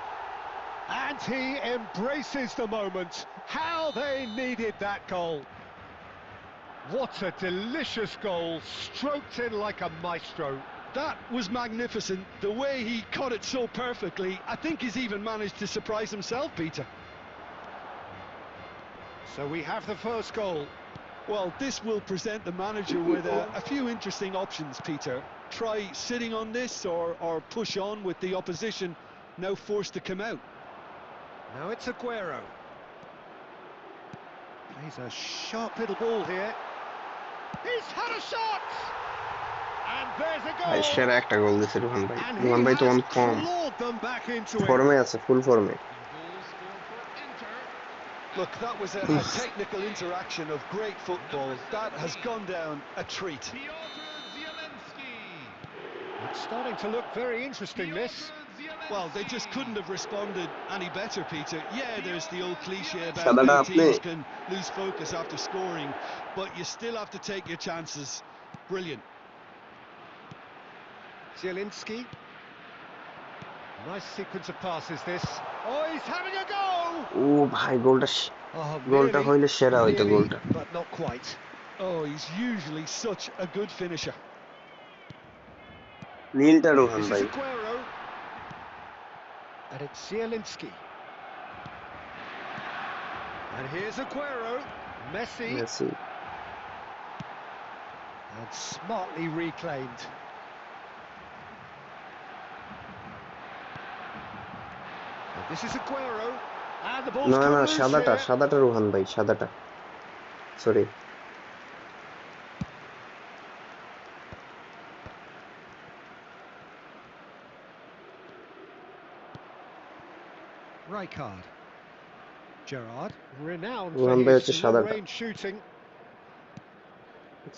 And he embraces the moment. How they needed that goal. What a delicious goal, stroked in like a maestro. That was magnificent, the way he caught it so perfectly. I think he's even managed to surprise himself, Peter. So we have the first goal. Well, this will present the manager with a few interesting options, Peter. Try sitting on this or push on with the opposition now forced to come out. Now it's Aguero. Plays a sharp little ball here. He's had a shot! And there's a goal! সেরা একটা গোল দিয়েছে রোহান ভাই And Rohan he ভাই তো has on form clawed them back into it. ফর্মে আছে ফুল ফর্মে Look, that was a technical interaction of great football. That has gone down a treat. It's starting to look very interesting, this. Well, they just couldn't have responded any better, Peter. Yeah, there's the old cliche about সাদাটা how আপনি teams can lose focus after scoring, but you still have to take your chances. Brilliant. Zielinski. Nice sequence of passes, this. Oh, he's having a go! ও ভাই গোলটা Nearly, হইলে সেরা হইতো nearly, গোলটা but not quite. Oh, he's usually such a good finisher. নীলটা Rohan This ভাই is Aguero. And it's Zielinski. And here's Aguero. Messi. Messi And smartly reclaimed. And this is Aguero. And the ball's না come না loose সাদাটা here. সাদাটা রোহান ভাই সাদাটা sorry Rijkaard. Gerrard, renowned Rohan for ভাই his হচ্ছে সাদাটা long-range shooting.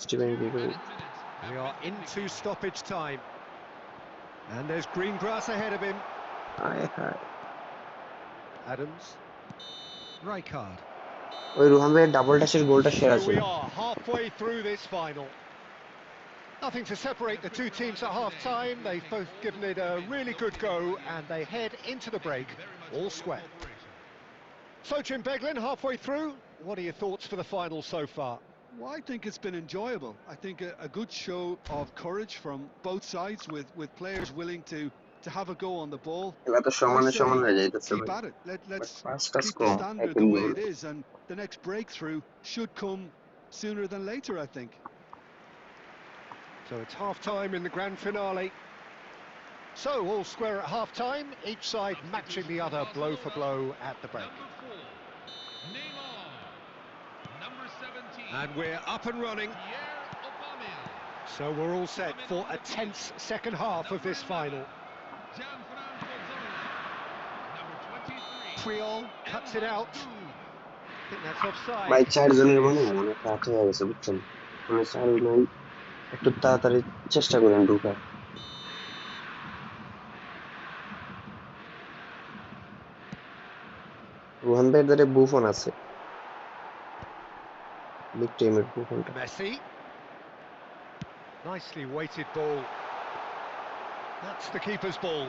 Steven Beagle We are into stoppage time. And there's green grass ahead of him. আয় হায় Adams. Rijkaard. ওই রোহান ভাইয়ের ডাবল টাচের গোলটা সেরা Here ছিল we are, halfway through this final. Nothing to separate the two teams at half-time. They've both given it a really good go, and they head into the break all square. So, Jim Beglin, halfway through, What are your thoughts for the final so far? Well, I think it's been enjoyable. I think a good show of courage from both sides with players willing to have a go on the ball. খেলা তো I সমানে say সমান হয়ে যাইতেছে keep ভাই, at it. But Let's পাঁচটা keep the com standard একই the way goal. it is, and the next breakthrough should come sooner than later, I think. So it's half-time in the grand finale. So all square at half-time, each side matching the other blow for blow at the break. Number 4, Neymar. Number 17, And we're up and running. Pierre-Aubameyang. So we're all set for a tense second half of this final. Gianfranco Zola. Number 23, Triol cuts it out. I think that's ভাই offside. 4 জনের মানে অনেক রাত হয়ে গেছে বুঝছেন, মানে চালু নাই, একটু তাড়াতাড়ি চেষ্টা করেন ঢুকার। রোহান ভাইয়ের ধারে বুফন আছে, বিগ টিমের বুফনটা। Messi. Nicely weighted ball. That's the keeper's ball.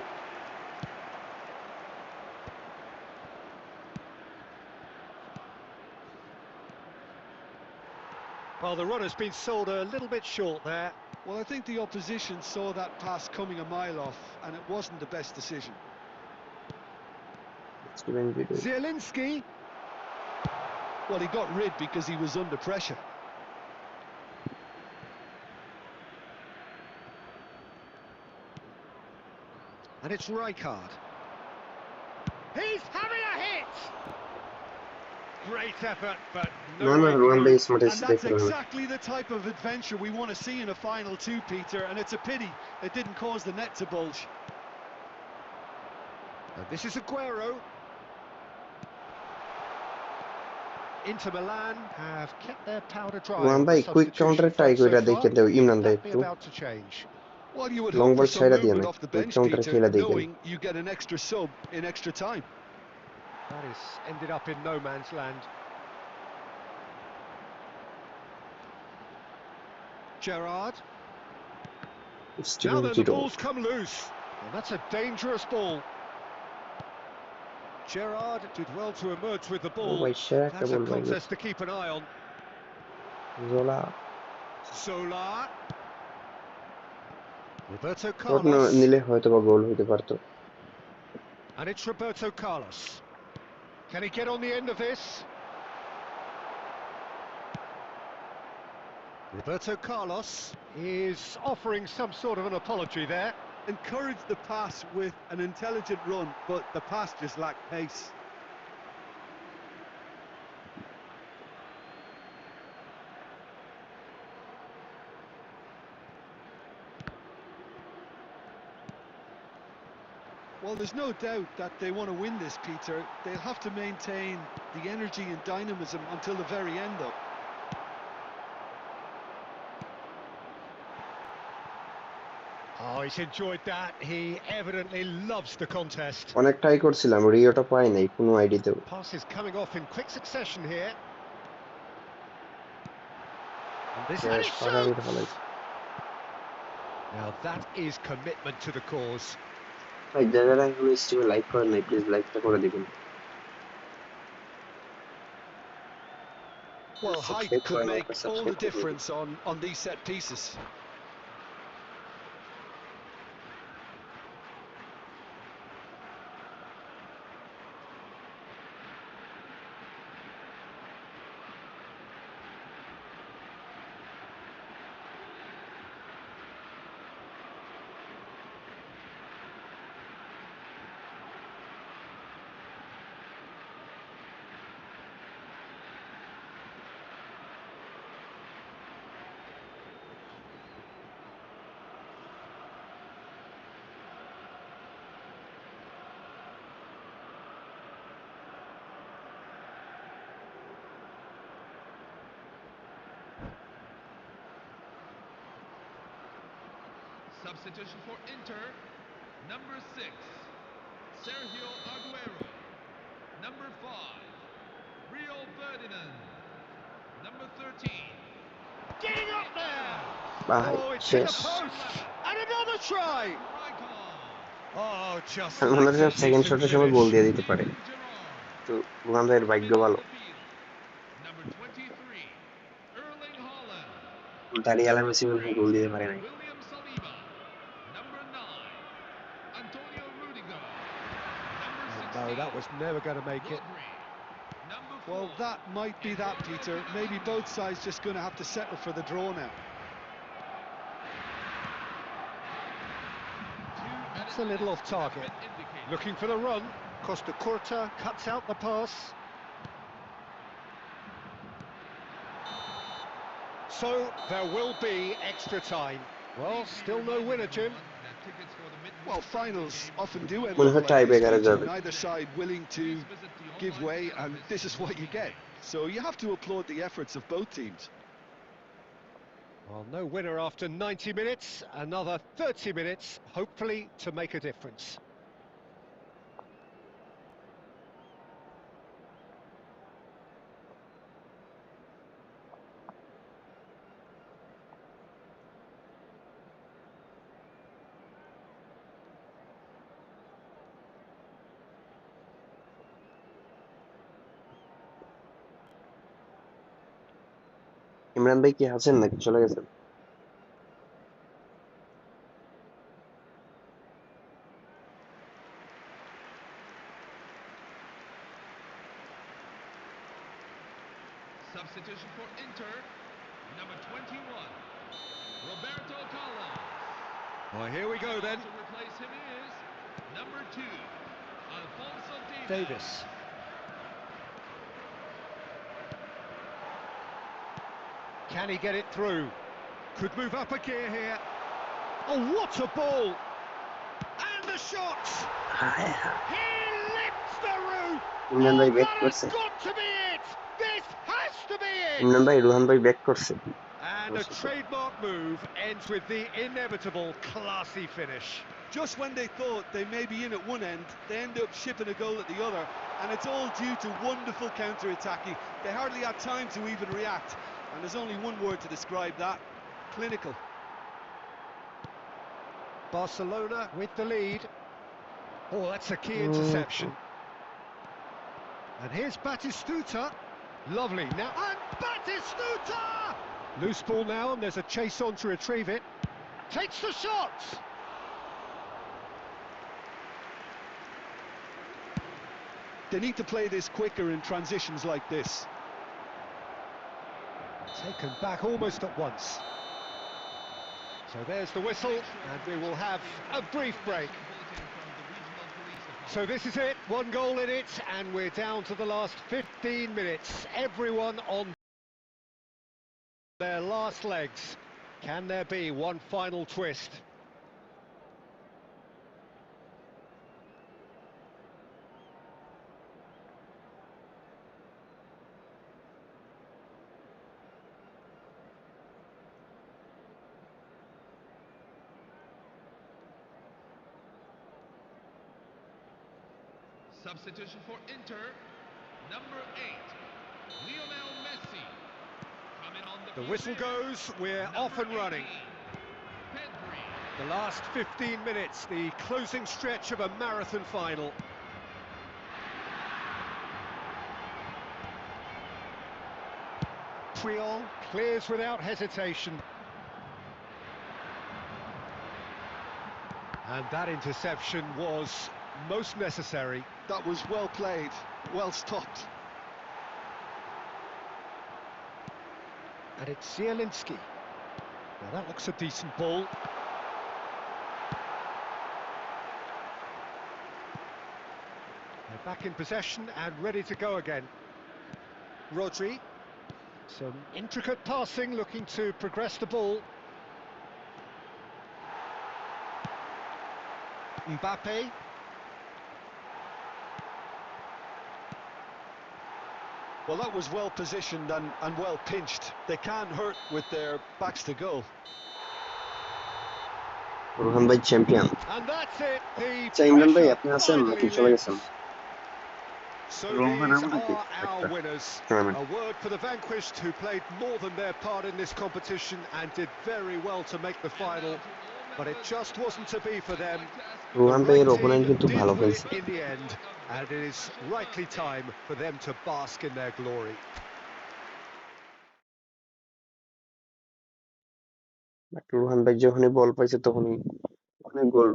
Well, the runner's been sold a little bit short there. Well, I think the opposition saw that pass coming a mile off, and it wasn't the best decision. Zielinski. Well, he got rid because he was under pressure. And it's Rijkaard. He's having a hit! Great effort, but no না না, way Rohan ভাই through. Smart And এসে that's দেখতে হবে। exactly the type of adventure we want to see in a final too, Peter, and it's a pity it didn't cause the net to bulge. And this is Aguero. Inter Milan have kept their powder dry. Rohan on ভাই the quick counter substitution try front কইরা so দেখে far. দেও ইমরান ভাই That be একটু about to change. Well, you would long hope ball for some ছাইড়া দিয়ে movement না, off the quick bench, counter Peter, খেলা দেখেন। knowing you get an extra sub in extra time. That is ended up in no man's land. Gerrard. Now Steven then, the zero. ball's come loose. And that's a dangerous ball. Gerrard did well to emerge with the ও ball. ভাই সেরা একটা That's a বল ভাই, contest to keep an eye on. জোলা Zola. Roberto shot Carlos. নিলে হয়তো বা গোল হইতে পারতো। And it's Roberto Carlos. Can he get on the end of this? Roberto Carlos is offering some sort of an apology there. Encouraged the pass with an intelligent run, but the pass just lacked pace. Well, there's no doubt that they want to win this, Peter. They'll have to maintain the energy and dynamism until the very end, though. Oh, he's enjoyed that. He evidently loves the contest. অনেক try করছিলাম, রিওটা পাই নাই কোনো আইডিতেও। Pass is coming off in quick succession here. And this and শেষ it ফাঁকা করে shoots! ফেলাইছে। Now that is commitment to the cause. ভাই যারা এখন স্ট্রিমে লাইক করেন নাই, প্লিজ লাইকটা করে দিবেন। Well, height Subscribe could করেন, make একটা all subscribe the করে দিবেন। difference on these set pieces. Substitution for Inter. Number 6, Sergio Aguero. Number 5, Rio Ferdinand. Number 13, Getting up there! ভাই Oh, it's in শেষ। the post! And another try! Rijkaard. Oh, just আমি মনে like হচ্ছে a second decent শটের সময় গোল finish. দিয়ে দিতে পারে, Gerrard. তো রোহান ভাইয়ের ভাগ্য Coming ভালো। onto the field. দাঁড়িয়ে মেসি মনে হয় গোল দিতে পারে নাই। William Saliba. Number 9. Antonio Rudiger. Number Oh, 16. no, that was never going to make it. Rodri. Number 4. Well, that might be that, Peter. Maybe both sides just going to have to settle for the draw now. That's a little off target. Looking for the run. Costa Curta cuts out the pass. So there will be extra time. Well, still no winner, Jim. Well, finals often do end মনে up হয় like tie this, ব্রেকারে Peter. যাবে। Neither side willing to give way, and this is what you get. So you have to applaud the efforts of both teams. Well, no winner after 90 minutes. Another 30 minutes, hopefully, to make a difference. Imran ভাই কি আছেন নাকি চলে গেছেন? Substitution for Inter. Number 21. Roberto Carlos. Well, here we go then. To replace him is number 2. Alfonso Davis. Can he get it through? Could move up a gear here. Oh, what a ball! And the shot! He lifts the roof! Imran ভাই back That has করছে। got to be it! This has to be it! Imran ভাই রোহান ভাই back করছে। And a trademark move ends with the inevitable classy finish. Just when they thought they may be in at one end, they end up shipping a goal at the other, and it's all due to wonderful counter-attacking. They hardly had time to even react, and there's only one word to describe that: clinical. Barcelona with the lead. Oh, that's a key interception. And here's Batistuta. Lovely. Now, and Batistuta! Loose ball now, and there's a chase on to retrieve it. Takes the shot! They need to play this quicker in transitions like this. Taken back almost at once. So there's the whistle, and we will have a brief break. So this is it, 1 goal in it, and we're down to the last 15 minutes. Everyone on their last legs. Can there be one final twist? Substitution for Inter. Number 8. Lionel Messi. Coming on the The whistle goes, we're off and running. Pedri. The last 15 minutes, the closing stretch of a marathon final. Puyol clears without hesitation. And that interception was most necessary. That was well played, well stopped. And it's Zielinski. Well, that looks a decent ball. They're back in possession and ready to go again. Rodri. Some intricate passing, looking to progress the ball. Mbappe. Well, that was well positioned and well pinched. They can't hurt with their backs to goal. Rohan ভাই champion. And that's it. আচ্ছা ইমরান ভাই The আপনি আছেন নাকি pressure চলে finally গেছেন? lifts. So Rohan these নাকি are our একটা winners. Tournament. A word for the vanquished who played more than their part in this competition and did very well to make the final, but it just wasn't to be for them. Rohan The ভাইয়ের right opponent team কিন্তু did ভালো win খেলছে। it in the end, and it is rightly time for them to bask in their glory. But Rohan ভাই যখনই বল পাইছে তখনই অনেক গোল।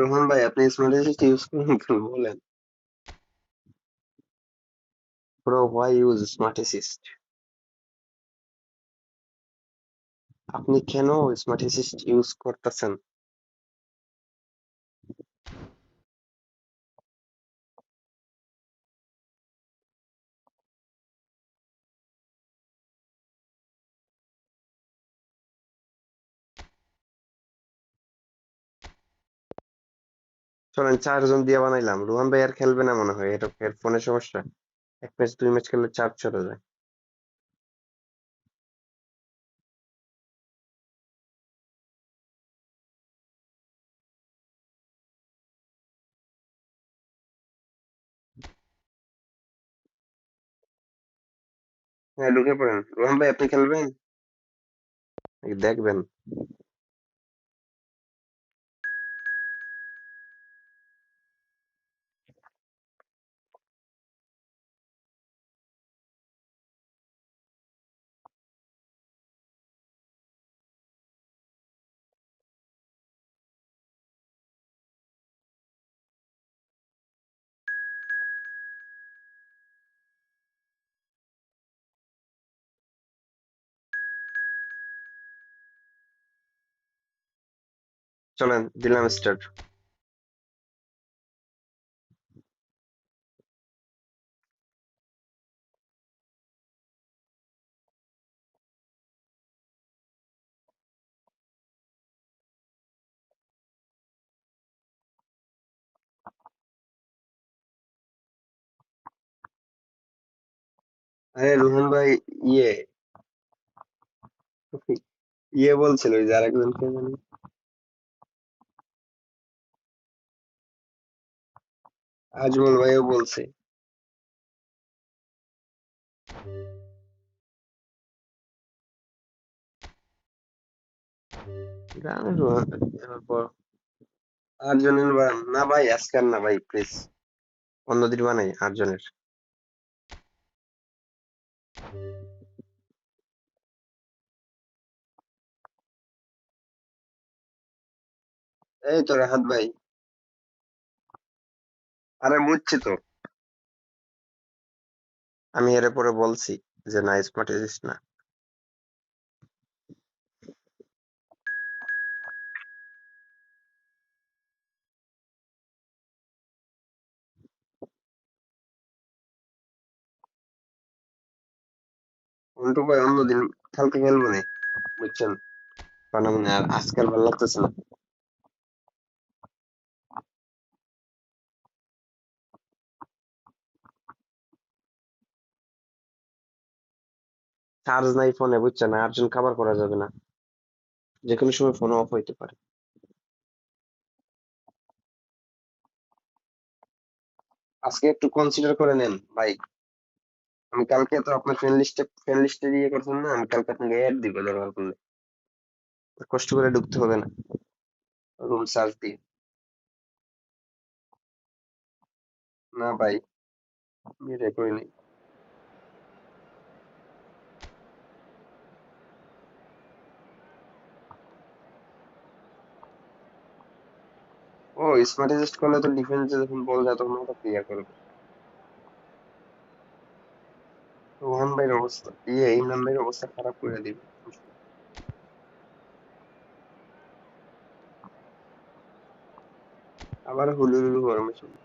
রোহান ভাই আপনি স্মার্ট অ্যাসিস্ট ইউজ করেন কেন বলেন? Bro why use smart assist? আপনি কেন স্মার্ট অ্যাসিস্ট ইউজ করতেছেন? চলেন 4 জন দিয়ে বানাইলাম। রোহান ভাই আর খেলবে না মনে হয়, এটা হেডফোনের সমস্যা। 1 ম্যাচ 2 ম্যাচ খেললে চাপ চলে যায়। হ্যাঁ ঢুকে পড়েন। রোহান ভাই আপনি খেলবেন নাকি দেখবেন? চলেন দিলাম স্টার্ট। আরে রোহান ভাই ইয়ে ইয়ে বলছিল ওই যে আরেকজন কে জানি, আজমল ভাইও বলছে। জানি রোহান এবার পর 8 জনের বানান না ভাই, আজকে আর না ভাই প্লিজ, অন্যদিন বানাই 8 জনের। এই তো রাহাত ভাই। আরে মুচ্ছি তো, আমি এর পরে বলছি যে না স্মার্ট অ্যাসিস্ট না। অন্টু ভাই অন্যদিন কালকে খেলবো না, বুঝছেন? কারণ আমি আর আজকাল ভালো লাগতেছে না। চার্জ নাই ফোনে, বুঝছেন? 8 জন কভার করা যাবে না, যে কোনো সময় ফোন অফ হইতে পারে। আজকে একটু কনসিডার করে নেন ভাই। আমি কালকে তো আপনার ফ্রেন্ড লিস্টে ইয়ে করছেন না, আমি কালকে আপনাকে অ্যাড দিব দরকার পড়লে, কষ্ট করে ঢুকতে হবে না রুম সার্চ দিয়ে। না ভাই এটা করিনি। ও স্মার্ট অ্যাসিস্ট করলে তো ডিফেন্সে যখন বল যায় তখন ওটা ক্লিয়ার করবে। রোহান ভাইয়ের অবস্থা ইমরান ভাইয়ের অবস্থা খারাপ করে দিবে। আবার হুলুলুলু গরমে চলে।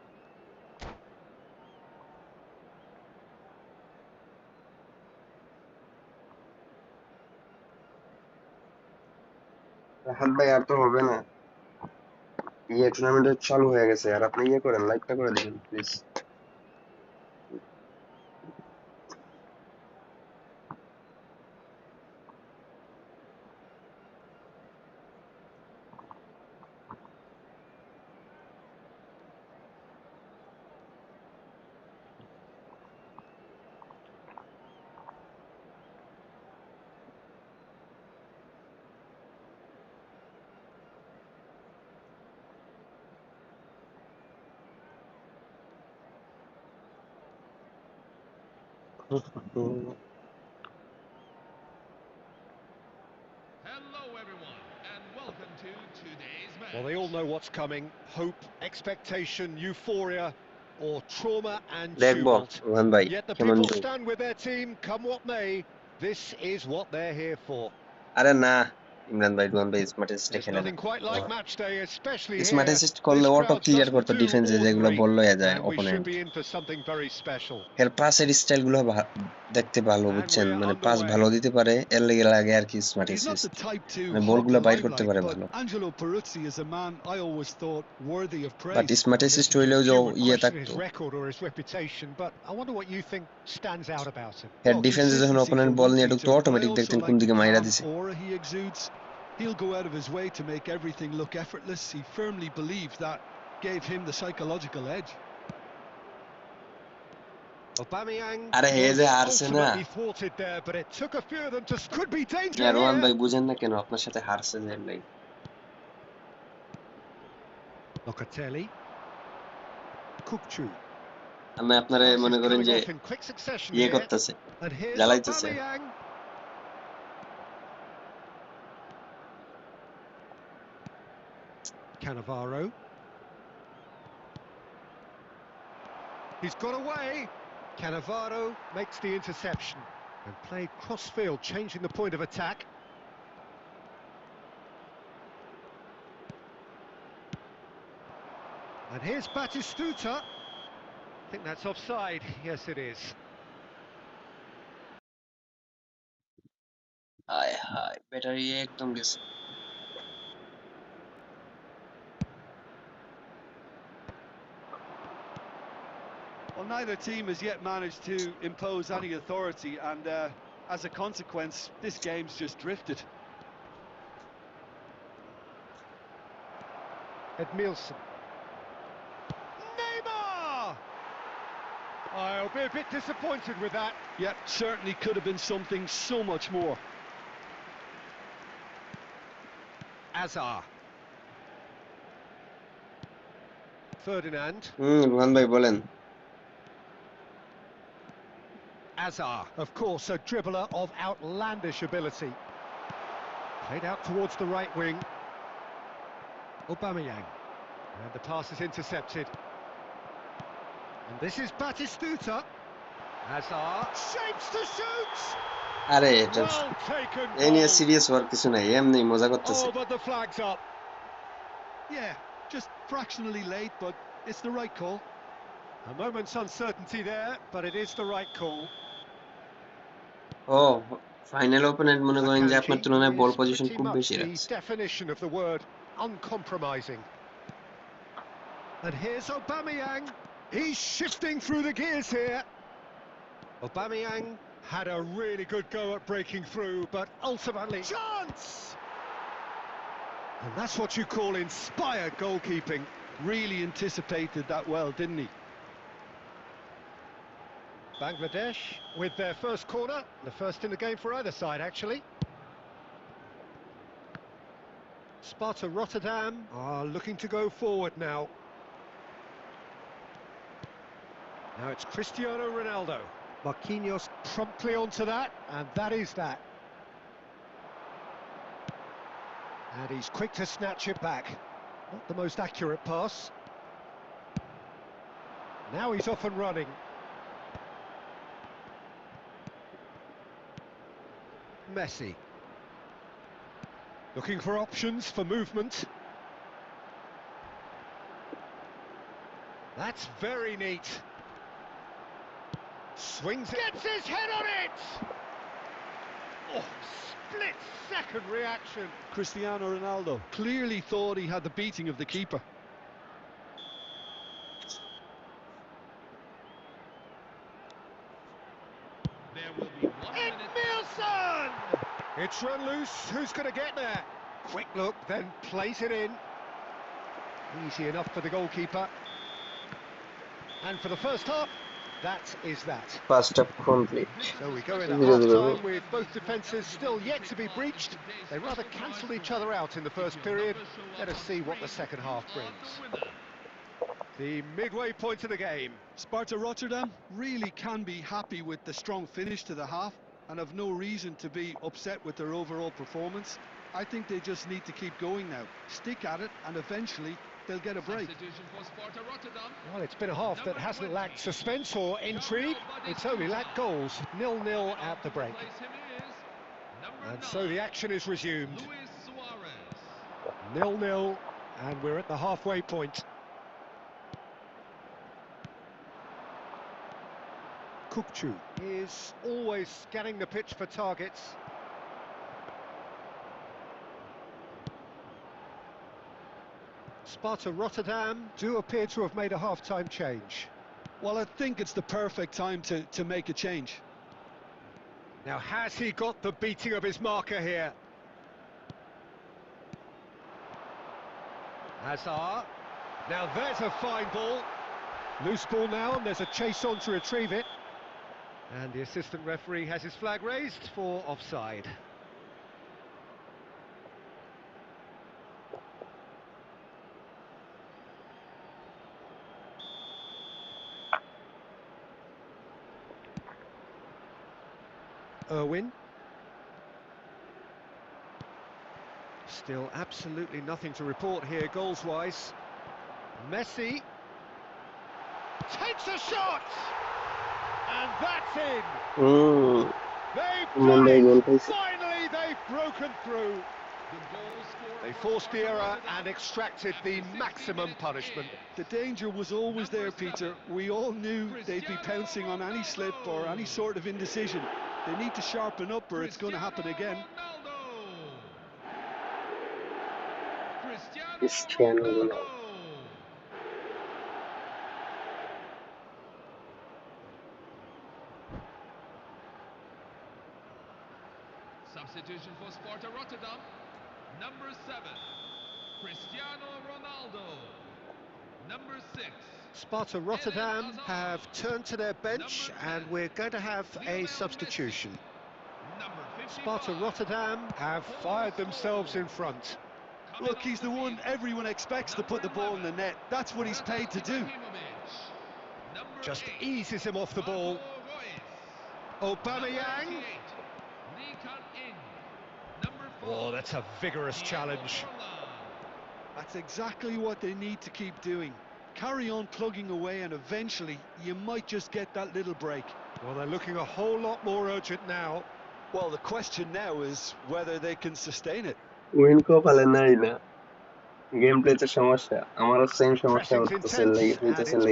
রাহাত ভাই আর তো হবে না, টুর্নামেন্ট চালু হয়ে গেছে, আর আপনি করেন লাইকটা করে দিবেন please. Hello, everyone, and welcome to today's match. Well, they all know what's coming. Hope, expectation, euphoria, or trauma and দেখবো tumult. রোহান ভাই Yet the কেমন people joke. stand with their team, come what may. This is what they're here for. আরে না, ইমরান ভাই রোহান ভাই smart অ্যাসিস্টে There's খেলে না। nothing quite like match day, especially smart here. Assist করলে This auto crowd clear doesn't করতো do ডিফেন্সে যেগুলো ordinary, বল লয়ে যায় and we should opponent. be in for something very special. এর পাসের স্টাইল গুলো দেখতে ভালো And বুঝছেন, we're মানে পাস underway. ভালো দিতে পারে, এর লেগে লাগে আর কি smart He's not the assist, type to মানে hog বলগুলো the বাইর করতে limelight, পারে but ভালো। Angelo Peruzzi is a man I always thought worthy of but praise. Smart Well, assist listen, হইলেও যে few would ইয়ে question his থাকতো, record or his reputation, but I wonder what you think stands out about him. এর Well, ডিফেন্সে যখন consistency opponent for ball one, নিয়ে ঢুকতো Peter, but I automatic also দেখতেন কোন like the দিকে মাইরা calm দিছে। aura he exudes. He'll go out of his way to make everything look effortless. He firmly believes that gave him the psychological edge. Aubameyang আরে হে was যে হারছে না, ultimately thwarted there, but it took a few of them to could be danger Rohan here. ভাই বুঝেন না কেন আপনার সাথে হারছে যে ভাই। Locatelli, Kukçu. আমি আপনারে Passes মনে করেন coming যে off in quick succession ইয়ে here. করতেছে, And here's জ্বালাইতেছে। Aubameyang. Cannavaro. He's got away. Cannavaro makes the interception and played cross-field, changing the point of attack. And here's Batistuta. I think that's offside. Yes, it is. হায় হায় battery একদম গেছে। Well, neither team has yet managed to impose any authority, and as a consequence, this game's just drifted. Edmilson. Neymar! I'll be a bit disappointed with that. Yep, certainly could have been something so much more. Azar. Ferdinand. Rohan ভাই বলেন। Azar, of course, a dribbler of outlandish ability. Played out towards the right wing. Aubameyang. And the pass is intercepted. And this is Batistuta. Azar shapes to shoot. আরে এটা Well taken এই নিয়ে goal. Serious হওয়ার কিছু নাই, এমনি মজা করতেছে। Oh, but the flag's up. Yeah, just fractionally late, but it's the right call. A moment's uncertainty there, but it is the right call. ও ফাইনাল ওপেনেন্ট মনে করেন যে আপনার তুলনায় বল Is পজিশন pretty খুব much বেশি the রাখছে। definition of the word uncompromising. And here's Aubameyang. He's shifting through the gears here. Aubameyang had a really good go at breaking through, but ultimately chance. And that's what you call inspired goalkeeping. Really anticipated that well, didn't he? Bangladesh with their first corner, the first in the game for either side, actually. Sparta Rotterdam are looking to go forward now. Now it's Cristiano Ronaldo. Marquinhos promptly onto that, and that is that. And he's quick to snatch it back. Not the most accurate pass. Now he's off and running. Messi. Looking for options for movement. That's very neat. Swings it. Gets his head on it! Oh, split-second reaction. Cristiano Ronaldo clearly thought he had the beating of the keeper. There will be 1 minute. Edmilson! It's run loose. Who's going to get there? Quick look, then plays it in. Easy enough for the goalkeeper. And for the first half, that is that. First half complete. So we go in at 0-0 half-time with both defences still yet to be breached. They rather cancelled each other out in the first period. Let us see what the second half brings. The midway point of the game. Sparta Rotterdam really can be happy with the strong finish to the half and have no reason to be upset with their overall performance. I think they just need to keep going now, stick at it, and eventually they'll get a break. Substitution for Sparta Rotterdam. Well, it's been a half that Number hasn't 20. lacked suspense or intrigue. It's only lacked goals. 0-0 at the break. Replace him is number And 9, so the action is resumed. Luis Suarez. 0-0, and we're at the halfway point. Kukcu is always scanning the pitch for targets. Sparta Rotterdam do appear to have made a half-time change. Well, I think it's the perfect time to make a change. Now, has he got the beating of his marker here? Hazard. Now there's a fine ball. Loose ball now, and there's a chase on to retrieve it. And the assistant referee has his flag raised for offside. Irwin. Still absolutely nothing to report here goals-wise. Messi takes a shot! And that's in! They've done it! Finally, they've broken through! They forced the error and extracted the maximum punishment. The danger was always there, Peter. We all knew they'd be pouncing on any slip or any sort of indecision. They need to sharpen up or it's going to happen again. Cristiano Ronaldo. Substitution for Sparta Rotterdam. Number 7, Cristiano Ronaldo. Number 6, Sparta Rotterdam have turned to their bench and we're going to have a substitution. Sparta Rotterdam have fired themselves in front. Look, he's the one everyone expects to put the ball in the net. That's what he's paid to do. Just eases him off the ball. Aubameyang. Oh, that's a vigorous challenge. That's exactly what they need to keep doing. Carry on plugging away and eventually you might just get that little break. Well, they're looking a whole lot more urgent now. Well, the question now is whether they can sustain it. Win কো পালে নাই না game প্লেতে সমস্যা আমারও same সমস্যা হইতেছে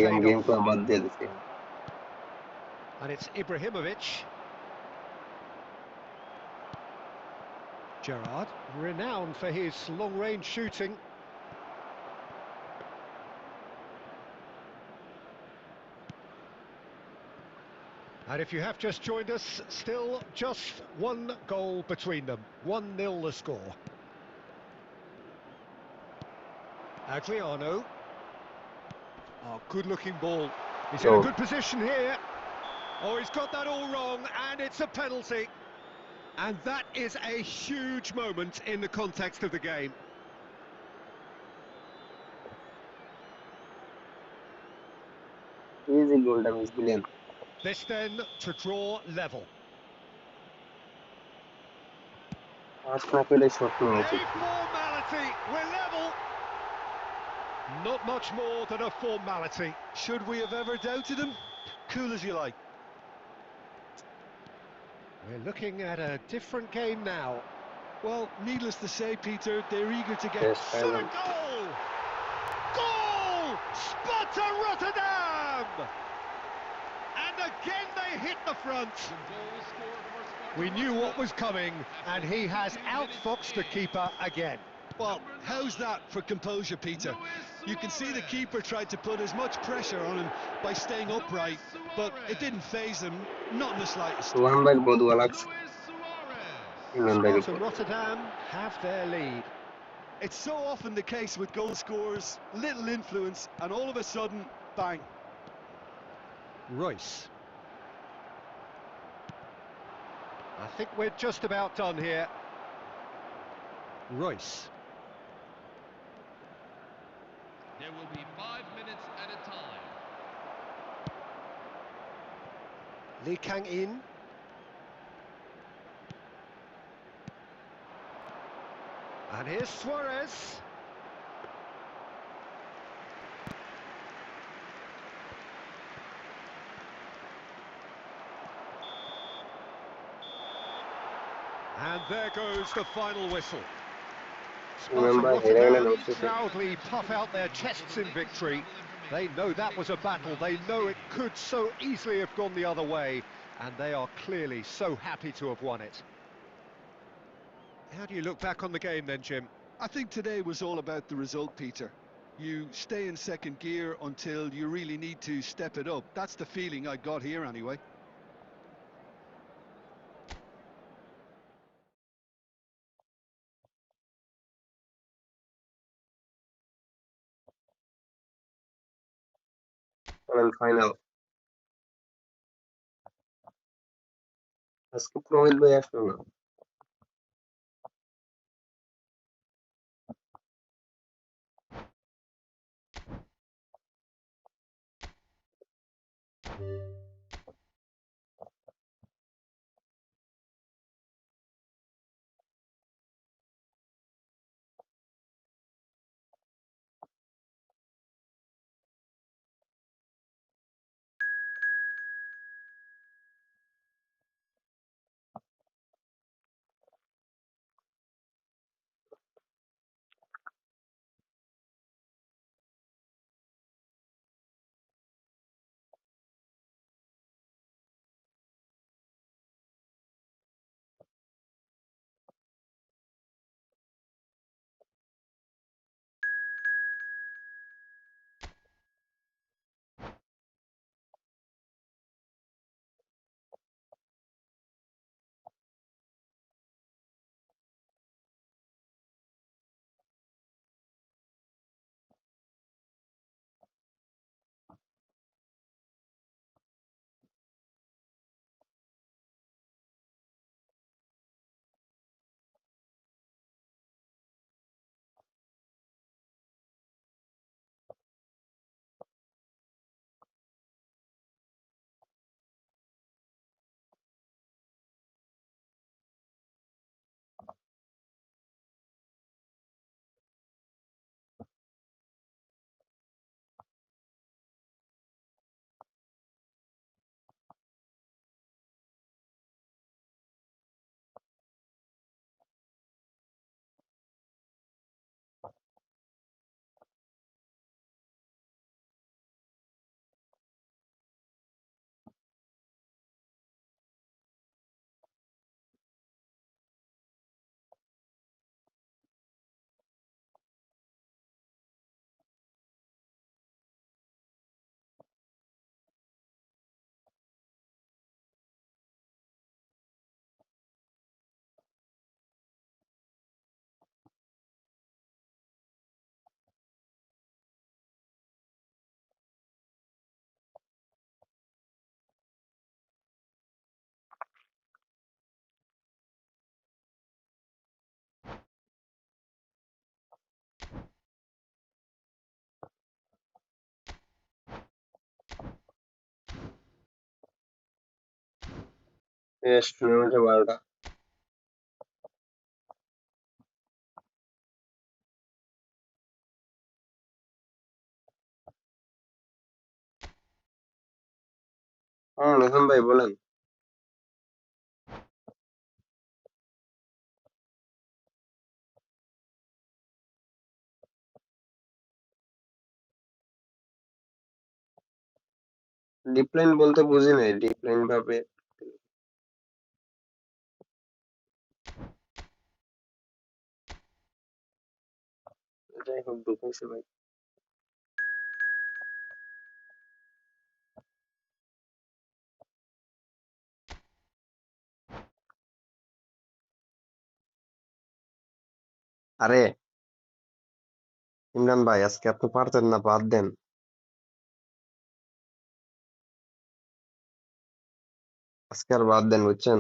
আমি গেম প্লে বাদ দিয়ে দিছি And it's Ibrahimovic. Gerrard, renowned for his long-range shooting. And if you have just joined us, still just one goal between them. 1-0 the score. Adriano. Oh, good-looking ball. He's in a good position here. Oh, he's got that all wrong, and it's a penalty. And that is a huge moment in the context of the game. Easy goal, that was brilliant. This then to draw level. A formality, we're level. Not much more than a formality. Should we have ever doubted him? Cool as you like. We're looking at a different game now. Well, needless to say, Peter, they're eager to get... Shot a goal! Goal! Sparta Rotterdam! And again they hit the front. We knew what was coming, and he has outfoxed the keeper again. Well, how's that for composure, Peter? You can see the keeper tried to put as much pressure on him by staying upright, but it didn't faze him, not in the slightest. Sparta Rotterdam have their lead. It's so often the case with goal scorers, little influence, and all of a sudden, bang. Royce. I think we're just about done here. Royce. There will be 5 minutes at a time. Lee Kang-in. And here's Suarez. And there goes the final whistle. Sparta Remember, Rotterdam proudly puff out their chests in victory. They know that was a battle. They know it could so easily have gone the other way. And they are clearly so happy to have won it. How do you look back on the game then, Jim? I think today was all about the result, Peter. You stay in second gear until you really need to step it up. That's the feeling I got here anyway. final. আজকে প্রমিত ভাই আসলো না। টুর্নামেন্টে 12টা। রোহন ভাই বলেন। ডিপলাইন বলতে বুঝি নাই, ডিপলাইন ভাবে যাই হোক ঢুকাইছে ভাই। আরে ইমরান ভাই, আজকে আপনি পারতেন না, বাদ দেন। আজকে আর বাদ দেন, বুঝছেন।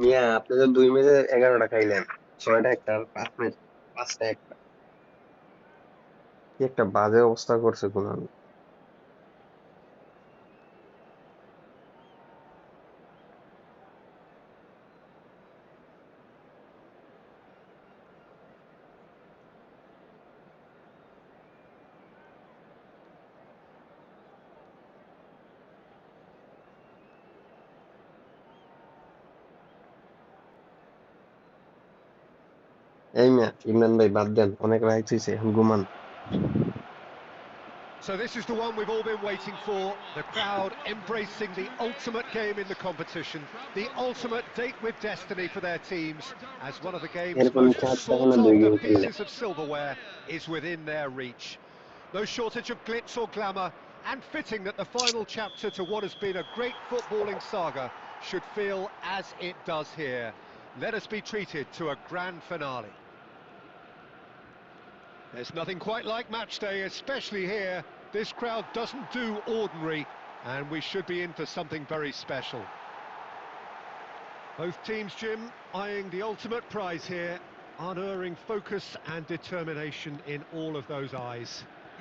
মিয়া আপনি তো 2 ম্যাচে 11টা খাইলেন, 6টা একটা আর 5 ম্যাচ 5টা একটা। কি একটা বাজে অবস্থা করছে কোনামি। এই মিয়া ইমরান ভাই বাদ দেন, অনেক রাইট হইছে, এখন ঘুমান। So this is the one we've all been waiting for, the crowd embracing the ultimate game in the competition, the ultimate date with destiny for their teams, as one of the game's এরকম most 4টা না sought 2 after game খেললে। pieces of silverware is within their reach. No shortage of glitz or glamour, and fitting that the final chapter to what has been a great footballing saga should feel as it does here. Let us be treated to a grand finale. There's nothing quite like match day, especially here. This crowd doesn't do ordinary, and we should be in for something very special. Both teams, Jim, eyeing the ultimate prize here, unerring focus and determination in all of those eyes.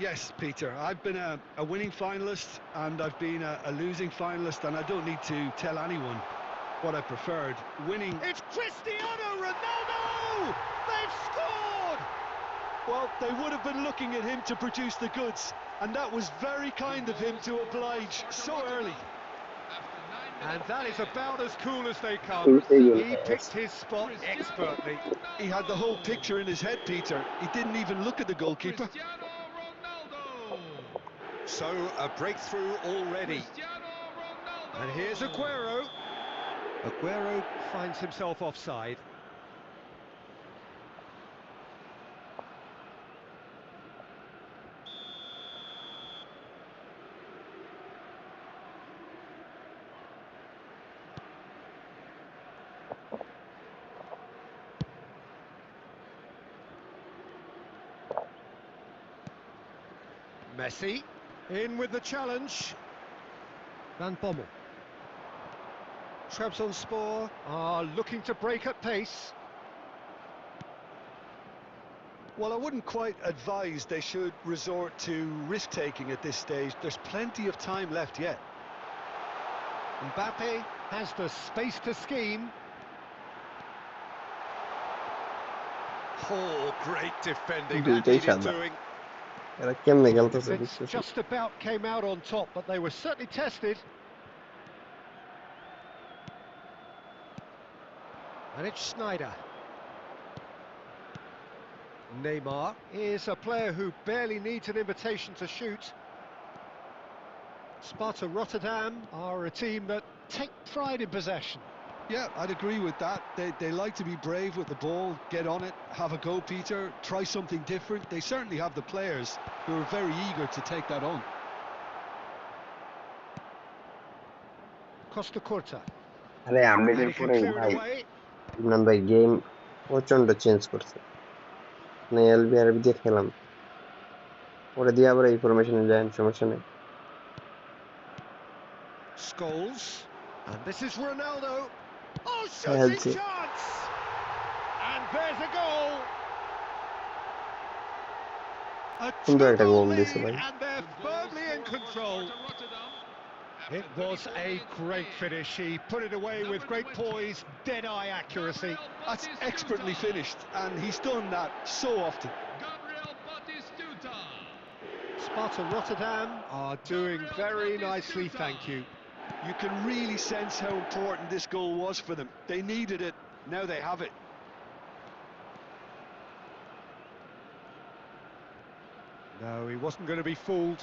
Yes, Peter, I've been a winning finalist and I've been a losing finalist, and I don't need to tell anyone what I preferred. Winning... It's Cristiano Ronaldo! They've scored! Well, they would have been looking at him to produce the goods, and that was very kind of him to oblige so early. And that is about as cool as they come. এই game He picked his spot expertly. He had the whole picture in his head, Peter. He didn't even look at the goalkeeper. So a breakthrough already. And here's Aguero. Aguero finds himself offside. Messi in with the challenge. Van Bommel. Trabzonspor are looking to break at pace. Well, I wouldn't quite advise they should resort to risk-taking at this stage. There's plenty of time left yet. Mbappe has the space to scheme. Oh, great defending, that দুইটাই needed সাদা। doing. এরা কেমনে খেলতেছে Defence বুঝতেছি। just about came out on top, but they were certainly tested. And it's Schneider. Neymar is a player who barely needs an invitation to shoot. Sparta Rotterdam are a team that take pride in possession. Yeah, I'd agree with that. They like to be brave with the ball, get on it, have a go, Peter, try something different. They certainly have the players who are very eager to take that on. Costa Curta. আরে And আপডেটের he can পরে clear it ভাই away. Imran ভাই game প্রচন্ড change করছে। মানে এলবিআরবি দিয়ে খেলাম, পরে দিয়ে আবার এই ফরমেশনে যান, সমস্যা নেই। Scholes. And this is Ronaldo. Oh, shooting খেলছে chance! And there's a goal! A সুন্দর একটা two-goal গোল দিছে lead, ভাই। and they're firmly in control. It was a great finish. He put it away with great poise, dead-eye accuracy. That's expertly finished, and he's done that so often. Sparta Rotterdam are doing very nicely, thank you. You can really sense how important this goal was for them. They needed it, now they have it. No, he wasn't going to be fooled.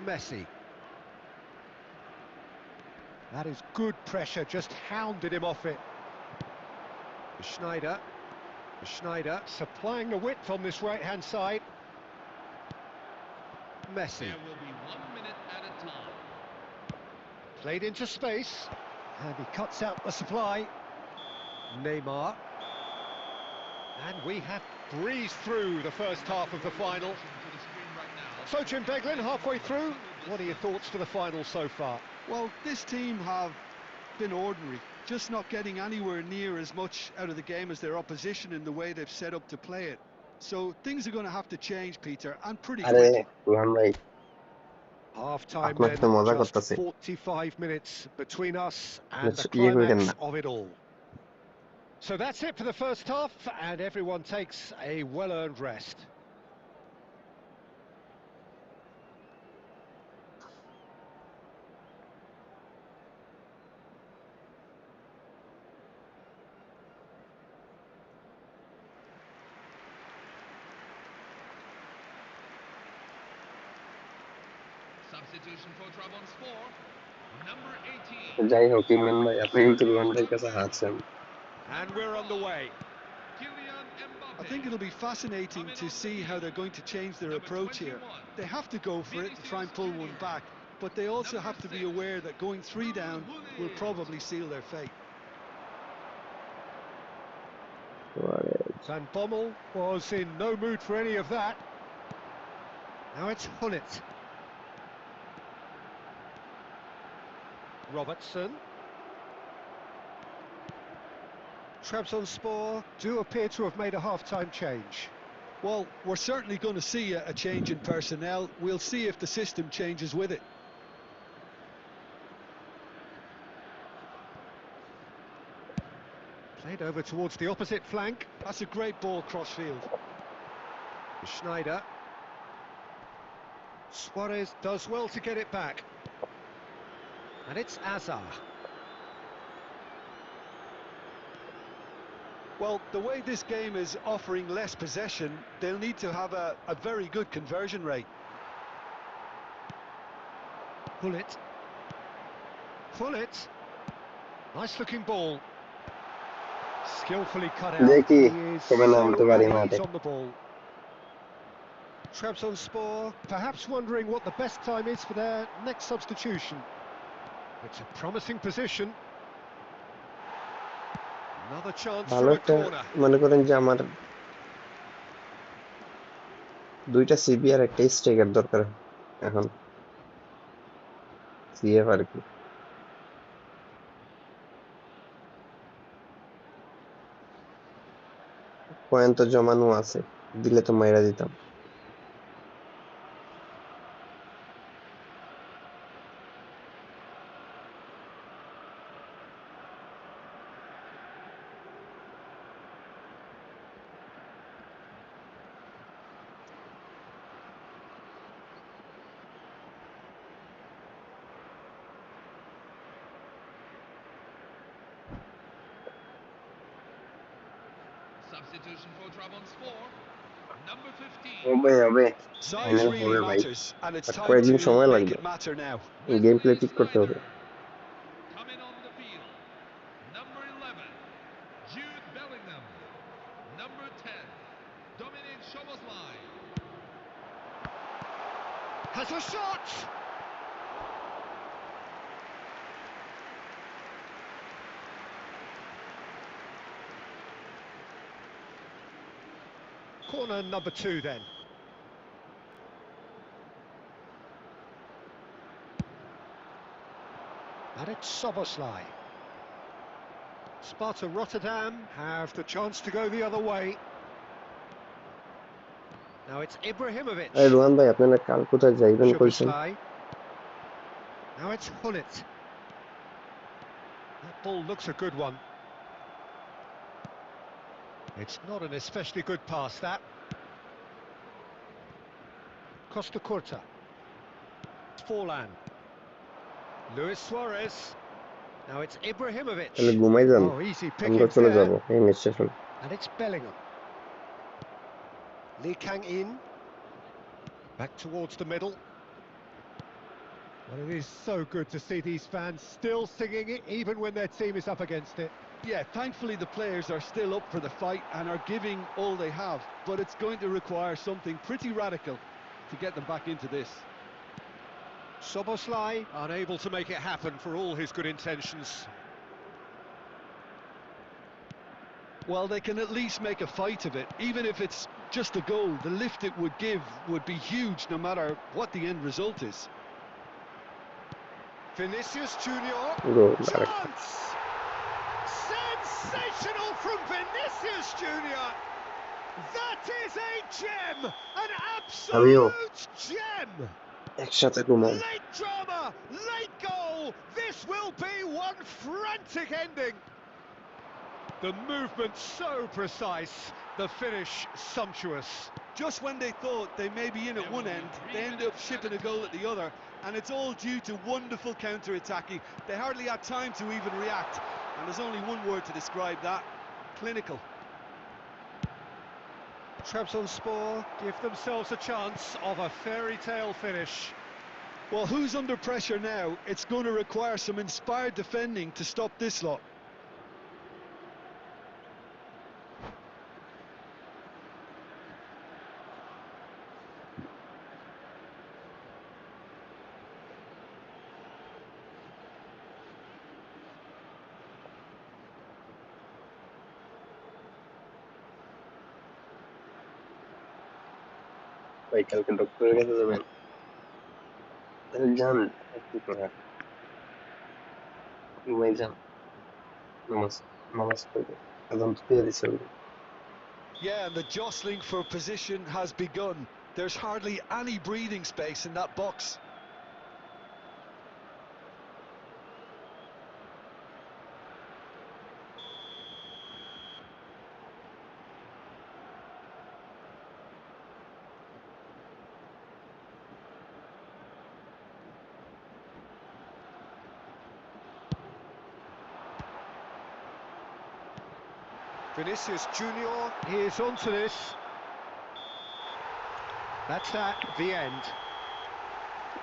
Messi. That is good pressure, just hounded him off it. Schneider. Schneider supplying the width on this right-hand side. Messi. There will be 1 minute at a time. Played into space, and he cuts out the supply. Neymar. And we have breezed through the first half of the final. So, Jim Beglin, halfway through, what are your thoughts for the final so far? Well, this team have been ordinary, just not getting anywhere near as much out of the game as their opposition in the way they've set up to play it. So things are going to have to change, Peter, and pretty আরে quickly. Rohan ভাই, Half time আপনার then, সাথে মজা just করতেছি, 45 minutes between us and the ইয়ে করেন climax না। of it all. So that's it for the first half, and everyone takes a well-earned rest. Substitution for Trabzonspor, number 18. যাই হোক ইমরান ভাই, আপনি কিন্তু রোহান ভাইয়ের কাছে হারছেন। And we're on the way. Kylian Mbappe. I think it'll be fascinating to see how they're going to change their approach here. They have to go for it and try and pull one back, but they also have to be aware that going 3 down will probably seal their fate. Van Bommel was in no mood for any of that. Now it's Hullet. Robertson. Trabzonspor do appear to have made a half-time change. Well, we're certainly going to see a change in personnel. We'll see if the system changes with it. Played over towards the opposite flank. That's a great ball cross-field. Schneider. Suarez does well to get it back. And it's Azar. Well, the way this game is offering less possession, they'll need to have a very good conversion rate. Hullet. Hullet. Nice looking ball. Skillfully cut out. দেখি He is কবে নামতে so পারি at মাঠে। ease on the ball. Trabzonspor perhaps wondering what the best time is for their next substitution. It's a promising position. Another chance ভালো from a একটা, corner. মনে করেন যে আমার 2টা সিবি আর একটা স্ট্রাইকার দরকার এখন, সিএফ আর কি। পয়েন্ট তো জমানো আছে, দিলে তো মাইরা দিতাম। Substitution for Trabzonspor, number 15. হবে হবে, Size ফাইনাল really হবে ভাই, matters, and it's আর time কয়েকদিন to সময় make লাগবে, it matter now. Game play ঠিক করতে হবে। Coming on the field, number 11, Jude Bellingham. Number 10, Dominic Szoboszlai. Has a shot! Corner number 2 then. And it's Szoboszlai. Sparta Rotterdam have the chance to go the other way. Now it's Ibrahimovic. আরে রোহান ভাই, আপনারা কাল কোথায় যাইবেন কইছেন? Szoboszlai. Now it's Hullet. That ball looks a good one. It's not an especially good pass, that. Costa Curta. Forlan. Luis Suarez. Now it's Ibrahimovic. তাহলে ঘুমাই যান, Oh, easy আমরা pickings চলে যাব there. এই ম্যাচ শেষ হলে। And it's Bellingham. Lee Kang-in. Back towards the middle. Well, it is so good to see these fans still singing it, even when their team is up against it. Yeah, thankfully the players are still up for the fight and are giving all they have, but it's going to require something pretty radical to get them back into this. Szoboszlai unable to make it happen for all his good intentions. Well, they can at least make a fight of it, even if it's just a goal. The lift it would give would be huge no matter what the end result is. Vinicius Junior. গোল আরেকটা Chance! Sensational from Vinicius Junior. That is a gem, an আমিও absolute gem. একসাথে ঘুমাই Late drama, late goal. This will be one frantic ending. The movement so precise, the finish sumptuous. Just when they thought they may be in at one end, they ended up shipping a goal at the other, and it's all due to wonderful counter-attacking. They hardly had time to even react, and there's only one word to describe that: clinical. Trabzonspor give themselves a chance of a fairy tale finish. Well, who's under pressure now? It's going to require some inspired defending to stop this lot. ভাই কালকে ডক্টরের কাছে যাবেন তাহলে যান কি করার ঘুমাই যান নামাজ নামাজ পড়বে আজান তো দিয়ে দিছে already। Yeah, and the jostling for position has begun. There's hardly any breathing space in that box. Vinicius Junior, he is onto this. That's that, the end.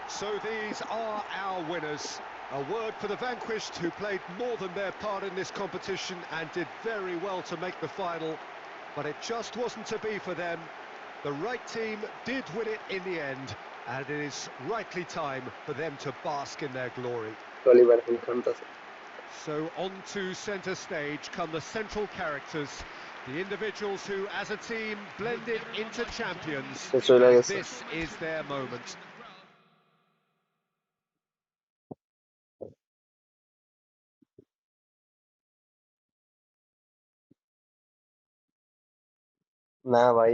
So these are our winners. A word for the vanquished who played more than their part in this competition and did very well to make the final. But it just wasn't to be for them. The right team did win it in the end, and it is rightly time for them to bask in their glory. টলিবার এখন কামতাছে So on to centre stage come the central characters, the individuals who, as a team, blended into champions. সে চলে And গেছে this is their moment. না ভাই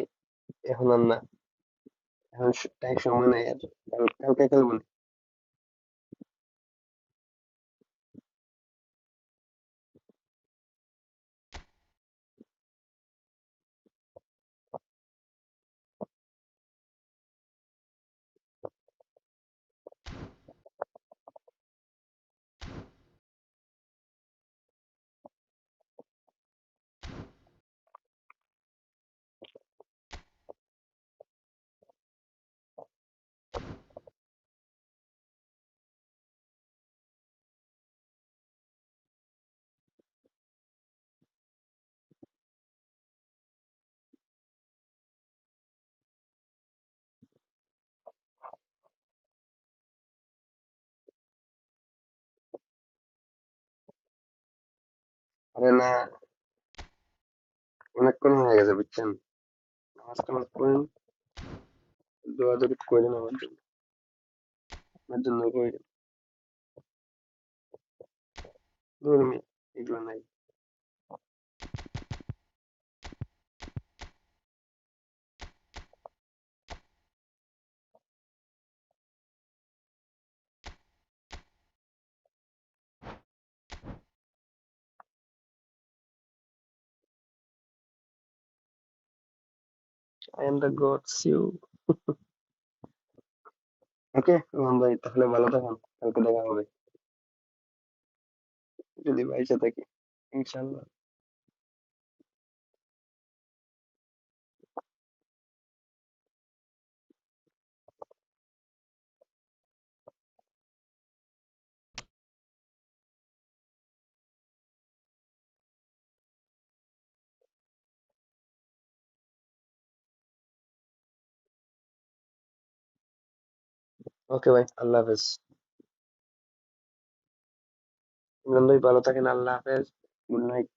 এখন আর না এখন time সময় নাই আর কালকে খেলবো না। আরে না অনেকক্ষণ হয়ে গেছে বুঝছেন নামাজ টামাজ পড়েন দৌড়াদৌড়ি করেন আমার জন্য করেন দৌড় মিয়া এগুলো নাই I am the God see you ওকে রোহন ভাই তাহলে ভালো থাকুন কালকে দেখা হবে যদি বাইসে থাকি ইনশাল্লাহ ওকে ভাই আল্লাহ হাফেজ ইমরান ভাই ভালো থাকেন আল্লাহ হাফেজ গুড নাইট